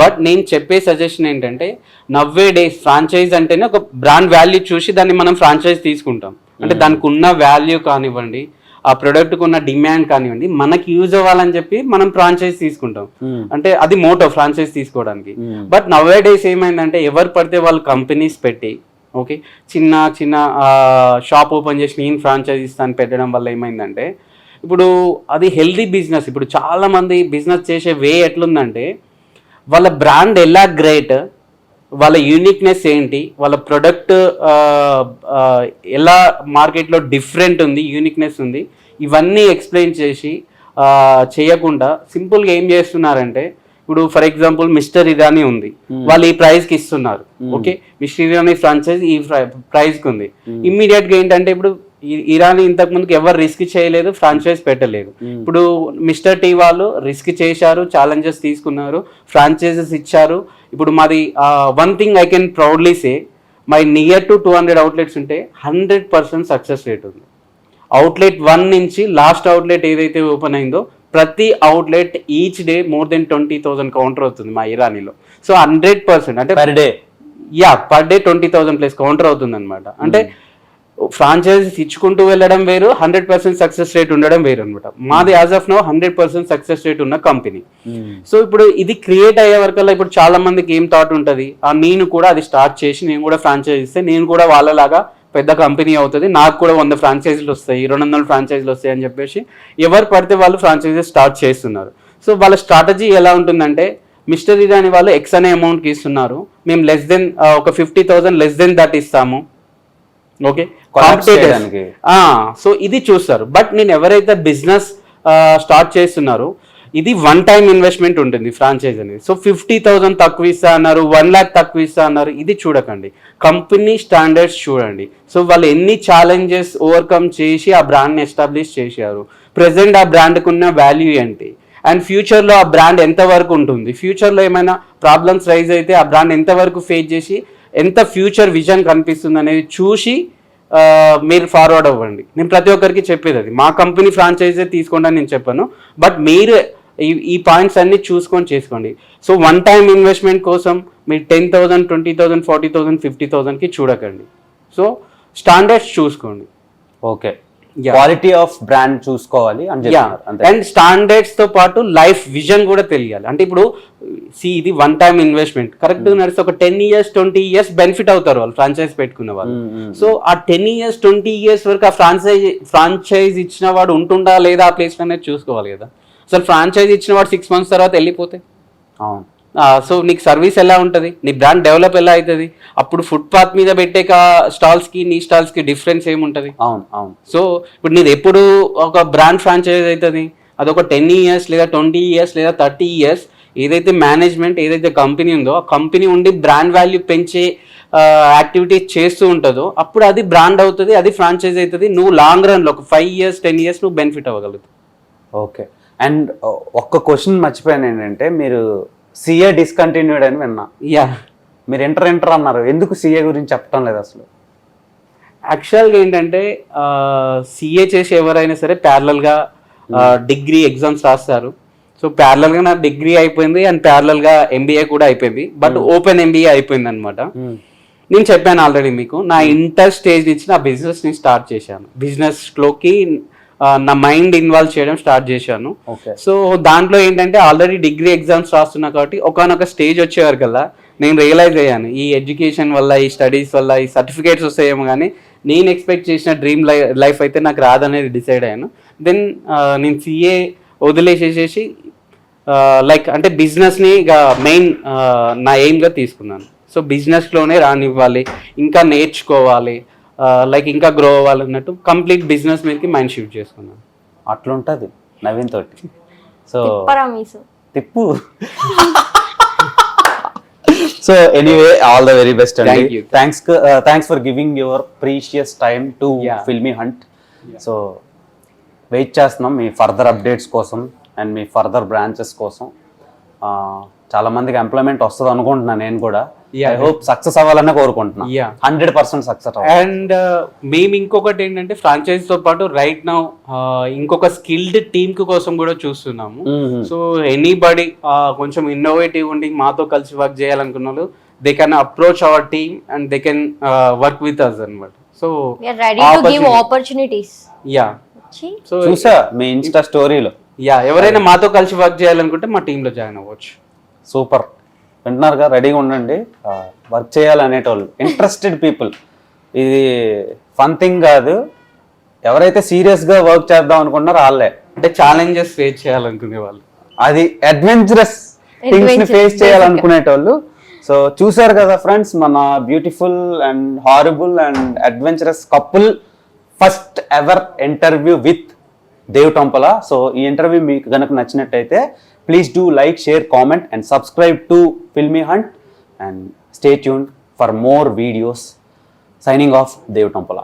బట్ నేను చెప్పే సజెషన్ ఏంటంటే నవ్వే డేస్ ఫ్రాంచైజ్ అంటేనే ఒక బ్రాండ్ వాల్యూ చూసి దాన్ని మనం ఫ్రాంచైజ్ తీసుకుంటాం. అంటే దానికి ఉన్న వాల్యూ కానివ్వండి, ఆ ప్రొడక్ట్కి ఉన్న డిమాండ్ కానివ్వండి, మనకి యూజ్ అవ్వాలని చెప్పి మనం ఫ్రాంచైజ్ తీసుకుంటాం. అంటే అది మోటో ఫ్రాంచైజ్ తీసుకోవడానికి. బట్ నవ్వే డేస్ ఏమైందంటే ఎవరు పడితే వాళ్ళు కంపెనీస్ పెట్టి ఓకే చిన్న షాప్ ఓపెన్ చేసి నేను ఫ్రాంచైజ్ ఇస్తాను పెట్టడం వల్ల ఏమైందంటే ఇప్పుడు అది హెల్దీ బిజినెస్. ఇప్పుడు చాలామంది బిజినెస్ చేసే వే ఎట్లుందంటే వాళ్ళ బ్రాండ్ ఎలా గ్రేట్, వాళ్ళ యూనిక్నెస్ ఏంటి, వాళ్ళ ప్రొడక్ట్ ఎలా మార్కెట్లో డిఫరెంట్ ఉంది, యూనిక్నెస్ ఉంది, ఇవన్నీ ఎక్స్ప్లెయిన్ చేసి చేయకుండా సింపుల్గా ఏం చేస్తున్నారంటే ఇప్పుడు ఫర్ ఎగ్జాంపుల్ మిస్టర్ ఇరానీ ఉంది, వాళ్ళు ఈ ప్రైస్ కి ఇస్తున్నారు. ఓకే మిస్టర్ ఇరానీ ఫ్రాంచైజ్ ఈ ప్రైస్ కి ఉంది. ఇమ్మీడియట్ గా ఏంటంటే ఇప్పుడు ఇరానీ ఇంతకు ముందుకు ఎవరు రిస్క్ చేయలేదు, ఫ్రాంచైజ్ పెట్టలేదు. ఇప్పుడు మిస్టర్ టీ వాళ్ళు రిస్క్ చేశారు, ఛాలెంజెస్ తీసుకున్నారు, ఫ్రాంచైజెస్ ఇచ్చారు. ఇప్పుడు మాది one thing I can proudly say my near to 200 outlets ఉంటే 100% సక్సెస్ రేట్ ఉంది. అవుట్లెట్ 1 నుంచి లాస్ట్ అవుట్లెట్ ఏదైతే ఓపెన్ అయిందో ప్రతి outlet each day more than 20,000 counter అవుతుంది మా ఇరానీలో. సో 100% అంటే పర్ డే 20,000 ప్లస్ కౌంటర్ అవుతుంది అనమాట. అంటే ఫ్రాంచైజీస్ ఇచ్చుకుంటూ వెళ్ళడం వేరు, 100% సక్సెస్ రేట్ ఉండడం వేరు అనమాట. మాది as of now 100% success rate ఉన్న కంపెనీ. సో ఇప్పుడు ఇది క్రియేట్ అయ్యే వరకల్లా ఇప్పుడు చాలా మందికి ఏం థాట్ ఉంటుంది, నేను కూడా అది స్టార్ట్ చేసి నేను కూడా ఫ్రాంచైజ్ ఇస్తే నేను కూడా వాళ్ళలాగా పెద్ద కంపెనీ అవుతుంది, నాకు కూడా 100 ఫ్రాంచైజీలు వస్తాయి, 200 ఫ్రాంచైజీలు వస్తాయి అని చెప్పేసి ఎవరు పడితే వాళ్ళు ఫ్రాంచైజీ స్టార్ట్ చేస్తున్నారు. సో వాళ్ళ స్ట్రాటజీ ఎలా ఉంటుందంటే మిస్టర్ ఇరానీ వాళ్ళు ఎక్స్ అనే అమౌంట్కి ఇస్తున్నారు, మేము లెస్ దెన్ ఒక 50,000 లెస్ దెన్ దట్ ఇస్తాము. ఓకే సో ఇది చూస్తారు. బట్ నేను ఎవరైతే బిజినెస్ స్టార్ట్ చేస్తున్నారు. ఇది 1 టైం ఇన్వెస్ట్మెంట్ ఉంటుంది ఫ్రాంచైజ్ అనేది. సో 50,000 తక్కువ ఇస్తా అన్నారు, 1 lakh తక్కువ ఇస్తా అన్నారు, ఇది చూడకండి. కంపెనీ స్టాండర్డ్స్ చూడండి. సో వాళ్ళు ఎన్ని ఛాలెంజెస్ ఓవర్కమ్ చేసి ఆ బ్రాండ్ని ఎస్టాబ్లిష్ చేశారు, ప్రజెంట్ ఆ బ్రాండ్కి ఉన్న వాల్యూ ఏంటి, అండ్ ఫ్యూచర్లో ఆ బ్రాండ్ ఎంతవరకు ఉంటుంది, ఫ్యూచర్లో ఏమైనా ప్రాబ్లమ్స్ రైజ్ అయితే ఆ బ్రాండ్ ఎంతవరకు ఫేస్ చేసి ఎంత ఫ్యూచర్ విజన్ కనిపిస్తుంది అనేది చూసి మీరు ఫార్వర్డ్ అవ్వండి. నేను ప్రతి ఒక్కరికి చెప్పేది అది. మా కంపెనీ ఫ్రాంచైజీ తీసుకోండి అని నేను చెప్పాను, బట్ మీరు ఈ పాయింట్స్ అన్ని చూసుకొని చేసుకోండి. సో 1 టైం ఇన్వెస్ట్మెంట్ కోసం మీరు 10,000, 20,000, 40,000, 50,000కి చూడకండి. సో స్టాండర్డ్స్ చూసుకోండి. ఓకే, క్వాలిటీ ఆఫ్ బ్రాండ్ చూసుకోవాలి అని చెప్తున్నారు. అండ్ స్టాండర్డ్స్ తో పాటు లైఫ్ విజన్ కూడా తెలియాలి. అంటే ఇప్పుడు ఇది 1 టైం ఇన్వెస్ట్మెంట్ కరెక్ట్ నడిస్తే ఒక 10 years 20 years బెనిఫిట్ అవుతారు వాళ్ళు ఫ్రాంచైజ్ పెట్టుకున్న వాళ్ళు. సో ఆ 10 years 20 years వరకు ఆ ఫ్రాంచైజ్ ఇచ్చిన వాడు ఉంటుందా లేదా ఆ ప్లేస్ అనేది చూసుకోవాలి కదా. అసలు ఫ్రాంచైజ్ ఇచ్చిన వాడు 6 months తర్వాత వెళ్ళిపోతే అవును. సో నీకు సర్వీస్ ఎలా ఉంటుంది, నీ బ్రాండ్ డెవలప్ ఎలా అవుతుంది, అప్పుడు ఫుట్పాత్ మీద పెట్టే స్టాల్స్కి నీ స్టాల్స్కి డిఫరెన్స్ ఏముంటుంది. అవును అవును. సో ఇప్పుడు నీది ఎప్పుడు ఒక బ్రాండ్ ఫ్రాంచైజ్ అవుతుంది, అదొక 10 years లేదా 20 years లేదా 30 years ఏదైతే మేనేజ్మెంట్ ఏదైతే కంపెనీ ఉందో ఆ కంపెనీ ఉండి బ్రాండ్ వాల్యూ పెంచే యాక్టివిటీస్ చేస్తూ ఉంటుందో అప్పుడు అది బ్రాండ్ అవుతుంది, అది ఫ్రాంచైజ్ అవుతుంది. నువ్వు లాంగ్ రన్లో ఒక 5 years 10 years నువ్వు బెనిఫిట్ అవ్వగలుగుతావు. ఓకే. అండ్ ఒక్క క్వశ్చన్ మర్చిపోయాను ఏంటంటే, మీరు సిఏ డిస్కంటిన్యూడ్ అని విన్నా. మీరు ఎంటర్ అన్నారు, ఎందుకు సిఏ గురించి చెప్పడం లేదు అసలు? యాక్చువల్గా ఏంటంటే సిఏ చేసి ఎవరైనా సరే ప్యారలల్గా డిగ్రీ ఎగ్జామ్స్ రాస్తారు. సో ప్యారలల్గా నా డిగ్రీ అయిపోయింది అండ్ ప్యారలల్గా ఎంబీఏ కూడా అయిపోయింది, బట్ ఓపెన్ ఎంబీఏ అయిపోయింది అనమాట. నేను చెప్పాను ఆల్రెడీ మీకు, నా ఇంటర్ స్టేజ్ నుంచి నా బిజినెస్ని స్టార్ట్ చేశాను. బిజినెస్లోకి నా మైండ్ ఇన్వాల్వ్ చేయడం స్టార్ట్ చేశాను. సో దాంట్లో ఏంటంటే ఆల్రెడీ డిగ్రీ ఎగ్జామ్స్ రాస్తున్నా కాబట్టి ఒకనొక స్టేజ్ వచ్చేవరకల్లా నేను రియలైజ్ అయ్యాను, ఈ ఎడ్యుకేషన్ వల్ల ఈ స్టడీస్ వల్ల ఈ సర్టిఫికేట్స్ వస్తాయేమో కానీ నేను ఎక్స్పెక్ట్ చేసిన డ్రీమ్ లైఫ్ అయితే నాకు రాదనేది డిసైడ్ అయ్యాను. దెన్ నేను సిఏ వదిలేసేసేసి లైక్ అంటే బిజినెస్ని మెయిన్ నా ఎయిమ్గా తీసుకున్నాను. సో బిజినెస్లోనే రానివ్వాలి, ఇంకా నేర్చుకోవాలి, లైక్ ఇంకా గ్రో అవ్వాలన్నట్టు కంప్లీట్ బిజినెస్ మీదకి మైండ్ షిఫ్ట్ చేసుకున్నాను. అట్లుంటుంది నవీన్ తోటి. సో తిప్పు. So anyway, all the very best అండి. Thanks for giving your precious time to Filmy Hunt. So wait చేస్తున్నాం మీ ఫర్దర్ అప్డేట్స్ కోసం అండ్ మీ ఫర్దర్ బ్రాంచెస్ కోసం. చాలా మందికి ఎంప్లాయ్మెంట్ వస్తుంది అనుకుంటున్నాను నేను కూడా. ఐ హోప్ సక్సెస్ అవ్వాలనే కోరుకుంటున్నాను. 100% సక్సెస్. అండ్ మేము ఇంకొకటి ఏంటంటే ఫ్రాంచైజ్ తో పాటు రైట్ నౌ ఇంకొక స్కిల్డ్ టీమ్ కోసం కూడా చూస్తున్నాము. సో ఎనీబడి కొంచెం ఇన్నోవేటివ్ ఉండి మాతో కలిసి వర్క్ చేయాలనుకున్నారు, they can approach our team and they can work with us అన్నమాట. సో ఆపర్చునిటీస్ సో చూసా మీ ఇన్స్టా స్టోరీలో. ఎవరైనా మాతో కలిసి వర్క్ చేయాలనుకుంటే మా టీంలో జాయిన్ అవ్వచ్చు. సూపర్. వింటున్నారుగా, రెడీగా ఉండండి. వర్క్ చేయాలనేటోళ్ళు, ఇంట్రెస్టెడ్ పీపుల్. ఇది ఫన్ థింగ్ కాదు. ఎవరైతే సీరియస్గా వర్క్ చేద్దాం అనుకుంటున్నారో వాళ్ళే, అంటే ఛాలెంజెస్ ఫేస్ చేయాలనుకునే వాళ్ళు, అది అడ్వెంచరస్ థింగ్స్ని ఫేస్ చేయాలనుకునేటోళ్ళు. సో చూసారు కదా ఫ్రెండ్స్, మన beautiful and horrible and adventurous couple first ever interview with Dev Tompala. So ఈ ఇంటర్వ్యూ మీకు కనుక నచ్చినట్టయితే please do like, share, comment and subscribe to Filmy Hunt and stay tuned for more videos. Signing off, Dev Tompala.